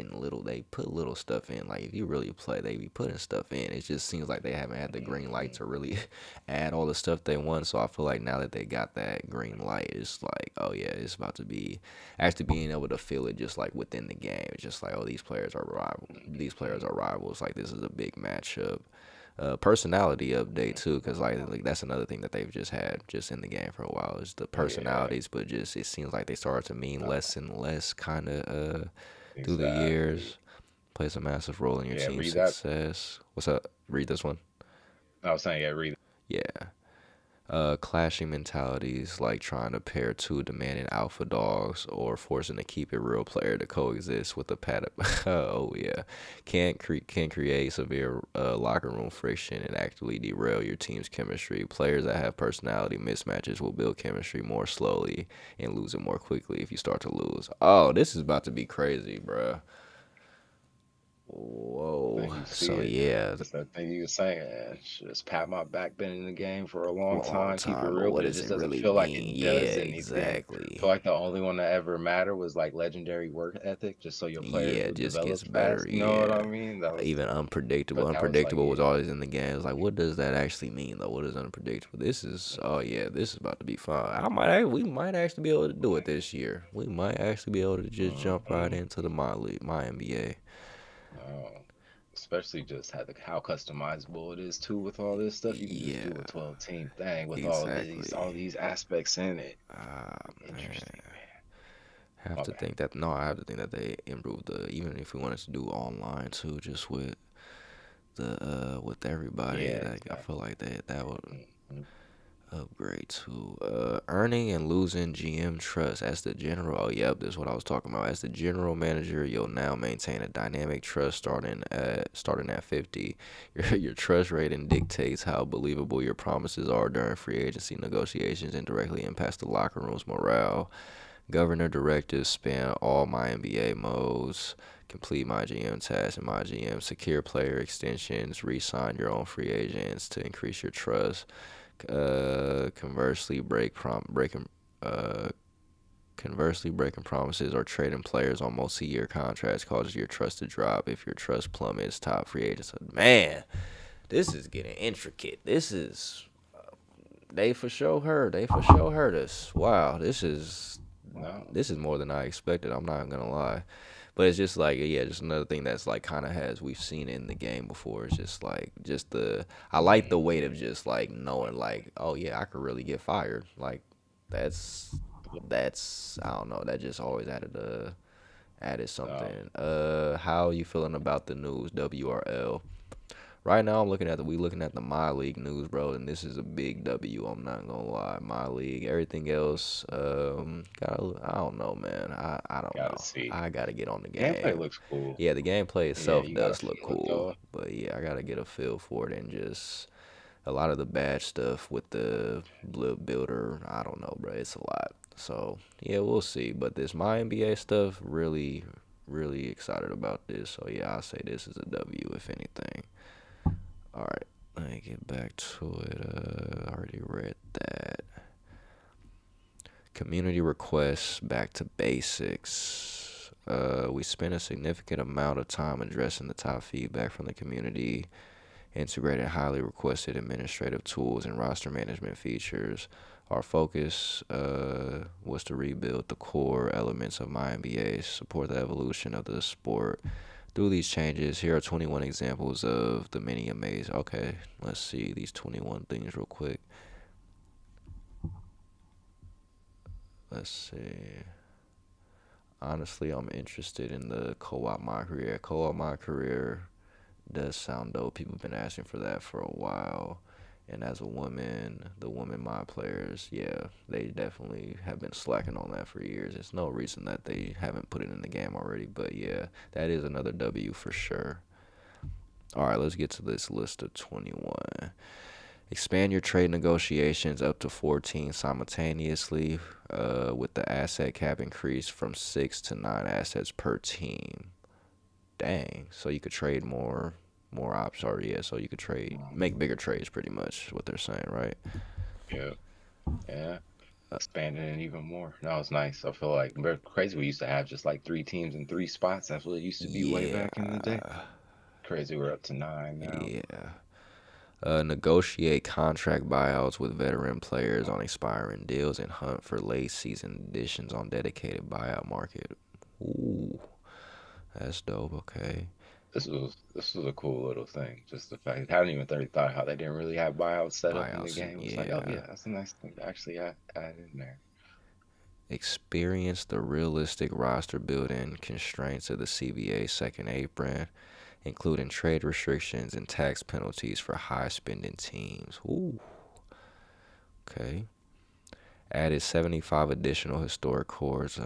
little stuff in. Like if you really play, they be putting stuff in. It just seems like they haven't had the green light to really add all the stuff they want. So I feel like now that they got that green light, it's like, oh yeah, it's about to be actually being able to feel it just like within the game. It's just like, oh, these players are rivals. Like this is a big matchup. Personality update too, because like that's another thing that they've just had just in the game for a while is the personalities, but just it seems like they started to mean less and less kind of through the years. Plays a massive role in your team's success. What's up? Read this one. I was saying, read it. Yeah. Clashing mentalities, like trying to pair two demanding alpha dogs or forcing a keep it real player to coexist with a can create severe locker room friction and actively derail your team's chemistry. Players that have personality mismatches will build chemistry more slowly and lose it more quickly if you start to lose. Oh, this is about to be crazy, bruh. Whoa. So yeah, that's that thing you were saying. Just pat my back, been in the game for a long time, keep it real, but it just doesn't feel like it does anything. Exactly. I feel like the only one that ever mattered was like legendary work ethic, just so your player just gets better. You know what I mean? Even unpredictable. Unpredictable was always in the game. It's like, what does that actually mean though? What is unpredictable? This is this is about to be fun. We might actually be able to do it this year. We might actually be able to just jump right into the my NBA. Especially just how customizable it is too with all this stuff. You can just do a 12-team thing with all these aspects in it. Interesting, man. I have to think that they improved even if we wanted to do online too, just with the with everybody. I feel like that would upgrade to earning and losing GM trust as the general. Oh, yep, this is what I was talking about. As the general manager, you'll now maintain a dynamic trust starting at 50. Your trust rating dictates how believable your promises are during free agency negotiations and directly impacts the locker room's morale. Governor directives span all my NBA modes. Complete my GM tasks and my GM. Secure player extensions. Re-sign your own free agents to increase your trust. Conversely, breaking promises or trading players on multi-year contracts causes your trust to drop. If your trust plummets, top free agents. Man, This is getting intricate. This is they for sure heard. They for sure heard us. Wow, this is more than I expected. I'm not gonna lie, but it's just like yeah, just another thing that's like kind of has we've seen it in the game before. It's just like I like the weight of just like knowing like oh yeah I could really get fired. Like that's I don't know, that just always added something. How you feeling about the news WRL? Right now, we looking at the My League news, bro, and this is a big W. I'm not gonna lie, My League. Everything else, I don't know, man. I don't know. See. I gotta get on the game. Gameplay looks cool. Yeah, the gameplay itself you does gotta look feel it, cool, though. but yeah, I gotta get a feel for it and just a lot of the bad stuff with the builder. I don't know, bro. It's a lot. So yeah, we'll see. But this My NBA stuff, really, really excited about this. So yeah, I'll say this is a W if anything. All right, let me get back to it. I already read that. Community requests, back to basics. We spent a significant amount of time addressing the top feedback from the community, integrated highly requested administrative tools and roster management features. Our focus was to rebuild the core elements of MyNBA, support the evolution of the sport. Through these changes, here are 21 examples of the many amazing. Okay, let's see these 21 things real quick. Let's see. Honestly, I'm interested in the Co-op My Career. Co-op My Career does sound dope. People have been asking for that for a while. And as a woman, the women mod players, yeah, they definitely have been slacking on that for years. There's no reason that they haven't put it in the game already. But yeah, that is another W for sure. All right, let's get to this list of 21. Expand your trade negotiations up to 14 simultaneously with the asset cap increased from 6 to 9 assets per team. Dang, so you could trade more ops, or yeah, so you could make bigger trades, pretty much what they're saying, right? Yeah, expanding it even more. No, it's nice. I feel like crazy. We used to have just like 3 teams in 3 spots. That's what it used to be way back in the day. Crazy, we're up to 9 now. Yeah. Negotiate contract buyouts with veteran players on expiring deals and hunt for late season additions on dedicated buyout market. Ooh, that's dope. Okay. This was a cool little thing. Just the fact I hadn't even thought how they didn't really have buyouts set up in the game. It's like, oh yeah, that's a nice thing to actually add in there. Experience the realistic roster building constraints of the CBA second apron, including trade restrictions and tax penalties for high spending teams. Ooh. Okay. Added 75 additional historic cores.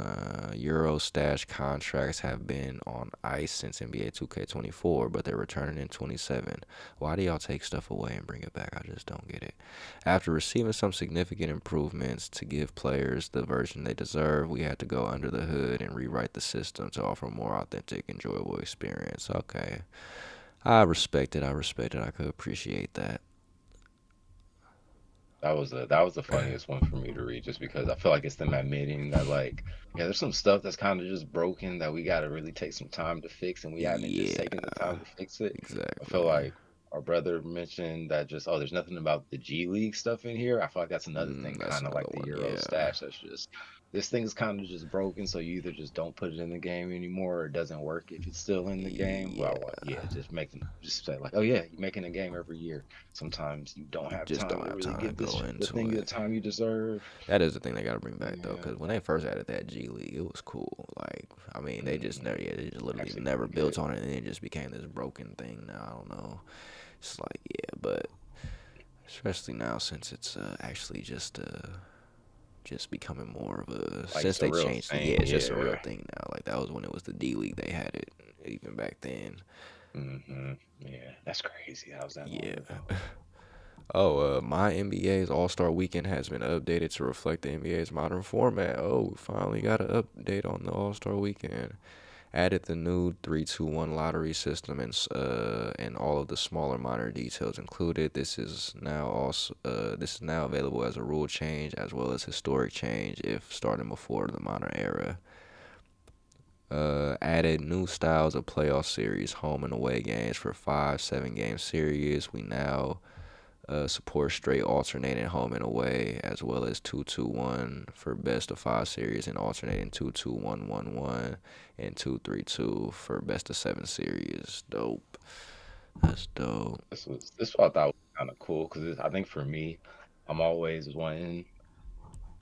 Euro stash contracts have been on ice since NBA 2K24, but they're returning in 27. Why do y'all take stuff away and bring it back? I just don't get it. After receiving some significant improvements to give players the version they deserve, we had to go under the hood and rewrite the system to offer a more authentic, enjoyable experience. Okay. I respect it. I could appreciate that. That was the funniest one for me to read, just because I feel like it's them admitting that, like, yeah, there's some stuff that's kind of just broken that we got to really take some time to fix, and we haven't just taken the time to fix it. Exactly. I feel like our brother mentioned that just, there's nothing about the G League stuff in here. I feel like that's another thing, kind of like the Euro stash. That's just, this thing's kind of just broken, so you either just don't put it in the game anymore, or it doesn't work if it's still in the game. Well, just say like, oh yeah, you're making a game every year. Sometimes you don't have time to really give the time you deserve. That is the thing they got to bring back though, because when they first added that G League, it was cool. Like, I mean, they just literally never built on it, and it just became this broken thing. Now I don't know. It's like, yeah, but especially now since it's actually just becoming more of a, like, since they changed it, it's just a real thing now. Like, that was when it was the D League, they had it even back then. Yeah, that's crazy. That was that long ago. Oh, my NBA's All-Star Weekend has been updated to reflect the NBA's modern format. Oh, we finally got an update on the All-Star Weekend. Added the new 3-2-1 lottery system and all of the smaller minor details included. This is now available as a rule change as well as historic change if starting before the modern era. Added new styles of playoff series, home and away games for 5, 7 game series. We now support straight alternating home and away, as well as 2-2-1 for best of 5 series, and alternating 2-2-1-1-1 and 2-3-2 for best of 7 series. Dope. That's dope. This what I thought was kind of cool because I think for me, I'm always wanting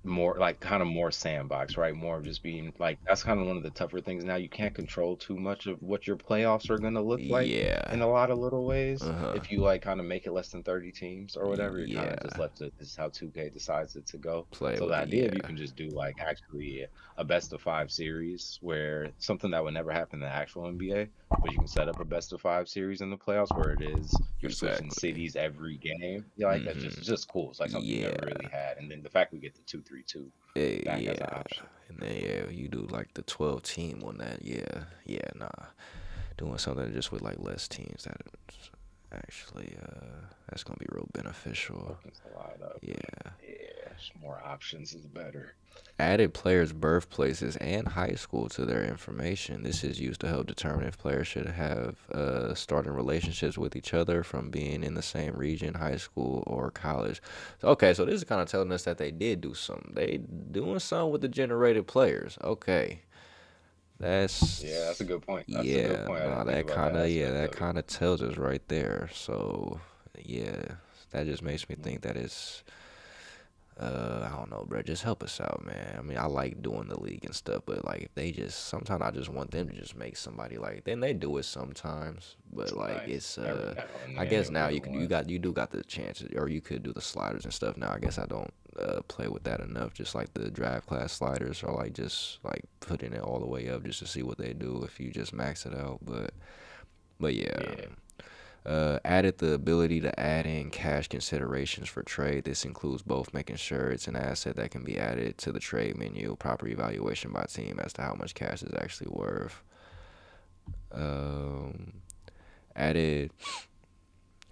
more like kind of more sandbox, right? More of just being like that's kind of one of the tougher things now. You can't control too much of what your playoffs are gonna look like Yeah. in a lot of little ways. Uh-huh. If you like kind of make it less than 30 teams or whatever, you're kind Yeah. of just left to this is how 2K decides it to go. Play So with the it, idea of you yeah. can just do like actually a best of 5 series where something that would never happen in the actual NBA, but you can set up a best of 5 series in the playoffs where it is you're switching Exactly. cities every game. Yeah, like that's just cool. It's like something you never Yeah. really had. And then the fact we get the 2-3-2 back as an Yeah. option. And then yeah, you do like the 12 team on that. Yeah. Nah. Doing something just with like less teams that actually that's gonna be real beneficial. Opens a lot up. Yeah. More options is better. Added players' birthplaces and high school to their information. This is used to help determine if players should have starting relationships with each other from being in the same region, high school, or college. Okay, so this is kind of telling us that they did do something. They doing something with the generated players. Okay. That's a good point. That's a yeah, good point. I nah, didn't that think about kind that of yeah, aspect that of it. kind of tells us right there. So yeah, that just makes me think that it's I don't know, bro. Just help us out, man. I mean, I like doing the league and stuff, but like, if they just sometimes I just want them to just make somebody like. Then they do it sometimes, but like Nice. it's Every now and I then guess you'll now get you can one. you do got the chances, or you could do the sliders and stuff. Now I guess I don't play with that enough. Just like the draft class sliders, or like just like putting it all the way up just to see what they do if you just max it out. But yeah. Added the ability to add in cash considerations for trade. This includes both making sure it's an asset that can be added to the trade menu, proper evaluation by team as to how much cash is actually worth. Added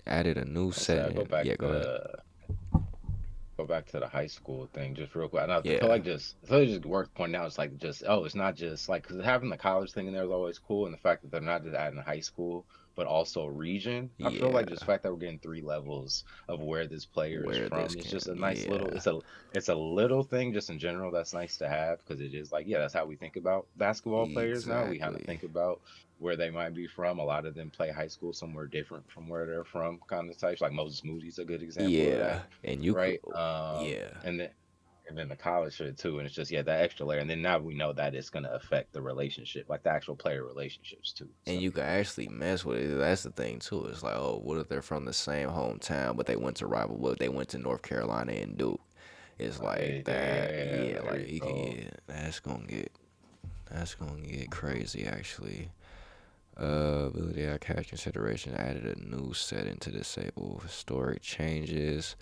a new So I setting. go back Yeah, go ahead. to go back to the high school thing just real quick. And I Yeah. feel like just worth pointing out. It's like just it's not just like because having the college thing in there is always cool, and the fact that they're not just adding high school but also region. I feel like just the fact that we're getting 3 levels of where this player is Where from this is just a can, nice little. yeah, It's a little thing just in general that's nice to have because it is like that's how we think about basketball players now. We kind of exactly. think about where they might be from. A lot of them play high school somewhere different from where they're from, kind of types. Like Moses Moody's a good example of Yeah, that, and you could, right? yeah, And then the college shit too, and it's just that extra layer. And then now we know that it's gonna affect the relationship, like the actual player relationships too. and So you can actually mess with it. That's the thing too. It's like, oh, what if they're from the same hometown, but they went to rival? What they went to North Carolina and Duke? It's like that. Yeah, there like you you can go. get. That's gonna get crazy actually. Ability to add cash consideration added a new setting to disable historic changes.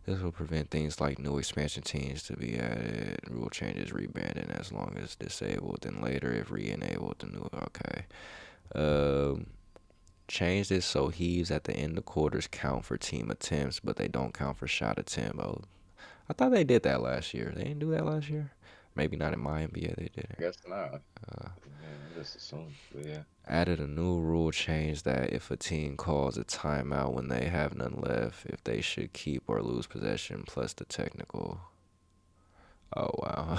This will prevent things like new expansion teams to be added. Rule changes rebanding as long as disabled. Then later, if re-enabled, the new okay. Change this so heaves at the end of quarters count for team attempts, but they don't count for shot attempt. Oh, I thought they did that last year. They didn't do that last year. Maybe not in my NBA. They did I it. guess not. Just assume, but yeah. Added a new rule change that if a team calls a timeout when they have none left, if they should keep or lose possession plus the technical. Oh wow.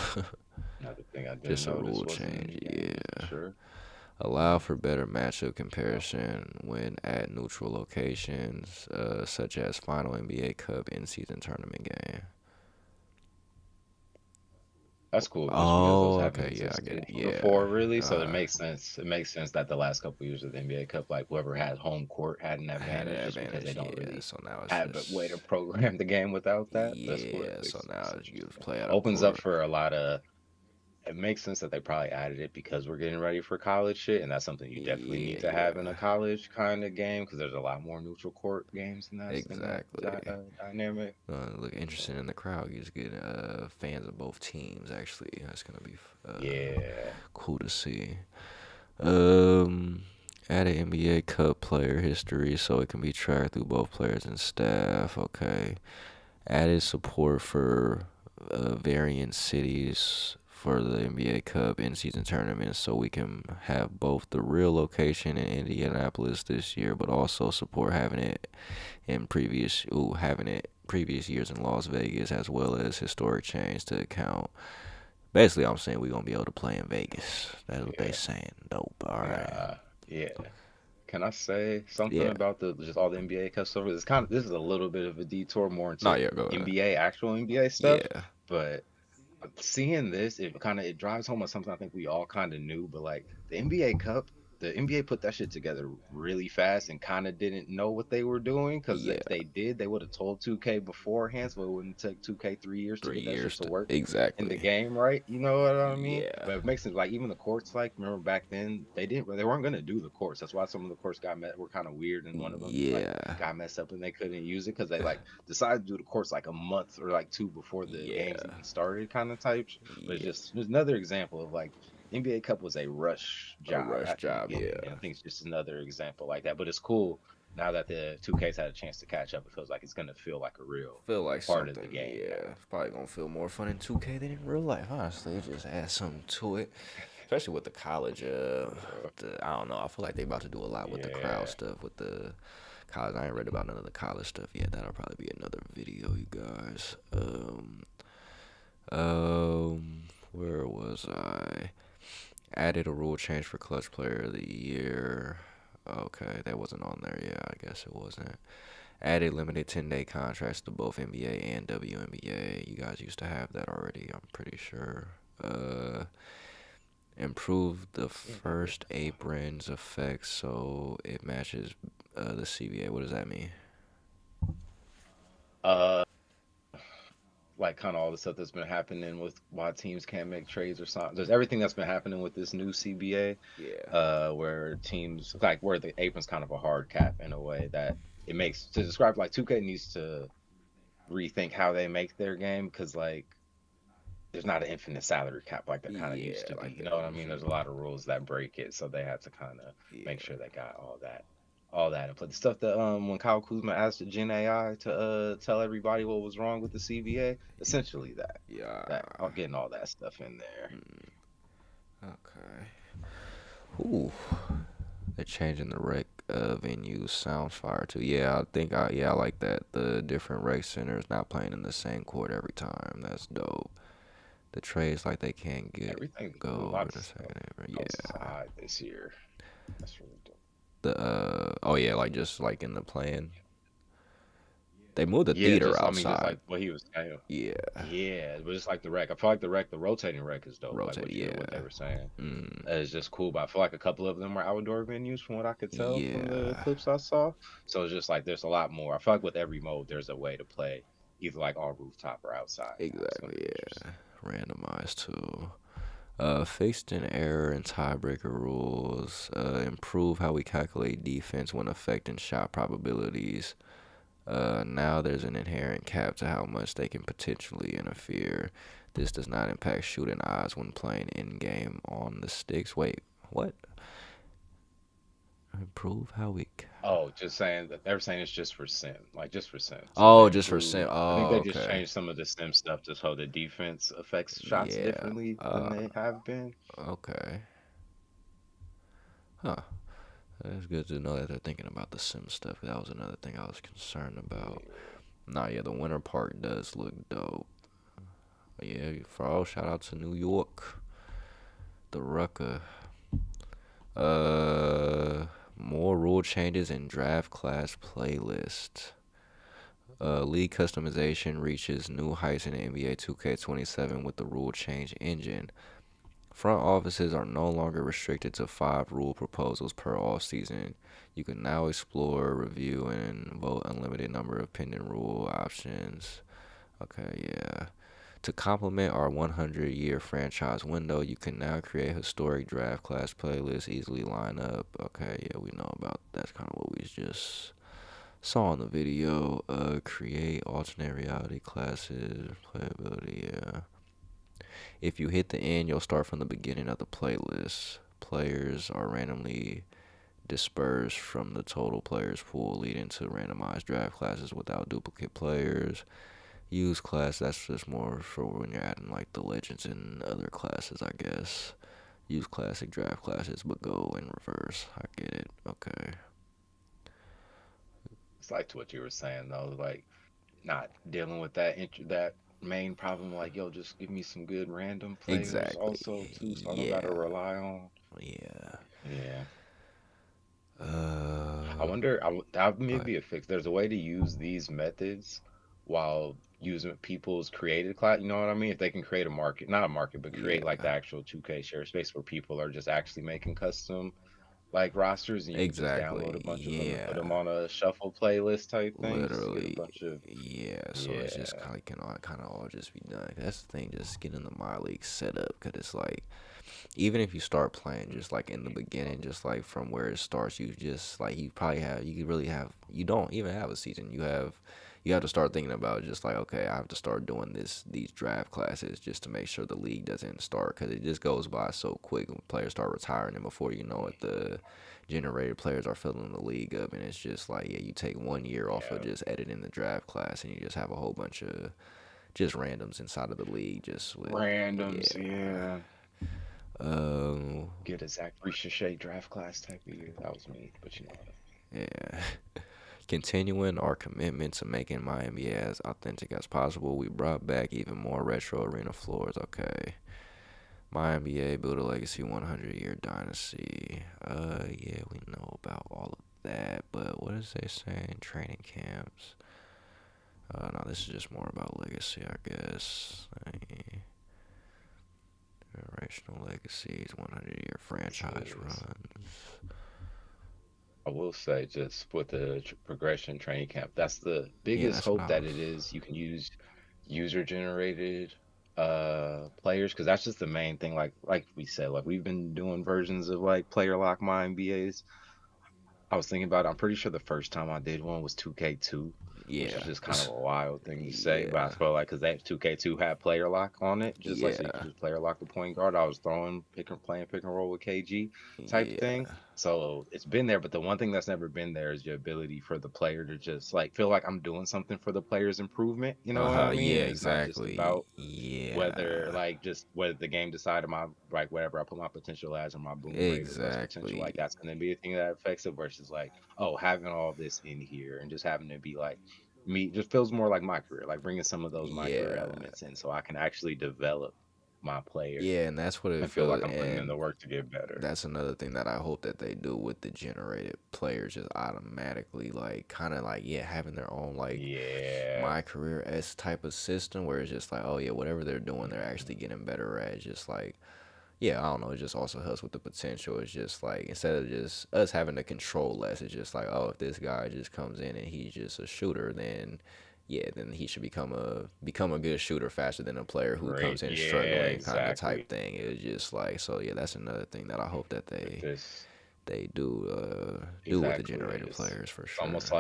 Another thing I didn't Just a notice rule wasn't in change, the game, for yeah. sure. Allow for better matchup comparison when at neutral locations, such as final NBA Cup in-season tournament game. That's cool just because those Oh, haven't okay, yeah, I get existed it. Yeah. before, really. So it makes sense. It makes sense that the last couple years of the NBA Cup, like whoever had home court had an I had an advantage, just because they advantage, don't yeah. really So now have it's a way to just program the game without that. That's cool. yeah. That So makes now sense. you Interesting. play out of Opens up court. for a lot of. It makes sense that they probably added it because we're getting ready for college shit, and that's something you definitely need to have in a Yeah, college kind of game because there's a lot more neutral court games in that exactly. dynamic. Look interesting in the crowd. You just get fans of both teams. Actually, that's gonna be Yeah. cool to see. Added NBA Cup player history so it can be tracked through both players and staff. Okay. Added support for variant cities for the NBA Cup in-season tournament, so we can have both the real location in Indianapolis this year, but also support having it previous years in Las Vegas, as well as historic change to account. Basically, I'm saying we're gonna be able to play in Vegas. That's what they saying. Dope. All right. Yeah. Can I say something Yeah. about just all the NBA Cup stuff? This is a little bit of a detour more into No, yeah, go ahead. actual NBA stuff. Yeah. But seeing this, it drives home on something I think we all kind of knew. But like the NBA Cup, the NBA put that shit together really fast and kind of didn't know what they were doing, because if they did, they would have told 2K beforehand, so it wouldn't take 2K 3 years to get that shit to work exactly in the game, right? You know what I mean? Yeah. But it makes it like even the courts, like remember back then they weren't gonna do the courts. That's why some of the courts were kind of weird, and one of them got messed up and they couldn't use it because they like decided to do the courts like a month or like 2 before the games even started, kind of type. But it's just another example of like NBA Cup was a rush job. Yeah. And I think it's just another example like that. But it's cool now that the 2K's had a chance to catch up. It feels like it's gonna feel like a real part of the game. Yeah, it's probably gonna feel more fun in 2K than in real life. Honestly, it just add something to it, especially with the college. I don't know. I feel like they about to do a lot with the crowd stuff with the college. I ain't read about none of the college stuff yet. That'll probably be another video, you guys. Where was I? Added a rule change for clutch player of the year. Okay, that wasn't on there. Yeah, I guess it wasn't. Added limited 10-day contracts to both NBA and WNBA. You guys used to have that already, I'm pretty sure. Improved the first apron's effect so it matches the CBA. What does that mean? Like kind of all the stuff that's been happening with why teams can't make trades or something. There's everything that's been happening with this new CBA. Yeah. Where teams where the apron's kind of a hard cap in a way that it makes to describe like 2K needs to rethink how they make their game, because like there's not an infinite salary cap like that kind of used to be. You know what I mean? There's a lot of rules that break it, so they have to kind of make sure they got all that and put the stuff that when Kyle Kuzma asked Gen AI to tell everybody what was wrong with the CBA, essentially getting all that stuff in there. Okay. Ooh, they're changing the rec venues. Sounds fire too. Yeah, I think I like that. The different rec centers not playing in the same court every time. That's dope. The trades like they can't get everything go over the second. Yeah, this year. That's really dope. Like just like in the plan. They moved the theater outside. I mean, just like what he was saying. Yeah, but it's like the rec. I feel like the rotating rec is dope. What they were saying. It's just cool. But I feel like a couple of them were outdoor venues from what I could tell from the clips I saw. So it's just like there's a lot more. I feel like with every mode, there's a way to play either like on rooftop or outside. Exactly. Randomized too. Fixed an error in tiebreaker rules. Improve how we calculate defense when affecting shot probabilities. Now there's an inherent cap to how much they can potentially interfere. This does not impact shooting odds when playing in-game on the sticks. Wait, what? Improve how we... just saying that they're saying it's just for sim. Like, just for sim. Just for sim. I think they just changed some of the sim stuff just so the defense affects shots differently than they have been. Okay. Huh. It's good to know that they're thinking about the sim stuff. That was another thing I was concerned about. The Winter Park does look dope. Yeah, for all, shout out to New York. The Rucker. More rule changes in draft class playlist. League customization reaches new heights in NBA 2K27 with the rule change engine. Front offices are no longer restricted to 5 rule proposals per off-season. You can now explore, review, and vote unlimited number of pending rule options. Okay, yeah. To complement our 100-year franchise window, you can now create historic draft class playlists, easily line up. Okay, yeah, we know about that's kind of what we just saw in the video. Create alternate reality classes, playability, yeah. If you hit the end, you'll start from the beginning of the playlist. Players are randomly dispersed from the total players pool, leading to randomized draft classes without duplicate players. Use class, that's just more for when you're adding like the legends and other classes, I guess. Use classic draft classes, but go in reverse. I get it. Okay. It's like to what you were saying though, like not dealing with that main problem. Like, yo, just give me some good random players Exactly. also too, so I don't Yeah. gotta rely on. Yeah. Yeah. I Uh. wonder. That may But be a fix. There's a way to use these methods while using people's created class. You know what I mean? If they can create a market, not a market, but create like yeah. the actual 2K share space where people are just actually making custom like rosters, and you can just download a Exactly. bunch of them and put them Yeah. on a shuffle playlist type thing, just to get a Literally. bunch of Yeah. So it's just yeah. kind of all just be done. That's the thing. Just getting the My League set up, cause it's like, even if you start playing just like in the beginning, just like from where it starts, you just like you don't even have a season. You have to start thinking about just like, okay, I have to start doing these draft classes just to make sure the league doesn't start, because it just goes by so quick when players start retiring, and before you know it, the generated players are filling the league up, and it's just like, yeah, you take 1 year off of Yeah. just editing the draft class, and you just have a whole bunch of just randoms inside of the league, just with Randoms, yeah. yeah. Um, Get a Zach Ricochet draft class type of year. That was me, but you know what I mean. yeah. Continuing our commitment to making my NBA as authentic as possible, we brought back even more retro arena floors. Okay. My NBA build a legacy 100-year dynasty. Yeah, we know about all of that, but what does they say in training camps? No, this is just more about legacy, I guess. Generational legacies, 100-year franchise runs. I will say, just with the progression training camp, that's the Yeah, biggest that's what hope I that was. it is. You can use user generated players, because that's just the main thing. Like we said, like we've been doing versions of like player lock my NBAs. I was thinking about it. I'm pretty sure the first time I did one was 2K2, which is Yeah. just kind of a wild thing to say, but I Yeah. felt like because that 2K2 had player lock on it, just like so you could Yeah. just player lock the point guard. I was playing pick and roll with KG type thing. Yeah. So it's been there, but the one thing that's never been there is the ability for the player to just like feel like I'm doing something for the player's improvement. You know what I mean? Yeah, And it's not just exactly. about Yeah. whether the game decided my like whatever I put my potential as or my boom rate or burst potential, like Exactly. that's gonna be a thing that affects it versus like, oh, having all this in here and just having to be like me just feels more like my career, like bringing some of those my career Yeah. elements in so I can actually develop my player Yeah, and that's what it and feel feels. like I'm putting in And the work to get better. that's another thing that I hope that they do with the generated players, just automatically, like, kind of like, yeah, having their own, like, Yeah. my career S type of system where it's just like, oh, yeah, whatever they're doing, they're actually getting better at. Just like, yeah, I don't know. It just also helps with the potential. It's just like, instead of just us having to control less, it's just like, oh, if this guy just comes in and he's just a shooter, then yeah, then he should become a good shooter faster than a player who Great. comes in Yeah, struggling, kind of exactly. type thing. It was just like, so yeah, that's another thing that I hope that With this they do with the exactly. generated players for It's sure.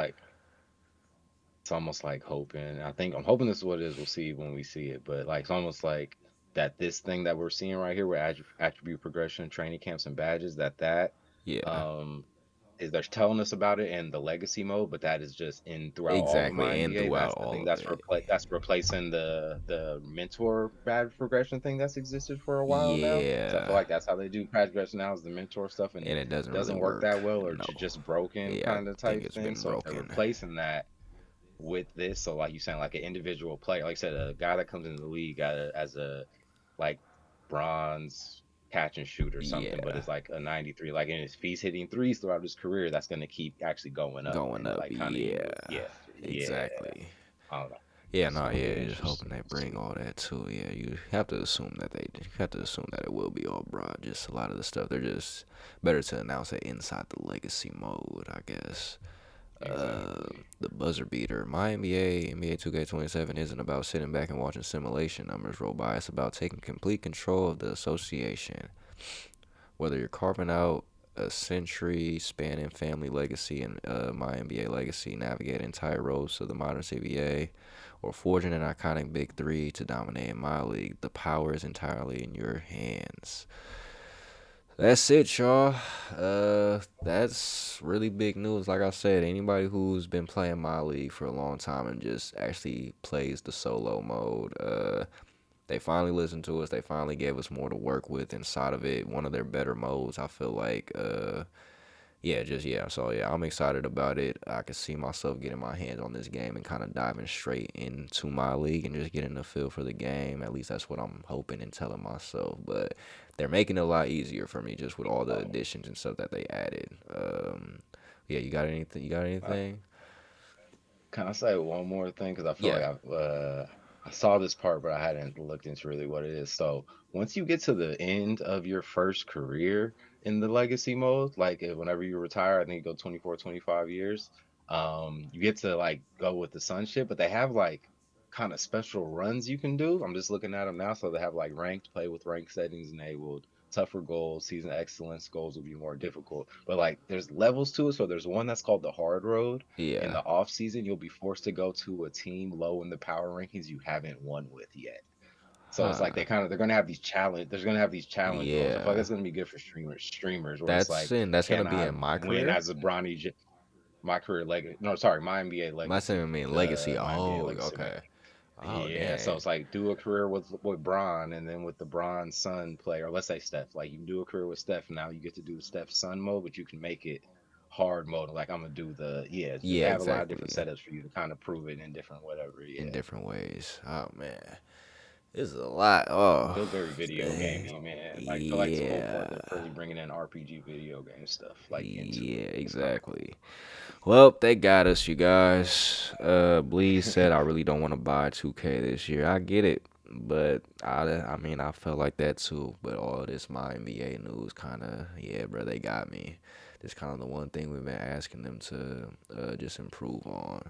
almost like hoping. I'm hoping this is what it is. We'll see when we see it. But like it's almost like that this thing that we're seeing right here with attribute progression, training camps, and badges. That Yeah, is they're telling us about it in the legacy mode, but that is just in throughout all of my exactly, and NBA. throughout That's the all thing of it. that's replacing the mentor badge progression thing that's existed for a while now. So I feel Yeah, like that's how they do badge progression now is the mentor stuff, and and it it doesn't really doesn't work that work. well or No. just broken Yeah, I kind of think type it's thing. been So if they're broken. replacing that with this, so like you saying like an individual player, like I said, a guy that comes into the league as a like bronze catch and shoot or something, but Yeah, it's like a 93. Like, and if he's hitting threes throughout his career, that's gonna keep actually going up going and up. like kind of Yeah, yeah. exactly. I don't know. Yeah, It's no, gonna yeah, be just hoping they interesting to bring see. all that too. Yeah, you have to assume that it will be all broad. Just a lot of the stuff, they're just better to announce it inside the legacy mode, I guess. Exactly. The buzzer beater. My NBA 2K27 isn't about sitting back and watching simulation numbers roll by. It's about taking complete control of the association. Whether you're carving out a century spanning family legacy in My NBA Legacy, navigate entire roads to the modern CBA, or forging an iconic big three to dominate in my league, the power is entirely in your hands. That's it, y'all. That's really big news. Like I said, anybody who's been playing my league for a long time and just actually plays the solo mode, they finally listened to us. They finally gave us more to work with inside of it. One of their better modes, I feel like. Yeah. So yeah, I'm excited about it. I can see myself getting my hands on this game and kind of diving straight into my league and just getting a feel for the game. At least that's what I'm hoping and telling myself. But they're making it a lot easier for me just with all the additions and stuff that they added. Yeah, you got anything? You got anything? Can I say one more thing? Because I feel Yeah. like I saw this part, but I hadn't looked into really what it is. So once you get to the end of your first career in the legacy mode, like whenever you retire, I think you go 24, 25 years, you get to like go with the sunship, but they have like kind of special runs you can do. I'm just looking at them now. So they have like ranked play with ranked settings enabled, tougher goals, season excellence goals will be more difficult. But like there's levels to it. So there's one that's called the hard road. In Yeah. the off season, you'll be forced to go to a team low in the power rankings you haven't won with yet. So it's like Huh. they're gonna have these challenge. There's gonna have these challenge modes. I feel like Yeah. that's gonna be good for streamers where it's That's like, in. That's gonna can be I in my win career. as a my career legacy? No, sorry, my NBA My legacy. saying mean legacy. My NBA Oh, legacy mode. okay. Oh, Yeah, so dang. it's like do a career with Bron, and then with the Bron son player, let's say Steph. Like you can do a career with Steph. Now you get to do Steph son mode, but you can make it hard mode. Like I'm gonna do they Yeah, have a lot of different exactly. setups for you to kind of prove it in different whatever. In Yeah, different ways. Oh man, this is a lot. feels Oh, very video dang. gamey, man. Like feel like it's the whole point. They're Yeah. really bringing in RPG video game stuff like into Yeah, it. It's kind of cool. exactly. Well, they got us, you guys. Bleed said I really don't want to buy 2K this year. I get it, but I mean, I felt like that too. But all this my NBA news kind of, yeah, bro, they got me. This kind of the one thing we've been asking them to just improve on,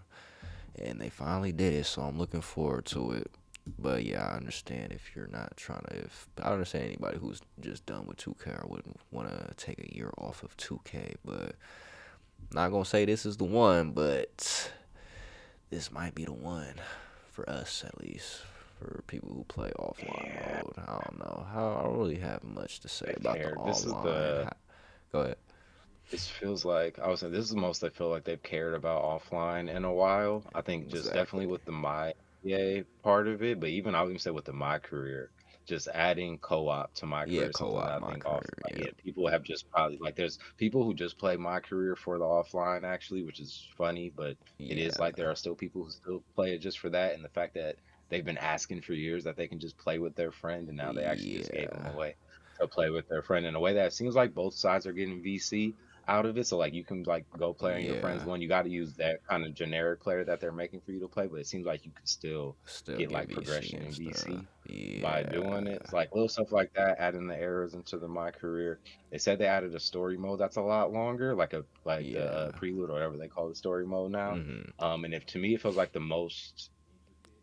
and they finally did it. So I'm looking forward to it. But yeah, I understand if you're not trying to. If I understand anybody who's just done with 2K or wouldn't want to take a year off of 2K, but not gonna say this is the one, but this might be the one for us at least. For people who play offline Yeah, mode, I don't know. I don't really have much to say they about the cared. This is online. the Go ahead. This feels like I was saying this is the most I feel like they've cared about offline in a while. I think just definitely Exactly. with the my EA part of it, but even I would even say with the my career, just adding co-op to my Yeah, career is something co-op that I my think off career. like Yep. yeah, people have just probably like there's people who just play my career for the offline actually, which is funny, but it is like Yeah. there are still people who still play it just for that and the fact that they've been asking for years that they can just play with their friend and now they actually just gave them Yeah. away to play with their friend in a way that seems like both sides are getting VC out of it. So like you can like go play on your friend's Yeah. one. You got to use that kind of generic player that they're making for you to play, but it seems like you can still Still get get like VC progression and in stuff. VC by doing it. Yeah. It's like little stuff like that, adding the errors into the my career. They said they added a story mode that's a lot longer, like the Yeah. prelude or whatever they call the story mode now. Mhm. And if to me it feels like the most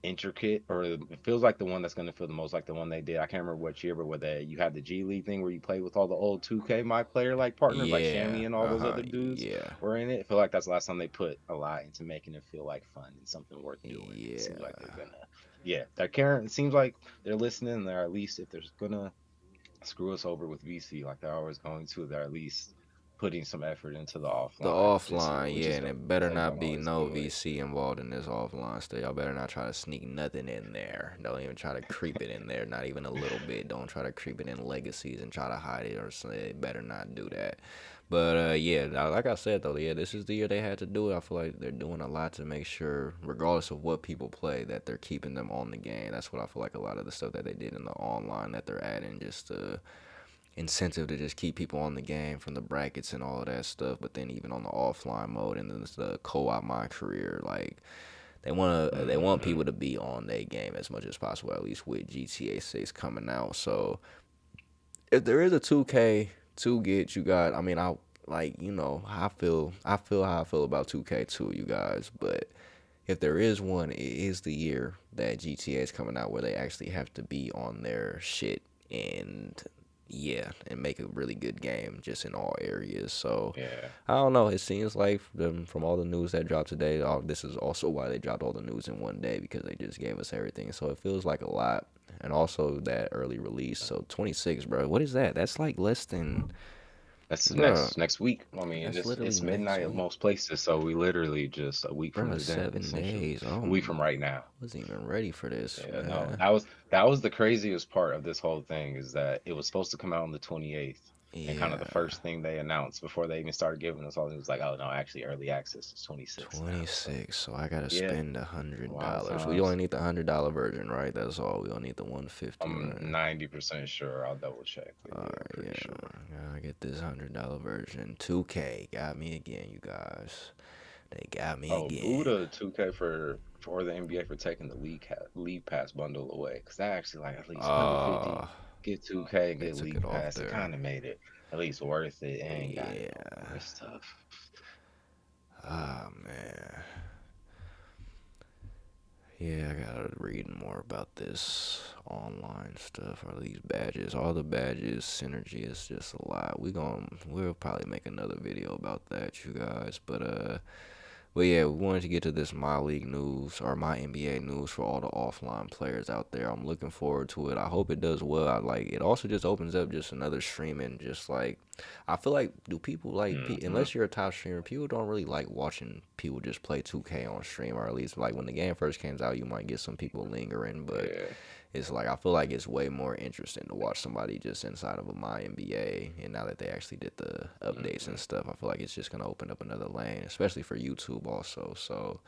intricate, or it feels like the one that's going to feel the most like the one they did. I can't remember which year, but where you had the G League thing where you played with all the old 2K my player like partners like Yeah. Shammy and all those Uh-huh. other dudes Yeah. were in it. I feel like that's the last time they put a lot into making it feel like fun and something worth doing. It seems like they're Yeah. gonna, yeah, they're caring. It seems like they're listening. They're at least if they're gonna screw us over with VC like they're always going to, they're at least putting some effort into the The offline this year, offline, which yeah, is and dope it because better they not don't be always no do it. VC involved in this offline stuff. Y'all better not try to sneak nothing in there. Don't even try to creep it in there, not even a little bit. Don't try to creep it in legacies and try to hide it or say. Better not do that. But yeah, like I said though, yeah, this is the year they had to do it. I feel like they're doing a lot to make sure, regardless of what people play, that they're keeping them on the game. That's what I feel like a lot of the stuff that they did in the online that they're adding just incentive to just keep people on the game from the brackets and all of that stuff. But then even on the offline mode and then the co-op my career, like they want Hmm. people to be on their game as much as possible. At least with GTA 6 coming out. So if there is a 2K to get, you got. I mean, I like I feel how I feel about 2K too, you guys. But if there is one, it is the year that GTA is coming out where they actually have to be on their shit and yeah, and make a really good game just in all areas. So Yeah. I don't know. It seems like from all the news that dropped today, this is also why they dropped all the news in one day, because they just gave us everything. So it feels like a lot. And also that early release. So 26, bro. What is that? That's like less than, That's bro. next week. I mean, That's literally it's next midnight at week, most places, so we literally just a week from bro. today, 7 days. essentially. A week from right now. Wasn't even ready for this, Yeah, no, man. that was the craziest part of this whole thing, is that it was supposed to come out on the 28th, and kind of the Yeah. first thing they announced before they even started giving us all, it was like, oh no, actually early access is 26 now. So 26. So I gotta yeah, spend wild $100. We only times. need the $100 version, right? That's all. We don't need the 150, I'm right? 90% sure. I'll double check, but All yeah, I'm right, pretty yeah. sure. Gotta get this $100 version. 2K got me again, you guys. They got me Oh, boo again. to 2K for the NBA for taking the league pass bundle away, because that actually like at least 150. Uh, Get 2K and they get took it league off pass. It there. kind of made it at least worth it. And ain't got it no Yeah. more. It's tough. Ah, man. Yeah, I gotta read more about this online stuff, or these badges. All the badges, synergy is just a lot. We'll probably make another video about that, you guys. But yeah, we wanted to get to this My League news, or My NBA news, for all the offline players out there. I'm looking forward to it. I hope it does well. It also just opens up just another streaming, just like, I feel like, do people like, Hmm. unless you're a top streamer, people don't really like watching people just play 2K on stream, or at least like when the game first came out, you might get some people lingering, but Yeah, it's like, I feel like it's way more interesting to watch somebody just inside of a My NBA. And now that they actually did the updates and stuff, I feel like it's just gonna open up another lane, especially for YouTube also. So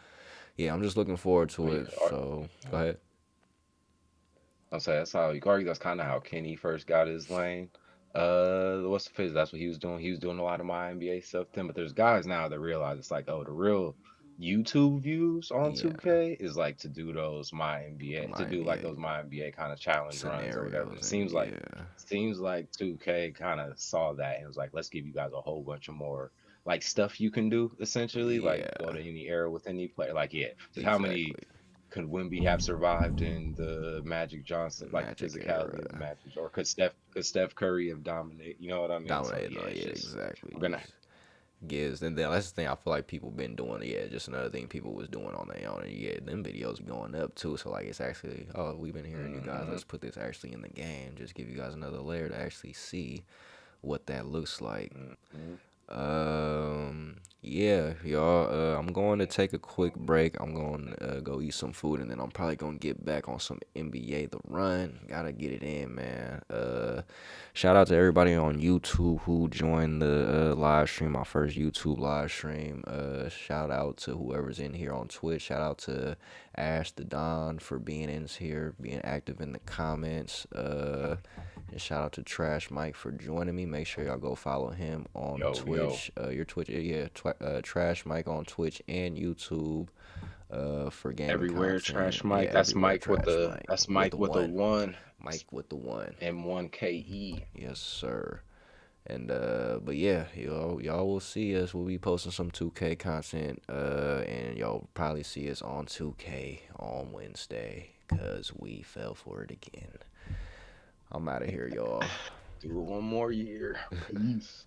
yeah, I'm just looking forward I to mean, it. So go ahead. I'll say that's how you can argue. That's kind of how Kenny first got his lane. What's the fizz? That's what he was doing. He was doing a lot of my NBA stuff then. But there's guys now that realize it's like, oh, the real YouTube views on Yeah, 2K is like to do those my NBA, to My do like NBA those my NBA kind of challenge runs or whatever. And scenarios, and yeah, it seems like 2K kind of saw that and was like, let's give you guys a whole bunch of more like stuff you can do, essentially, like go yeah, to any era with any player. Like, yeah, just how many exactly. could Wemby have survived in the Magic Johnson, The like the Magic physicality of the era Magic, or could Steph Curry have dominated? You know what I mean? So dominated. yeah, No, it's yeah, just exactly. we're gonna. Gives, and then that's the thing I feel like people been doing. Yeah, just another thing people was doing on their own, and yeah, them videos going up too. So like, it's actually, oh, we've been hearing you guys, Hmm. let's put this actually in the game, just give you guys another layer to actually see what that looks like. Hmm. Yeah, y'all. I'm going to take a quick break. I'm going to go eat some food, and then I'm probably gonna get back on some NBA The Run. Gotta get it in, man. Shout out to everybody on YouTube who joined the live stream, my first YouTube live stream. Shout out to whoever's in here on Twitch. Shout out to Ash the Don for being in here, being active in the comments. And shout out to Trash Mike for joining me. Make sure y'all go follow him on Yo. Twitch. Your Twitch, yeah, Trash Mike on Twitch and YouTube. For gaming Everywhere content. Trash Yeah, Mike. everywhere Trash Mike. That's With the Mike with a one. one Mike with the one. and one KE. Yes, sir. And but yeah, y'all will see us. We'll be posting some 2K content. And y'all probably see us on 2K on Wednesday, cause we fell for it again. I'm out of here, y'all. Do it one more year. Peace.